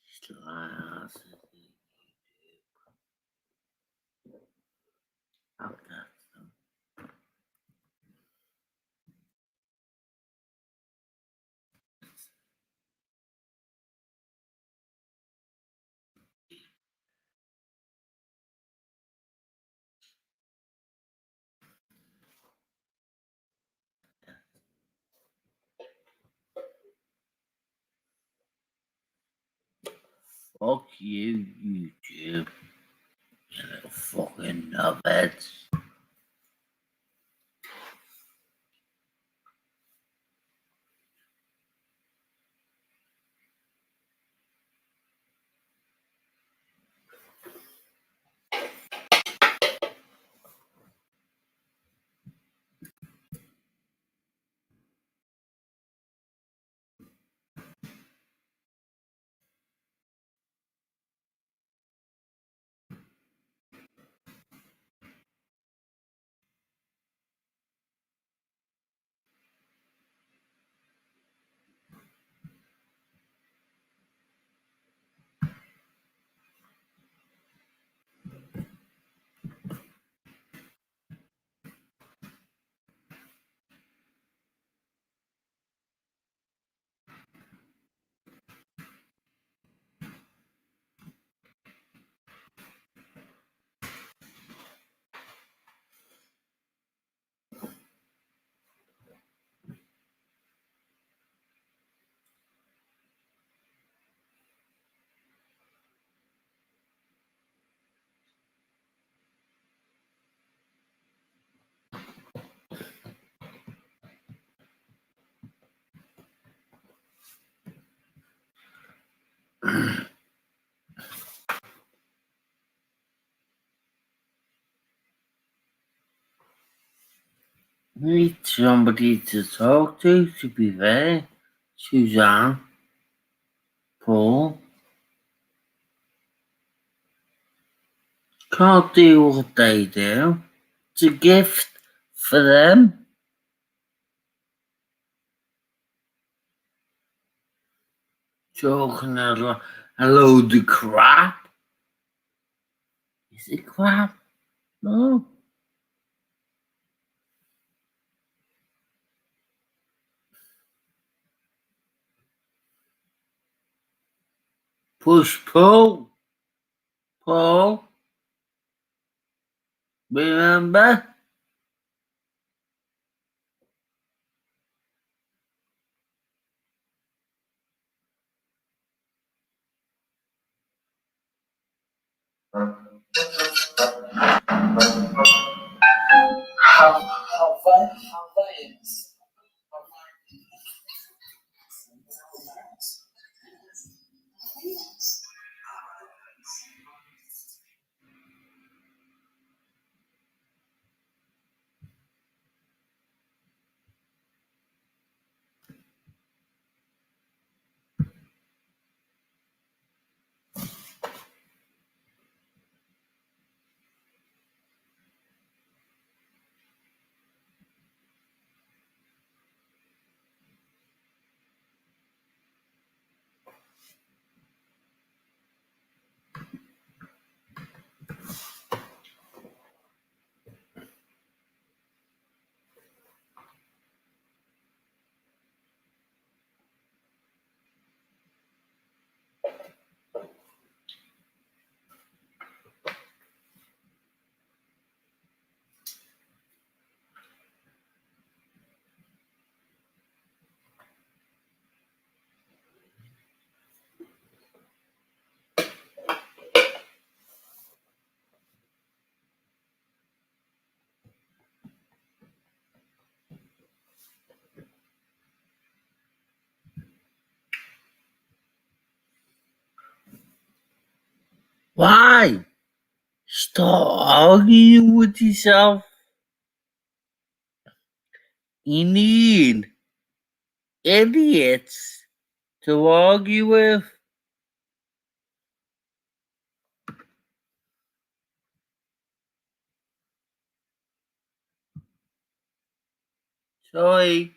Slice. Outcast them. Fuck you, YouTube. You little fucking nubbets. Need somebody to talk to be fair. Suzanne, Paul. Can't do what they do. It's a gift for them. Talking a load of crap. Is it crap? No. Push pull. Paul. Remember? Why? Stop arguing with yourself. You need idiots to argue with. Sorry.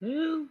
Who?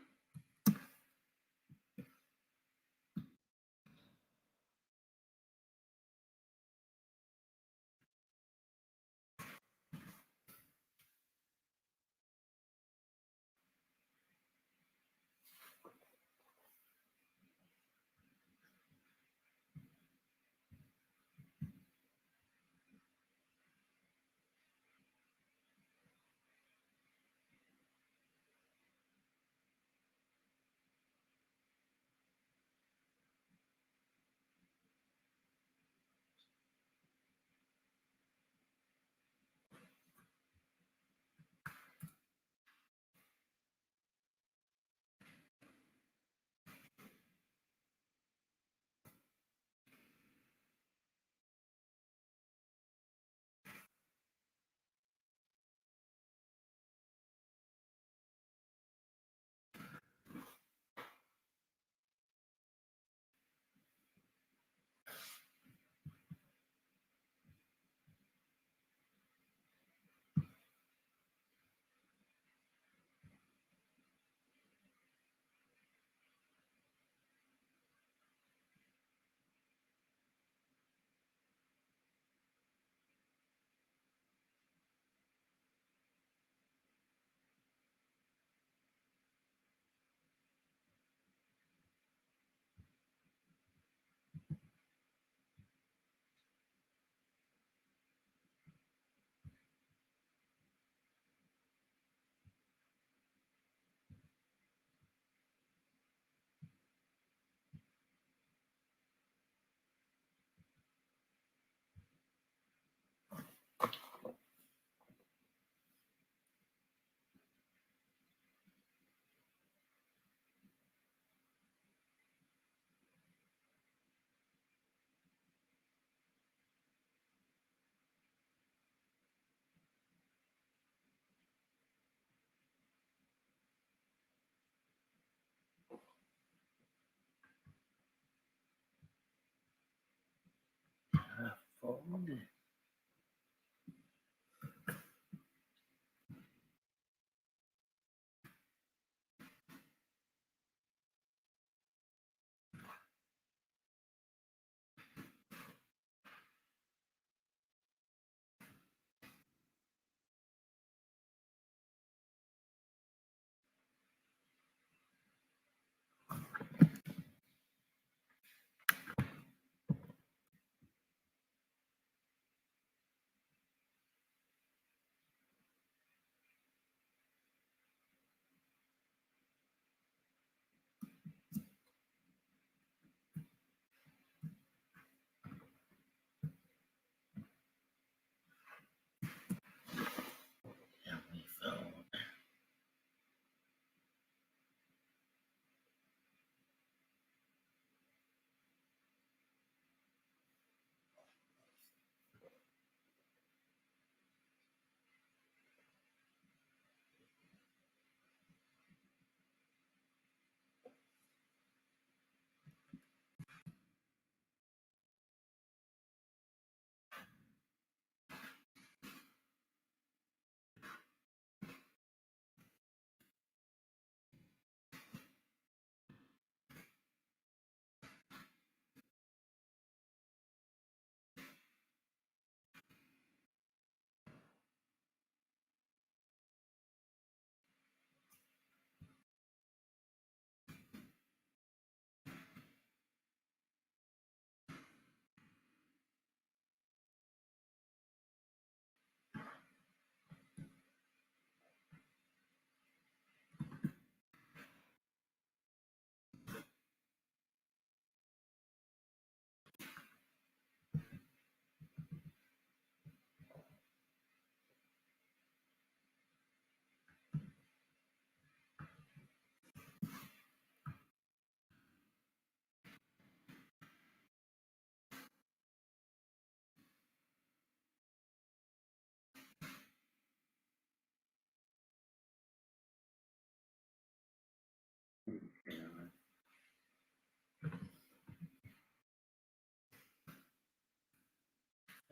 found it. Yeah, we found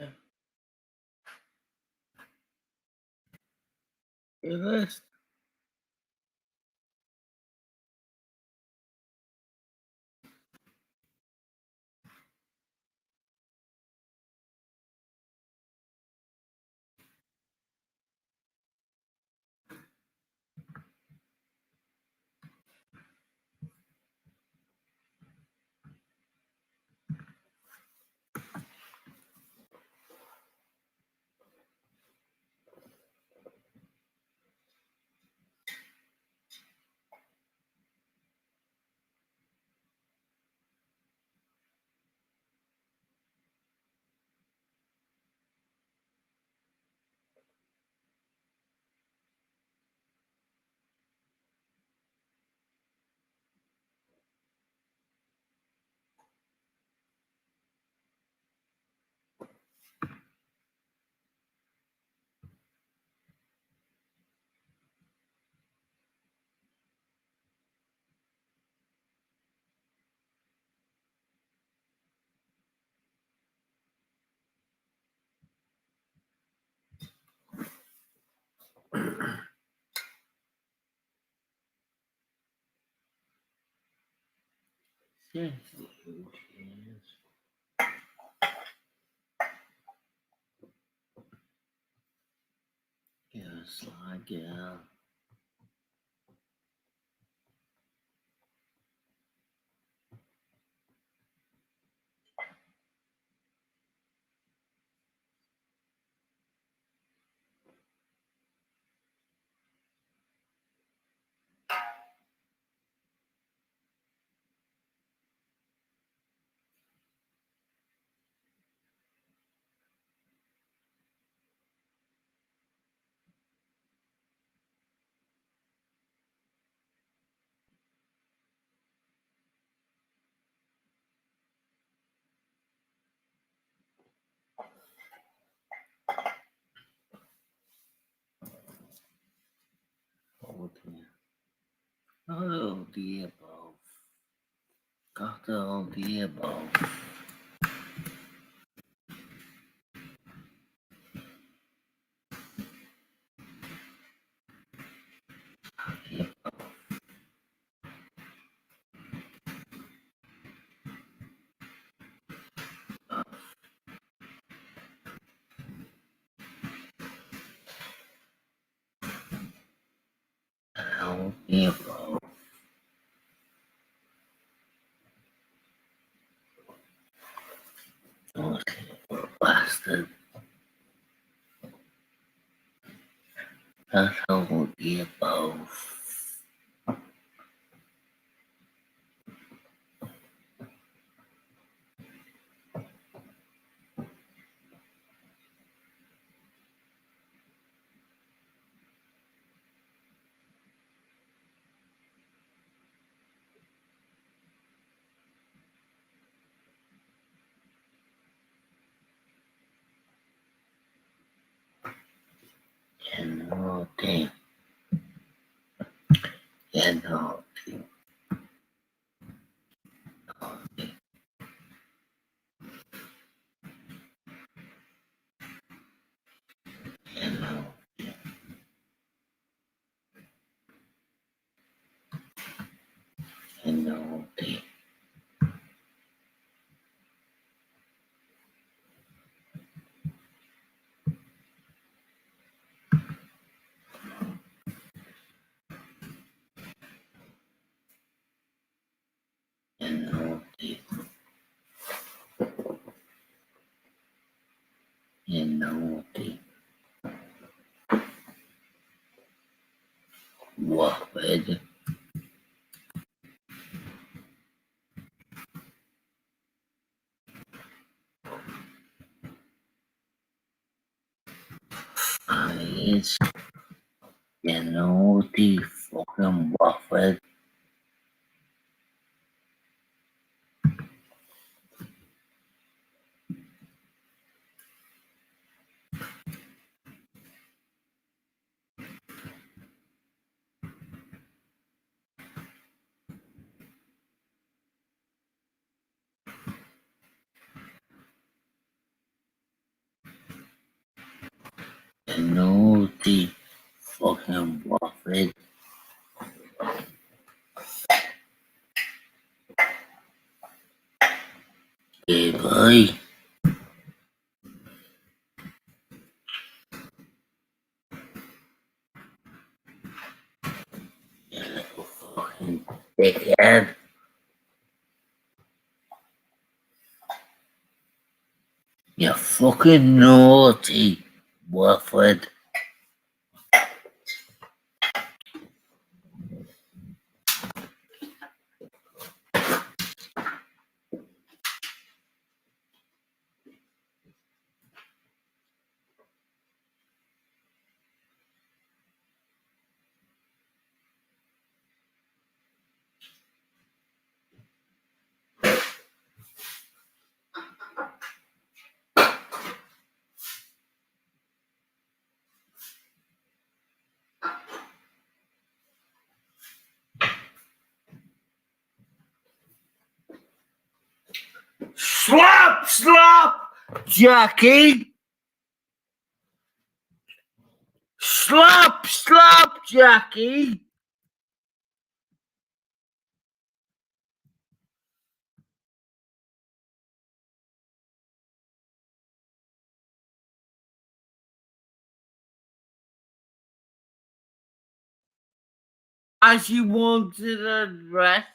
it. It is. Yes, yes. Yes, like yeah. Oh dear. Oh dear, above. Got all the above. Yeah, bro. Oh, bastard. That's how you both. You naughty. You naughty. You naughty. You naughty. You naughty. You naughty. Waffle. Eyes. You naughty fucking waffle. You naughty fucking waffle. Hey boy. You little fucking dickhead. You fucking naughty waffle. Slap, slap, Jackie. Slap, slap, Jackie. As you wanted a rest.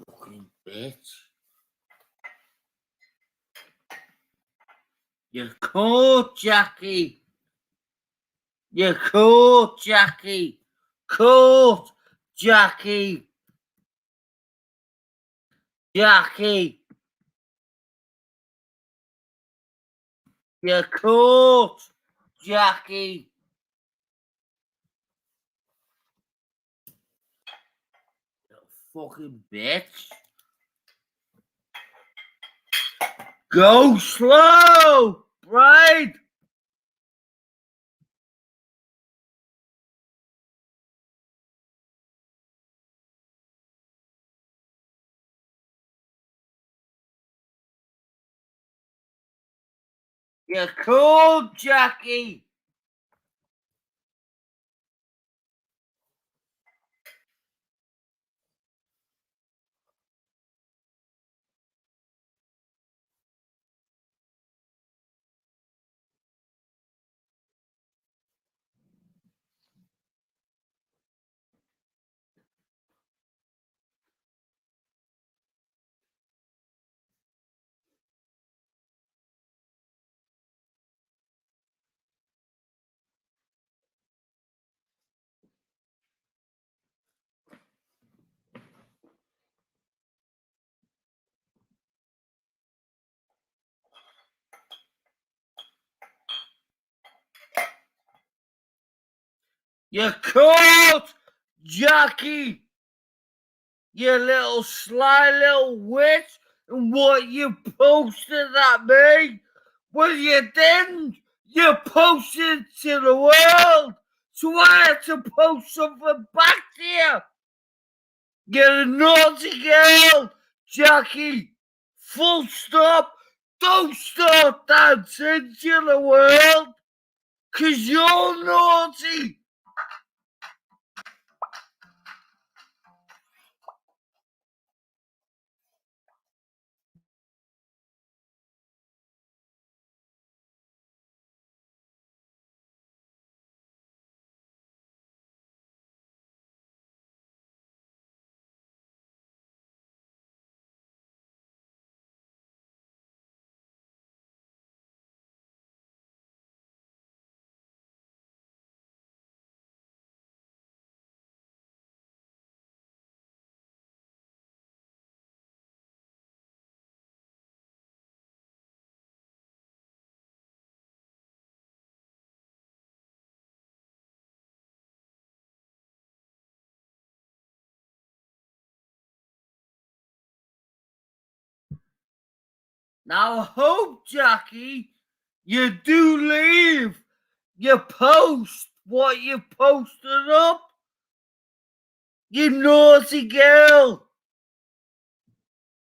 Fucking bitch. You're caught, Jackie. You're caught, Jackie. Caught, Jackie. Jackie. You're caught, Jackie. You fucking bitch. Go slow, right? You're cool, Jackie. You're caught, Jackie. You little sly little witch. And what you posted at me? Well, you didn't. You posted to the world. So I had to post something back to you. You're a naughty girl, Jackie. Full stop. Don't start dancing to the world. 'Cause you're naughty. Now I hope, Jackie, you do leave. You post what you posted up. You naughty girl.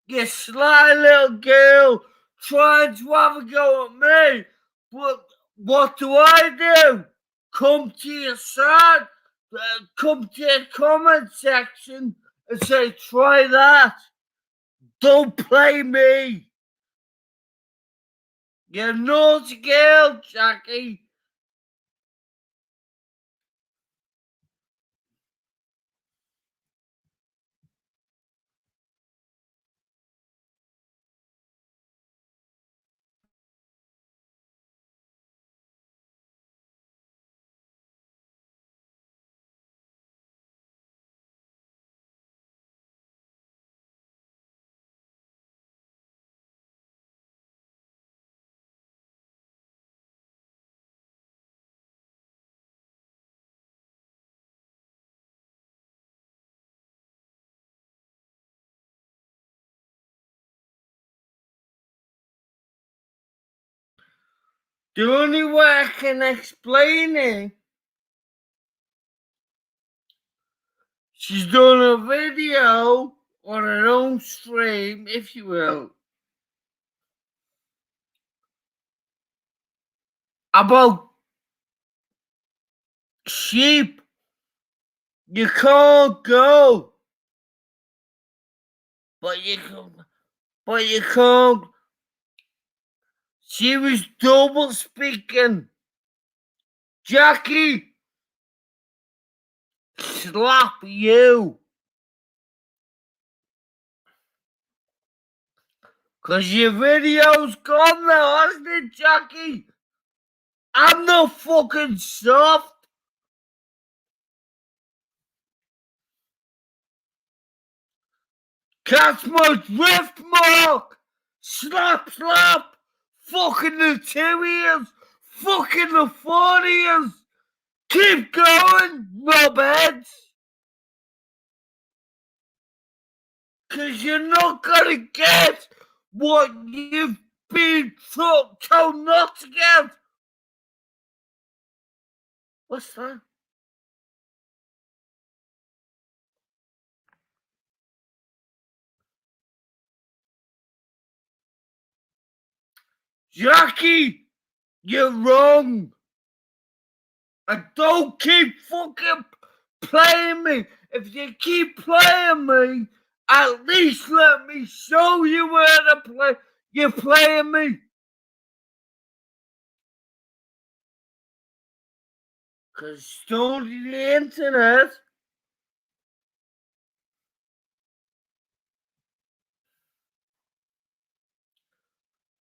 You sly little girl trying to have a go at me. But what do I do? Come to your side, come to your comment section and say, try that. Don't play me. You naughty girl, Jackie. The only way I can explain it, she's done a video on her own stream, if you will, about sheep. You can't go, but you can't. She was double speaking. Jackie, slap you. Cause your video's gone now, hasn't it, Jackie? I'm not fucking soft. Catch my drift, Mark! Slap, slap! Fucking the 2 ears! Fucking the 4 ears! Keep going, knobheads! Cause you're not gonna get what you've been told not to get! What's that? Jackie! You're wrong! And don't keep fucking playing me! If you keep playing me, at least let me show you where to play. You're playing me. Cause storing the internet.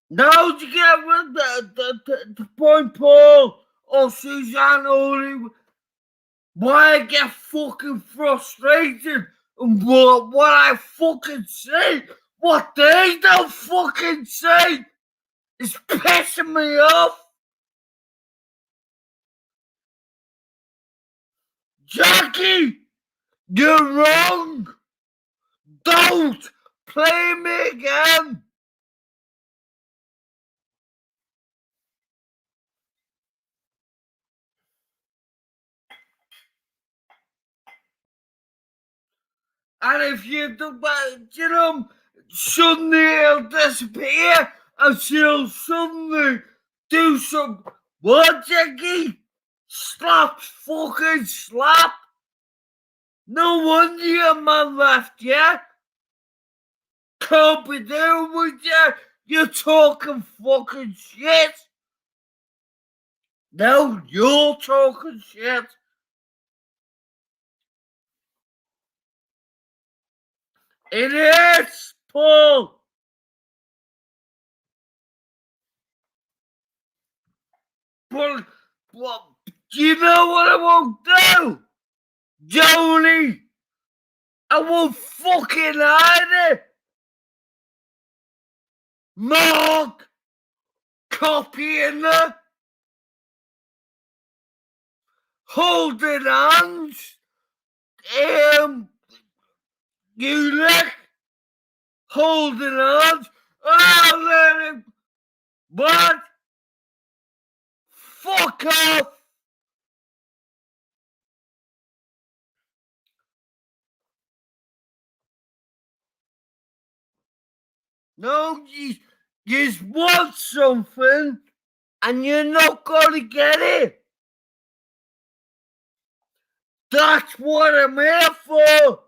Now to get rid of the point, Paul or Suzanne only. Why I get fucking frustrated and what I fucking say, what they don't fucking say is pissing me off. Jackie, you're wrong. Don't play me again. And if you do, suddenly it'll disappear and she'll suddenly do some, what, Jackie? Slap, fucking slap. No wonder your man left, yeah? Can't be doing with you. You're talking fucking shit. No, you're talking shit. It is, Paul. But you know what I won't do? Joni, I won't fucking hide it. Mark, copying the holding hands. Ulrich, holding hands. Oh, let him. What? Fuck off. No, you want something and you're not going to get it. That's what I'm here for.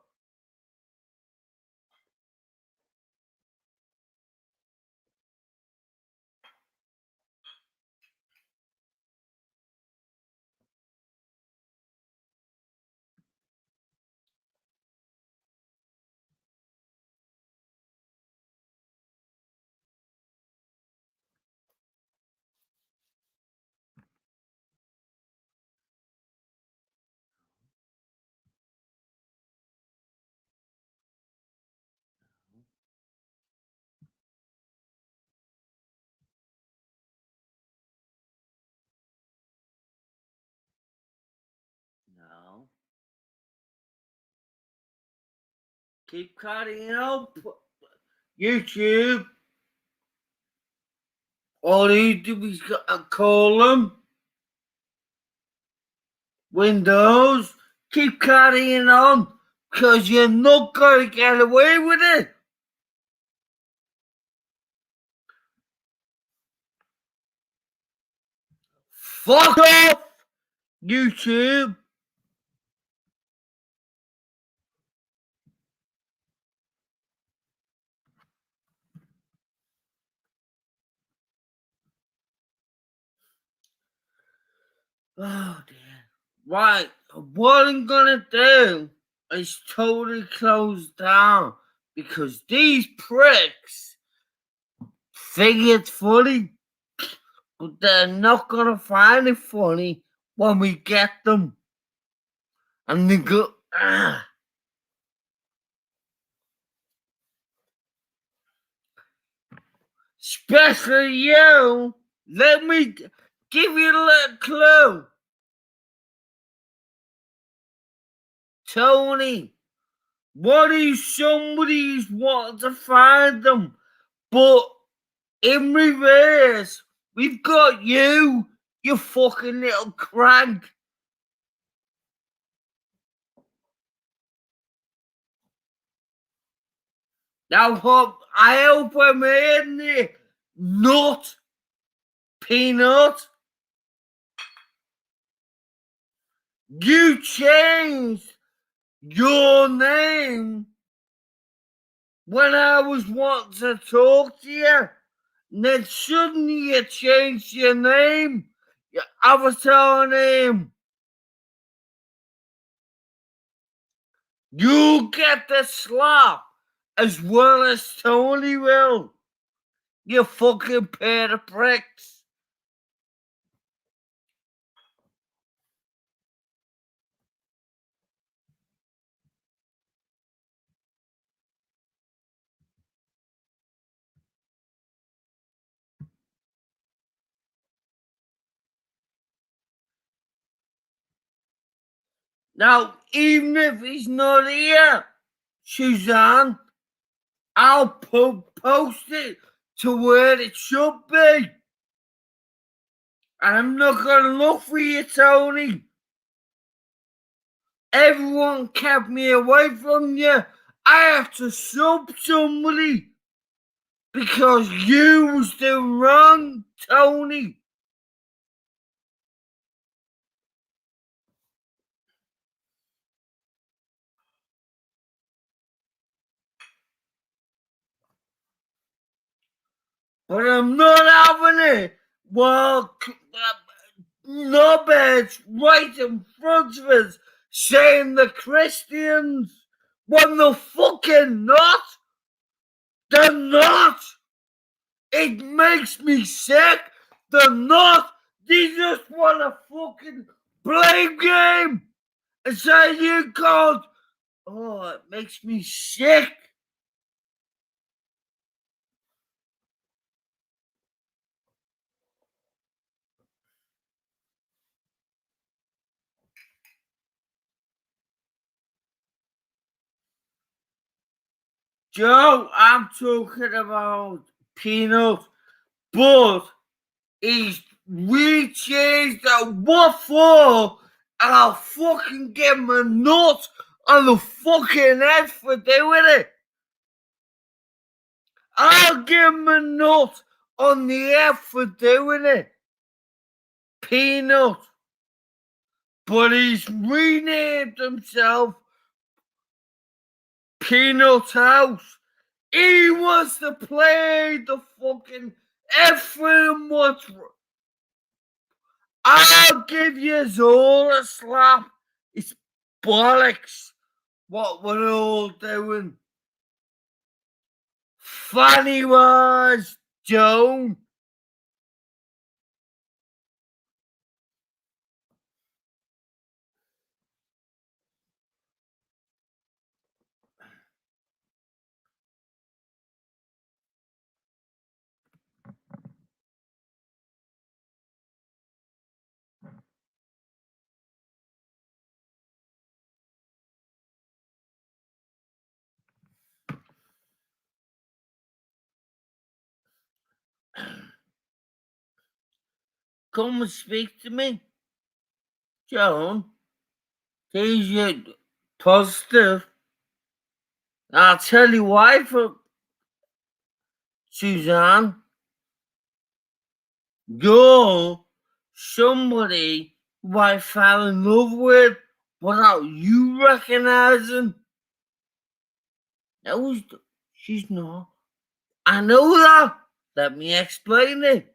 No. Keep cutting up. YouTube. All you do is call them. Windows. Keep carrying on. Because you're not going to get away with it. Fuck off, YouTube. Oh dear. Right, what I'm gonna do is totally close down because these pricks think it's funny, but they're not gonna find it funny when we get them. And they go, ah. Especially you. Let me give you a little clue. Tony, what if somebody's wanting to find them, but in reverse, we've got you fucking little crank. Now, I hope I'm in the nut, peanut. You changed your name when I was wanting to talk to you. And then suddenly you changed your name, your avatar name. You get the slap as well as Tony will. You fucking pair of pricks. Now, even if he's not here, Suzanne, I'll post it to where it should be. And I'm not gonna look for you, Tony. Everyone kept me away from you. I have to sub somebody because you was doing wrong, Tony. But I'm not having it. Well, knobheads right in front of us saying the Christians when they're fucking not. They're not. It makes me sick. They're not. They just want a fucking blame game and say you can't. Oh, it makes me sick. Joe, I'm talking about Peanut, but he's rechanged that what for, and I'll fucking give him a nut on the fucking head for doing it. I'll give him a nut on the head for doing it. Peanut. But he's renamed himself Peanut House. He wants to play the fucking effing what's. I'll give you all a slap. It's bollocks what we're all doing. Funny was Joan. Come and speak to me, Joan. Here's your positive. I'll tell you why for Suzanne. You're somebody who I fell in love with without you recognizing. No, she's not. I know that. Let me explain it.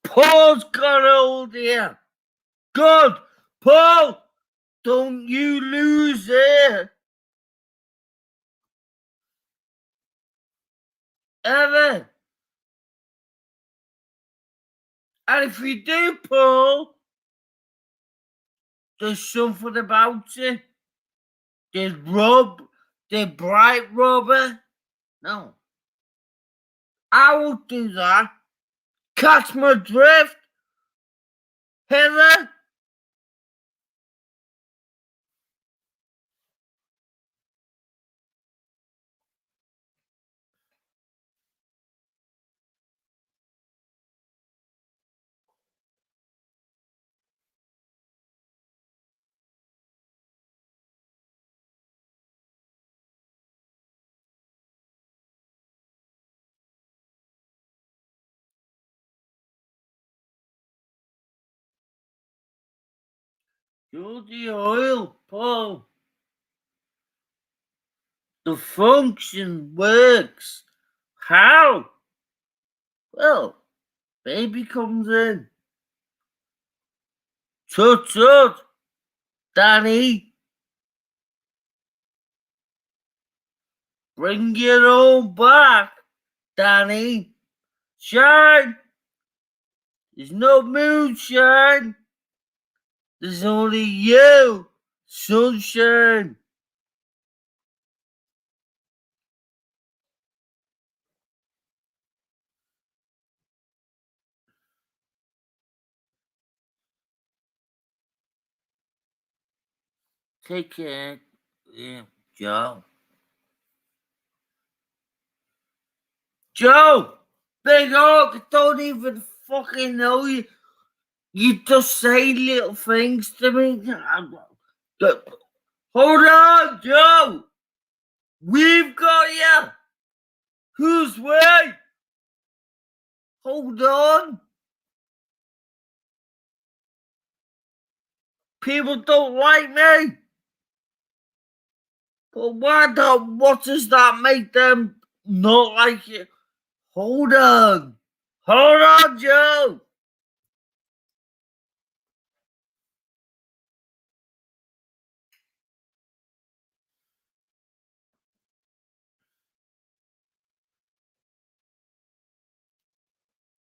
Paul's got hold here. Good. Paul, don't you lose it. Ever. And if you do, Paul, there's something about it. There's the bright rubber. No. I won't do that. Catch my drift, Heather. You're the oil, Paul. The function works. How? Well, baby comes in. Tut tut, Danny. Bring your own back, Danny. Shine. There's no moonshine. There's only you, sunshine. Take care, yeah, Joe. Joe, big hawk, don't even fucking know you. You just say little things to me. Hold on, Joe. We've got you. Who's way? Hold on. People don't like me. But what does that make them not like you? Hold on. Hold on, Joe.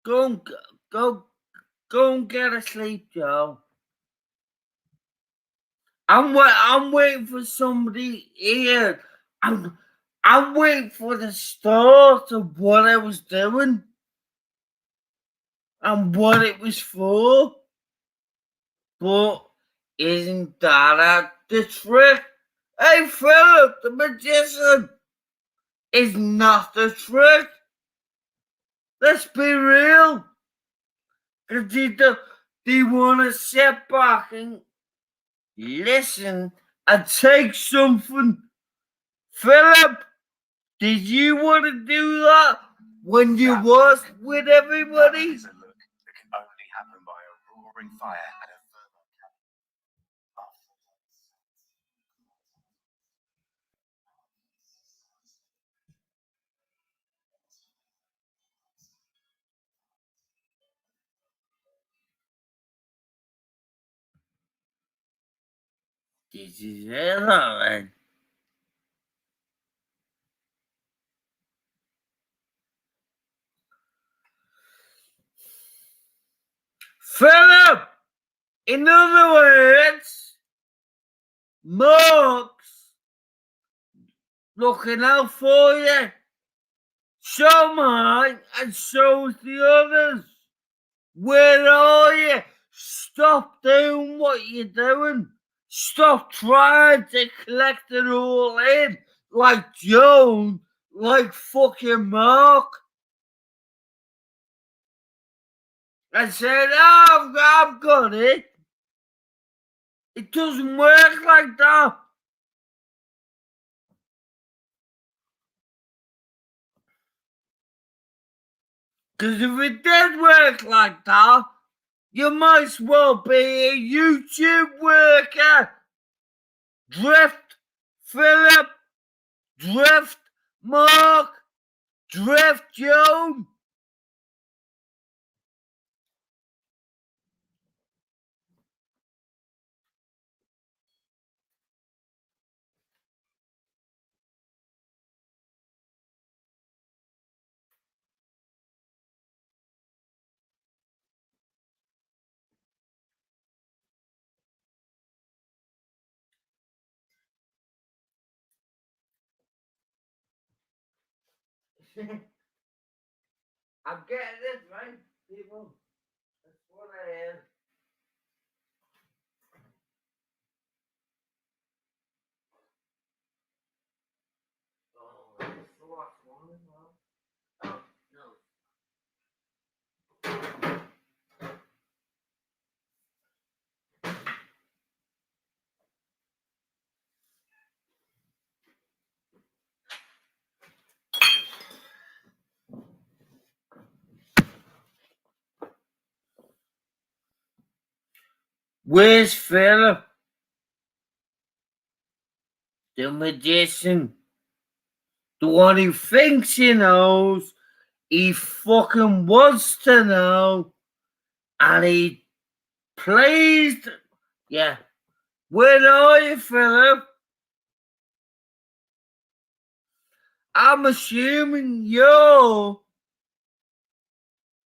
Go, go, go and get a sleep, Joe. I'm waiting for somebody here. I'm waiting for the start of what I was doing and what it was for. But isn't that the trick? Hey, Philip, the magician, is not the trick. Let's be real. Because they want to sit back and listen and take something. Philip, did you want to do that when you was with everybody? That can only happen by a roaring fire and a Did you hear that, man? Philip, in other words, Mark's looking out for you. So mine, and so's the others. Where are you? Stop doing what you're doing. Stop trying to collect it all in like Joan, like fucking Mark. And said, oh, I've got it. It doesn't work like that. Because if it did work like that, you might as well be a YouTube worker. Drift, Philip, Drift, Mark, Drift, Joan. I'm getting it right, people. That's what I am. Oh, that's the last one as well. Oh, no. Where's Philip? The magician. The one who thinks he knows. He fucking wants to know. And he plays. Yeah. Where are you, Philip? I'm assuming you're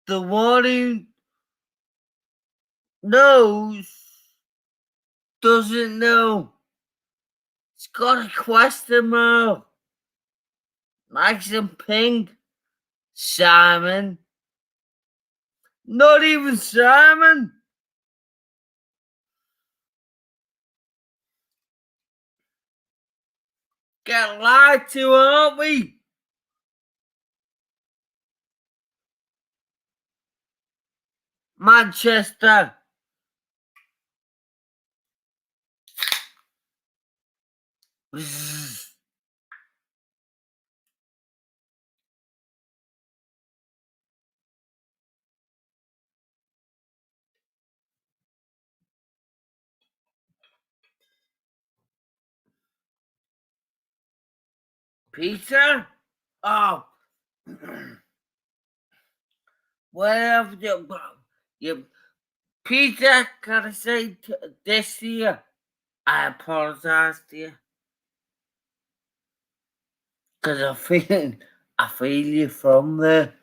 the one who knows, doesn't know. It's got a question mark. Nice and pink. Simon. Not even Simon. Get lied to, aren't we? Manchester. Bzzz. Peter? Oh. Where have you Peter, can I say this to you? I apologise to you. Because I feel you from there.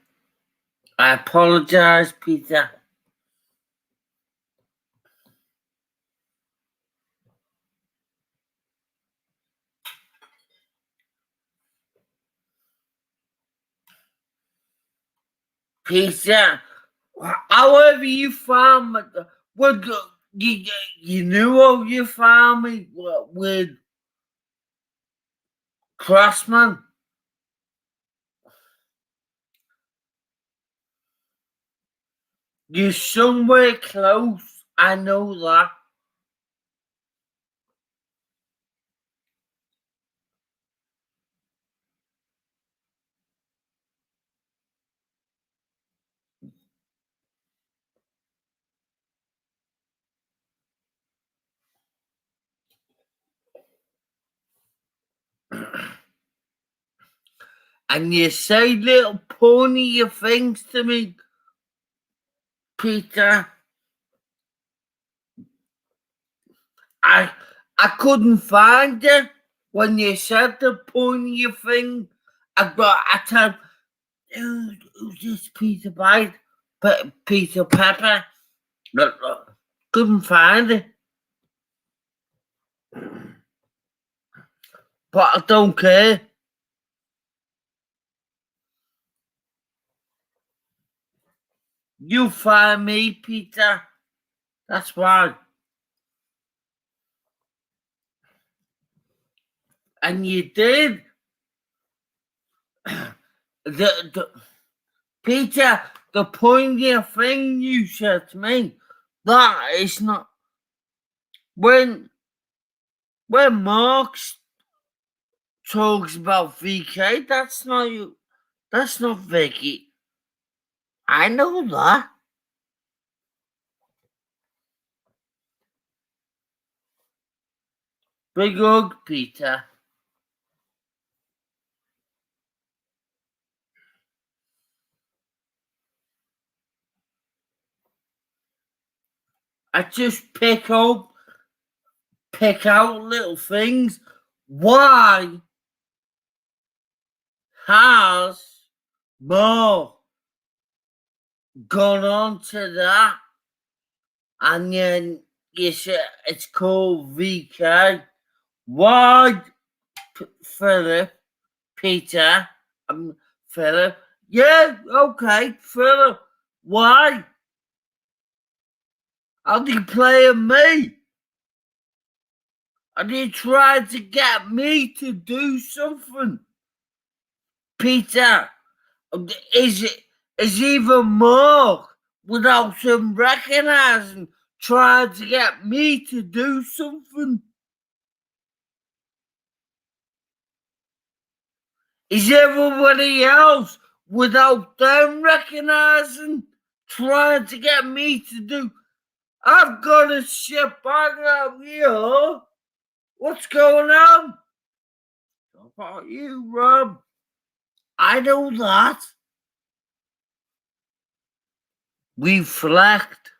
I apologise, Peter. Peter, however you found me, you knew how you found me with Crossman. You're somewhere close. I know that. And you say little pony things to me, Peter. I couldn't find it when you said the pony thing. I thought, who's this Peter Bite? Peter Pepper. Couldn't find it. But I don't care. You find me, Peter. That's why. And you did. Peter, the pointy thing you said to me, that is not. When Mark talks about VK, that's not you. That's not Vicky. I know that. Big hug, Peter. I just pick out little things. Why has Mark gone on to that? And then you say it's called VK. Why, Philip, Peter, Philip. Yeah, okay, Philip. Why? Are they playing me? Are they trying to get me to do something? Peter, is even more without him recognizing trying to get me to do something? Is everybody else without them recognizing trying to get me to do? I've got a shit back up here. What's going on? How about you, Rob? I know that. Reflect.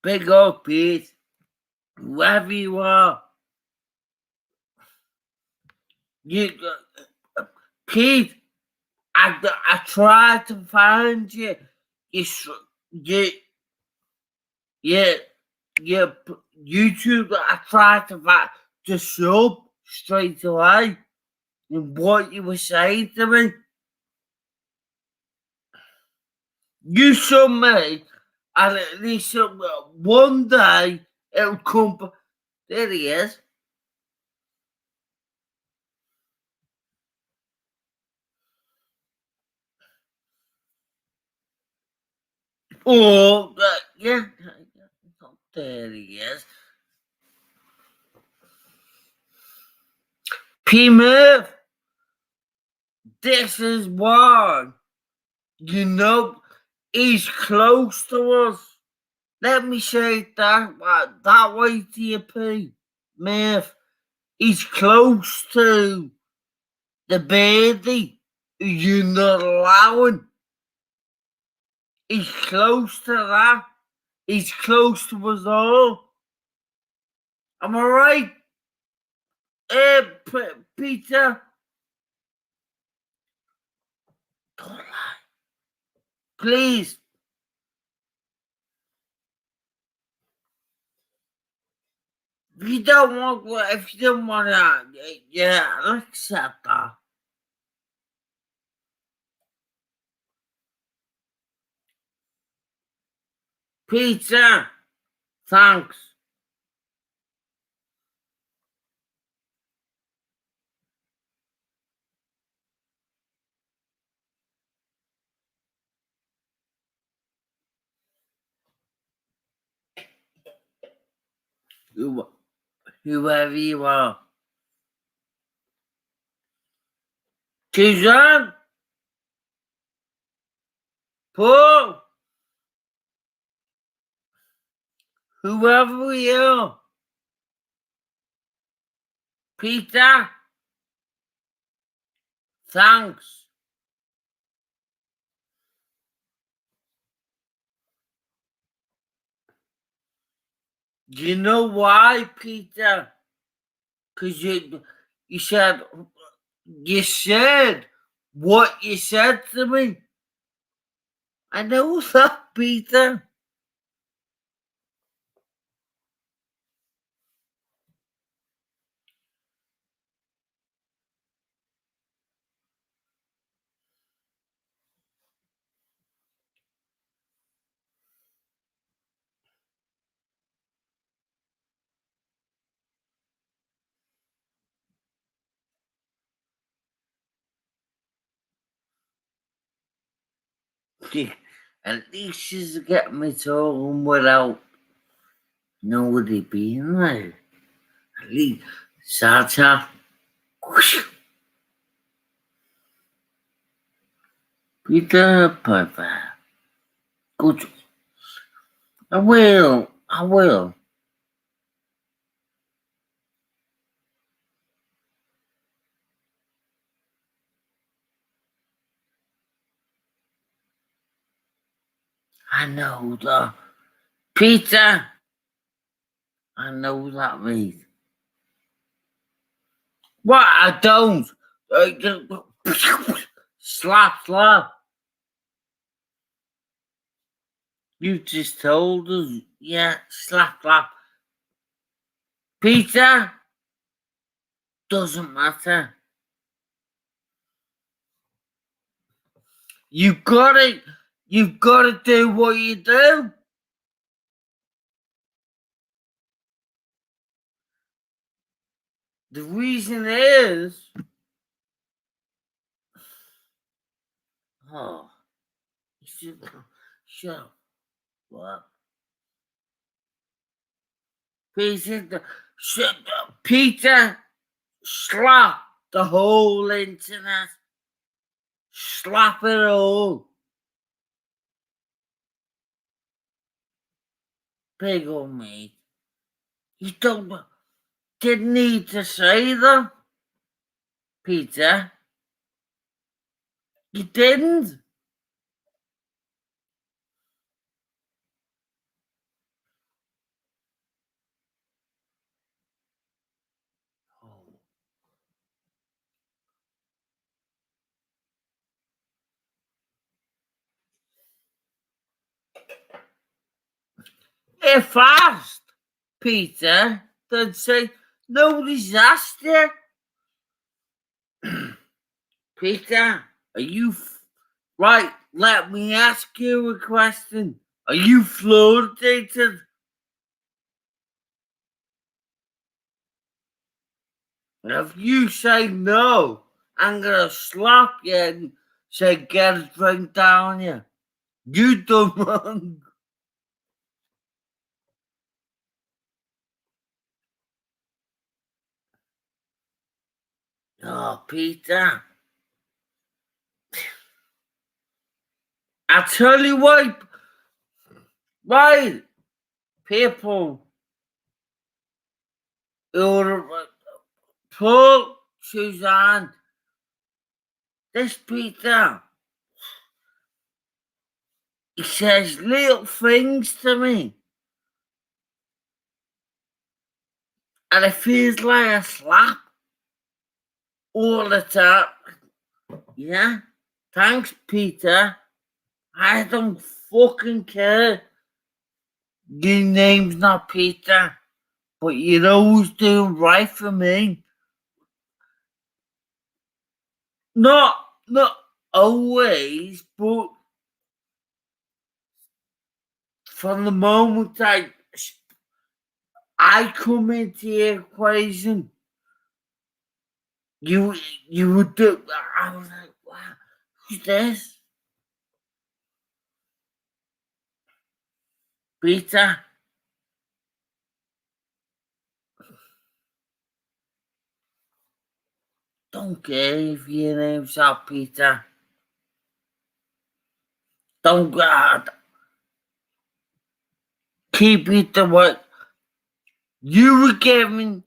Big up, Pete. Whoever you are. You, Pete, I tried to find you. You, you, YouTube, I tried to find the sub straight away. And what you were saying to me. You saw me, and at least one day it'll come. There he is. Oh, yeah. There he is. P-Murph, this is one. You know, he's close to us. Let me say that way to you, P. Murph. He's close to the birdie who you're not allowing. He's close to that. He's close to us all. Am I right? Peter? Don't lie. Please. If you don't want to, yeah, I'll accept that. Peter, thanks. Whoever you are. Suzanne? Paul? Whoever you are. Peter? Thanks. Do you know why, Peter? Because you said what you said to me. I know that, Peter. At least she's getting me talking without nobody being there. At least, Sata. Peter Piper. Good. I will. I know that. Peter, I know that, mate. What? I don't. Slap, slap. You just told us. Yeah, slap, slap. Peter, doesn't matter. You've gotta do what you do. The reason is, oh, shut up. What? Peter, Peter, slap the whole internet. Slap it all. Big old mate. You didn't need to say that, Peter. You didn't. If asked, Peter, they'd say, nobody's asked you. Peter, are you... Right, let me ask you a question. Are you fluoridated? If you say no, I'm gonna slap you and say, get a drink down you. You done wrong. Oh, Peter. I tell you what, right, people who Paul, Suzanne, this Peter, he says little things to me, and it feels like a slap all the time. Yeah, thanks, Peter. I don't fucking care. Your name's not Peter, but you're always doing right for me. Not always, but from the moment I come into the equation, you would do. I was like, wow, who's this? Peter. Don't care if your name's not Peter. Don't keep it the way you were given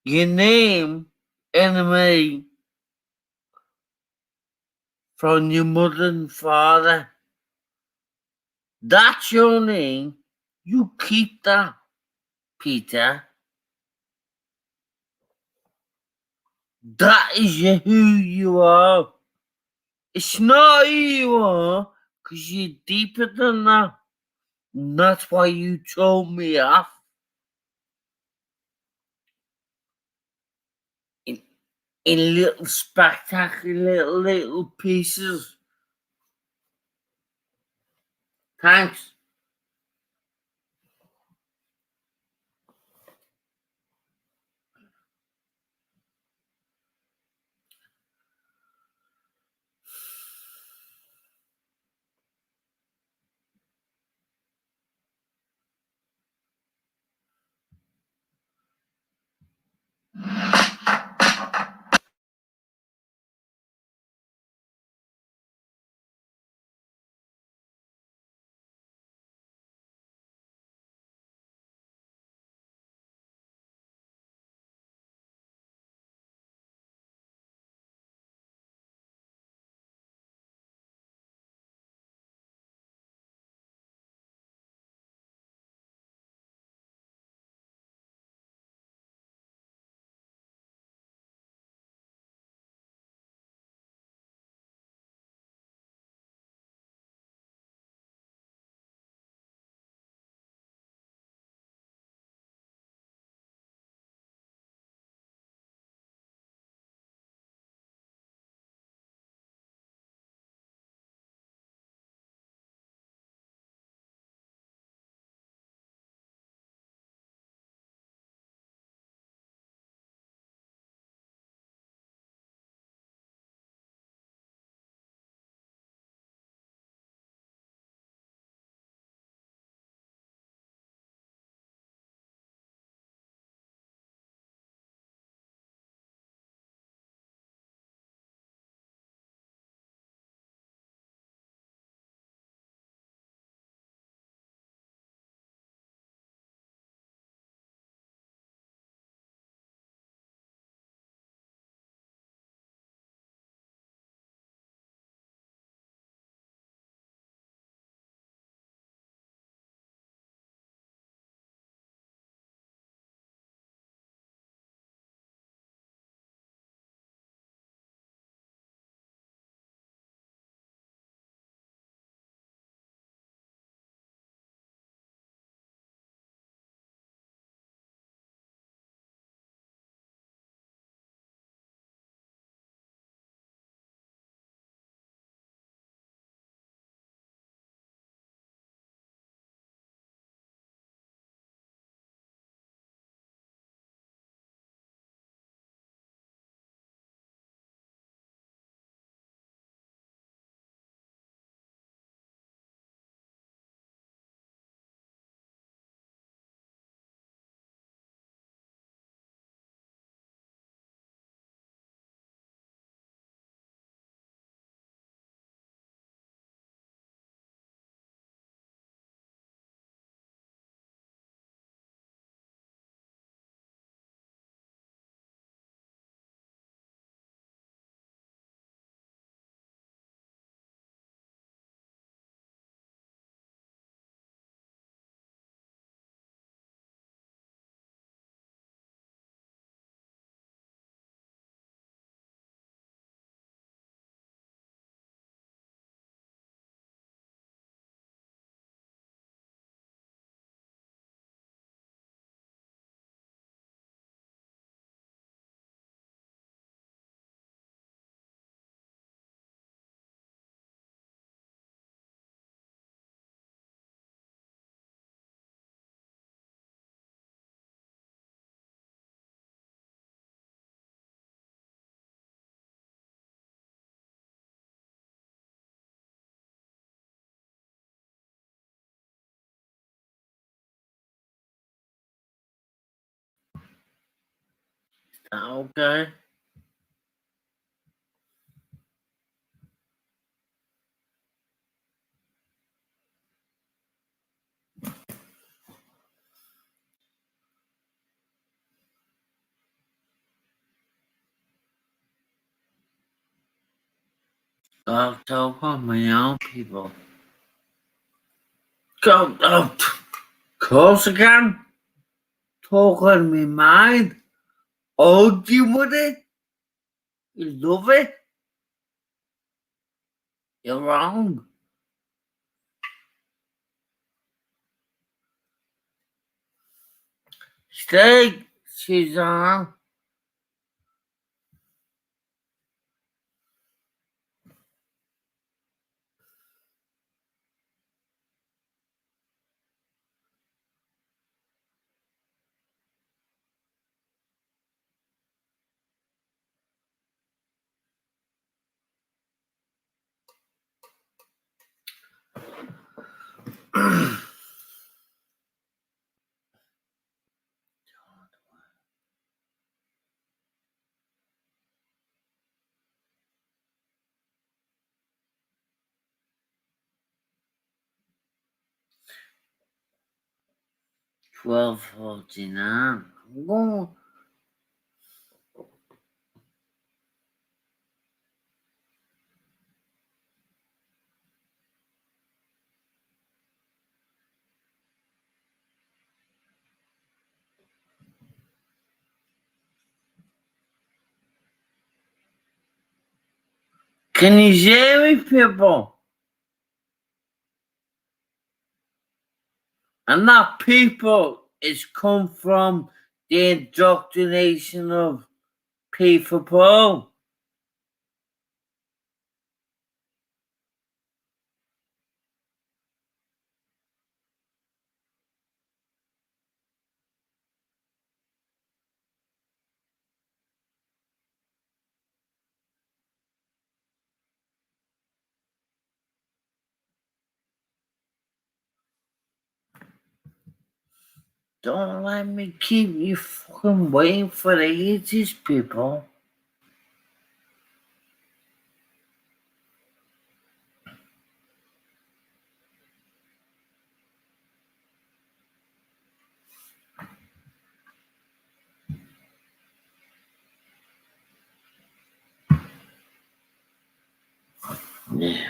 your name enemy from your mother and father. That's your name. You keep that, Peter. That is who you are. It's not who you are, because you're deeper than that. And that's why you told me off. In little spectacular little pieces. Thanks. Okay. I'll talk on my own people. Go, of course I can. Talk on my mind. Argue with it. You love it. You're wrong. Stay, Suzanne. $12.49. I'm going. Can you hear me, people? And that people is come from the indoctrination of people. Don't let me keep you fucking waiting for ages, people. Yeah.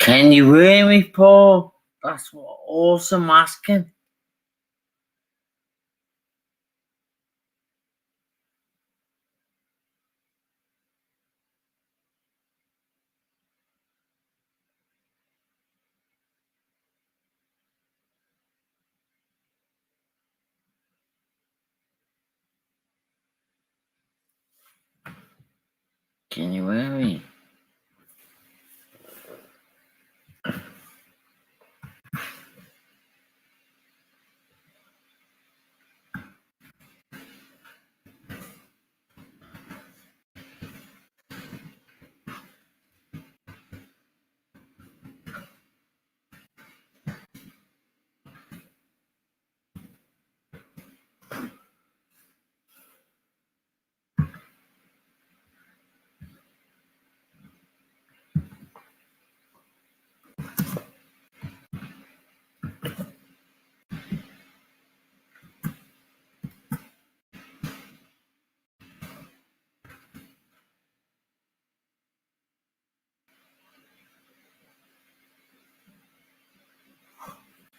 Can you hear me, Paul? That's what awesome asking. Can you hear me?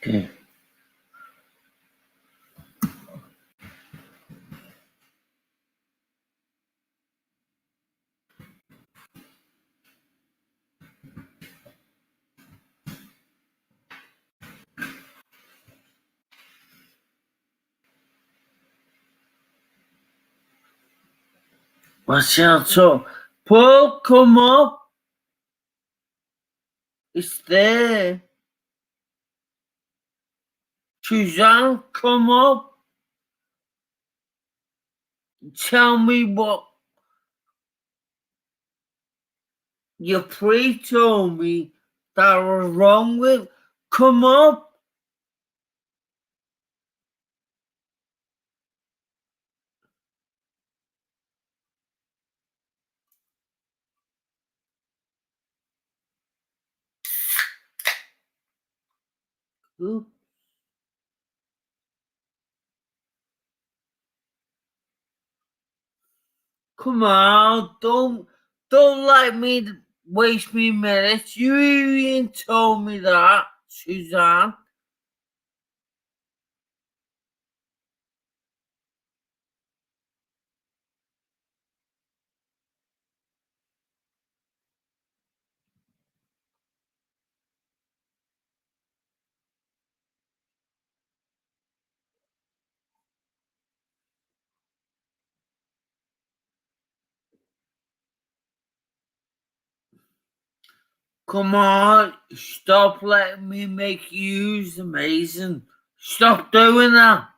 Okay. Watch out, so Paul, come up. It's there. Suzanne, come up. Tell me what your pre told me that was wrong with. Come up. Ooh. Come on, don't let me waste me minutes. You even told me that, Suzanne. Come on, stop letting me make you use amazing. Stop doing that.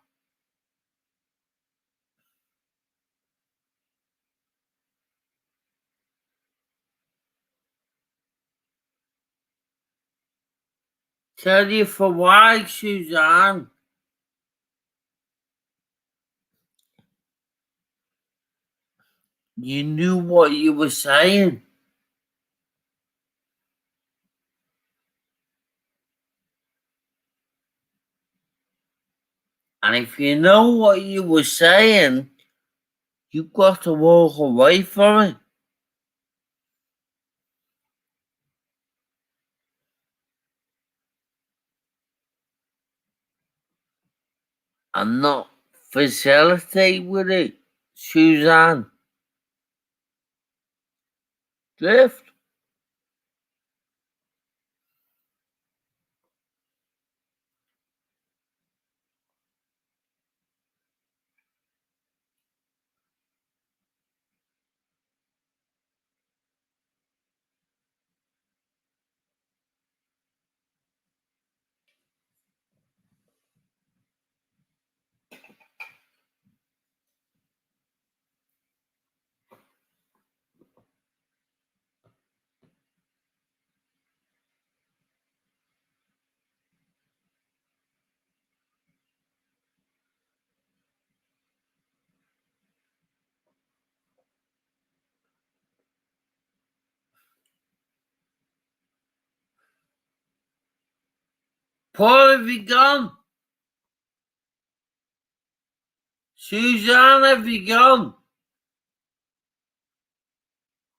Tell you for why, Suzanne. You knew what you were saying. And if you know what you were saying, you got to walk away from it. And not facilitate with it, Suzanne. Drift. Paul, have you gone? Suzanne, have you gone?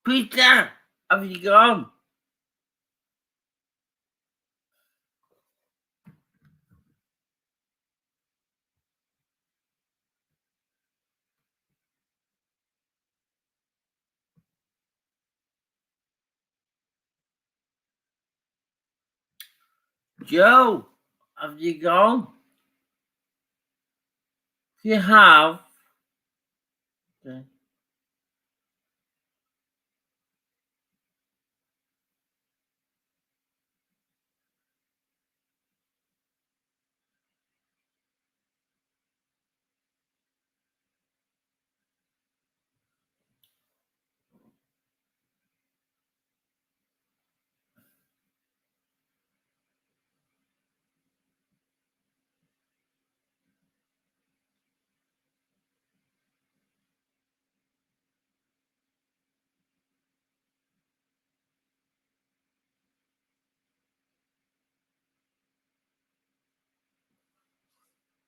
Peter, have you gone? Joe, have you gone? If you have, okay.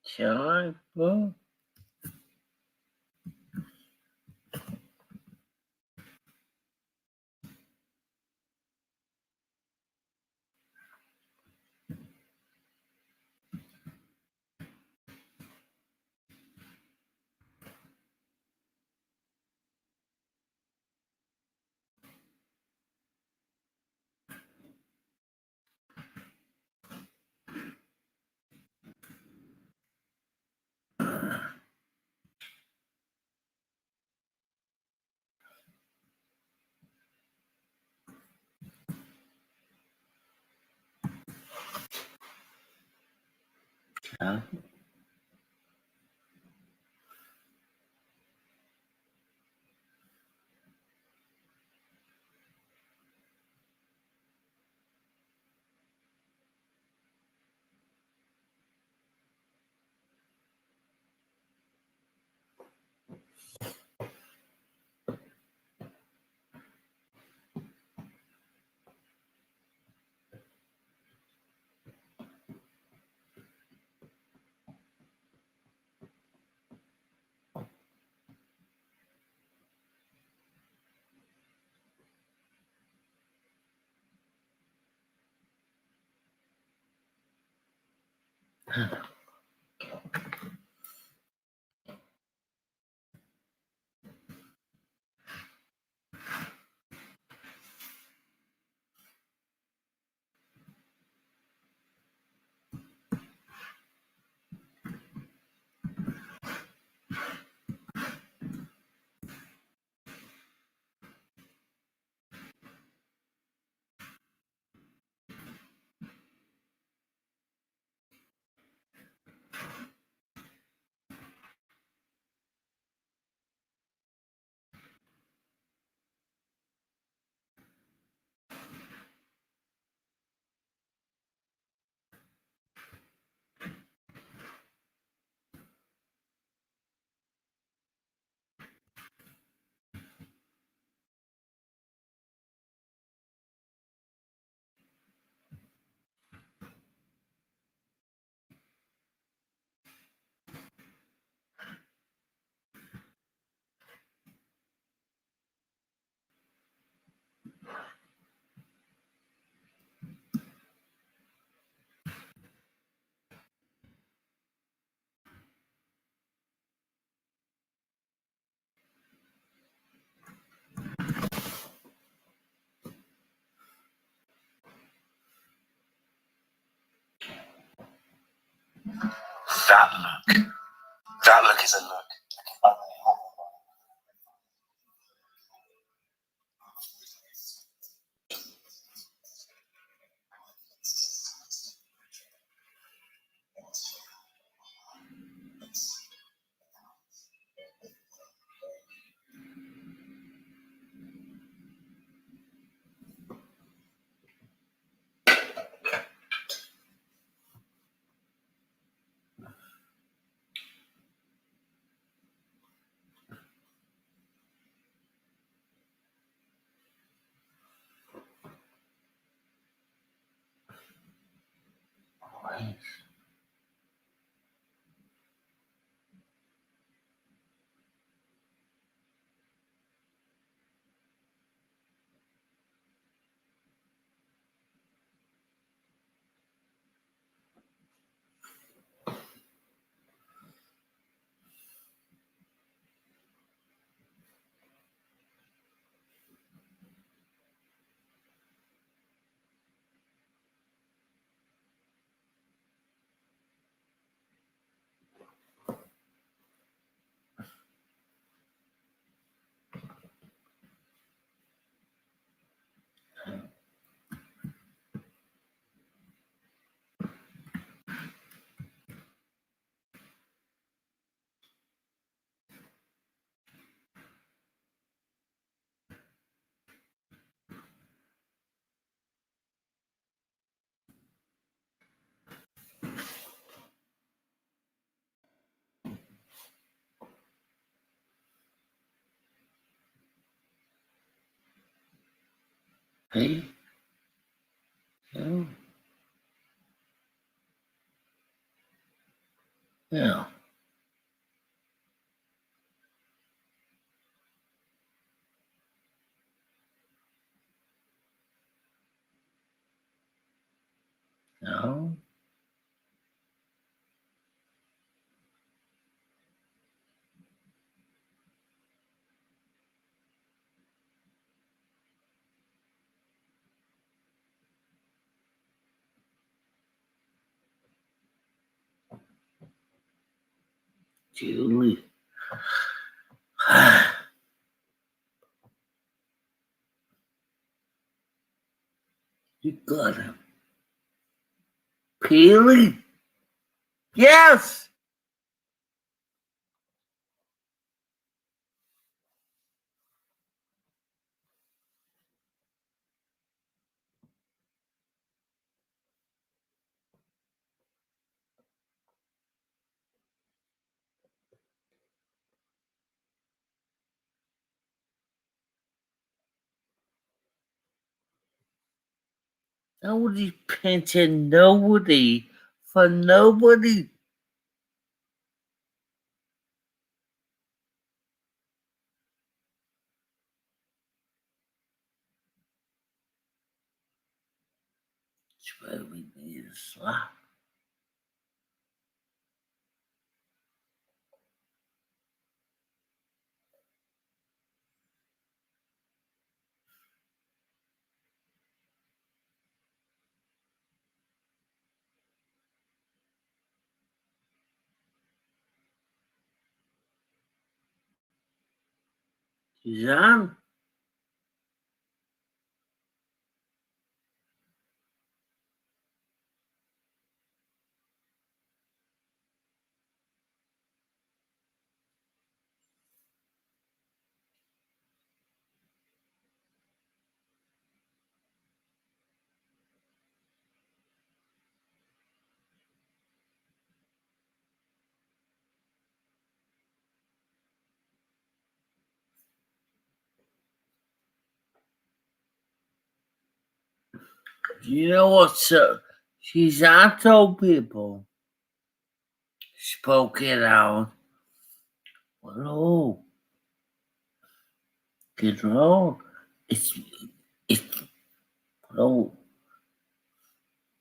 Shall I? Well, Yeah. That look is a look. Hey? No. Yeah. No. Julie. You got him. Peely? Yes! Nobody's pinching nobody for nobody. That's where we need a slap. Suzanne? You know what, sir? Suzanne told people, spoke it out. Well, get wrong. It's, well,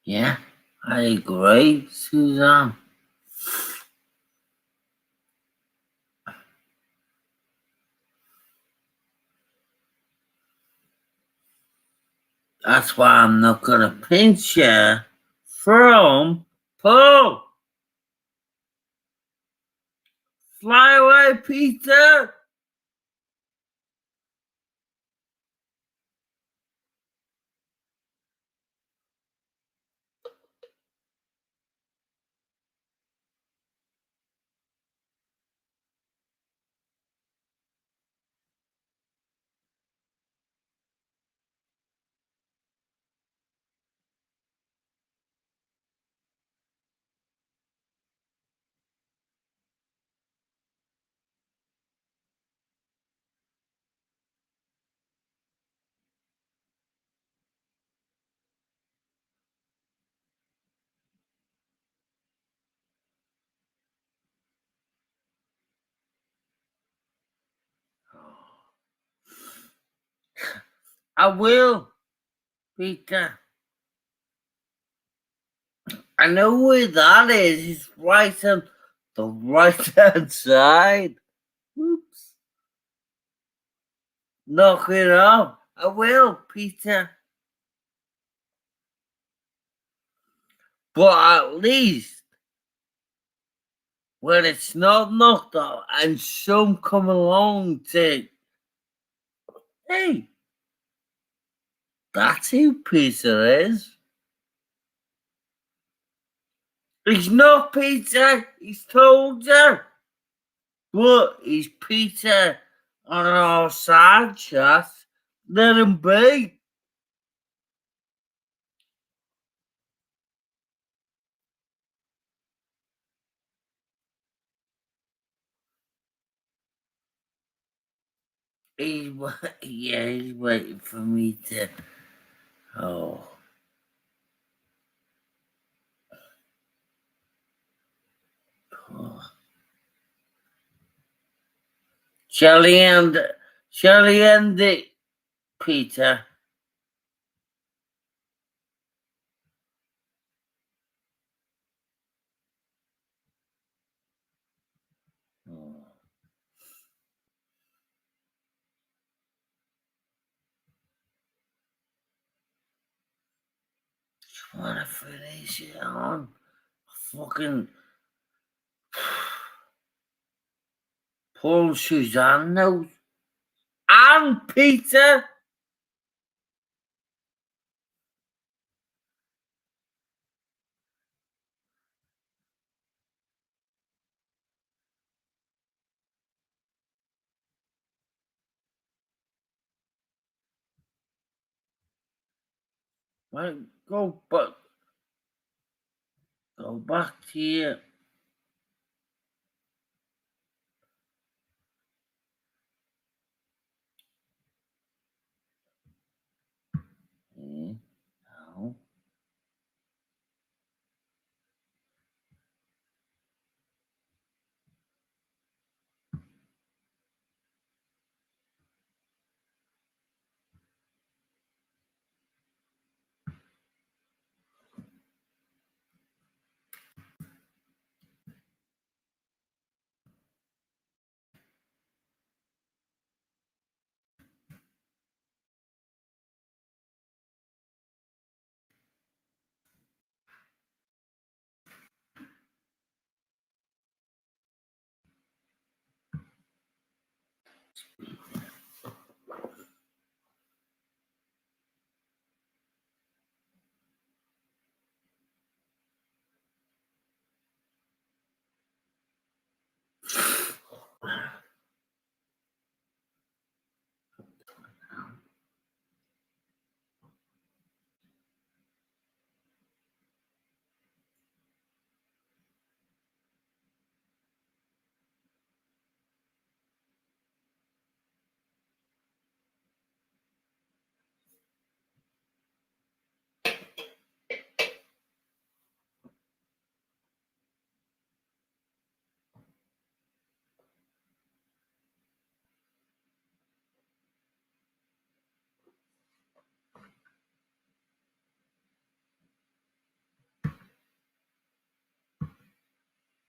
yeah, I agree, Suzanne. That's why I'm not gonna pinch you from Paul. Fly away, Peter. I will, Peter. I know where that is. It's right on the right hand side. Oops. Knock it off. I will, Peter. But at least when it's not knocked off and some come along to, hey, that's who Peter is. He's not Peter, he's told you. But he's Peter on our side chat. Let him be. Yeah, he's waiting for me to. Oh. Shall he end it, Peter? Oh. I wanna finish it on fucking Paul Suzanne knows. And Peter. Right, go back to you. Now.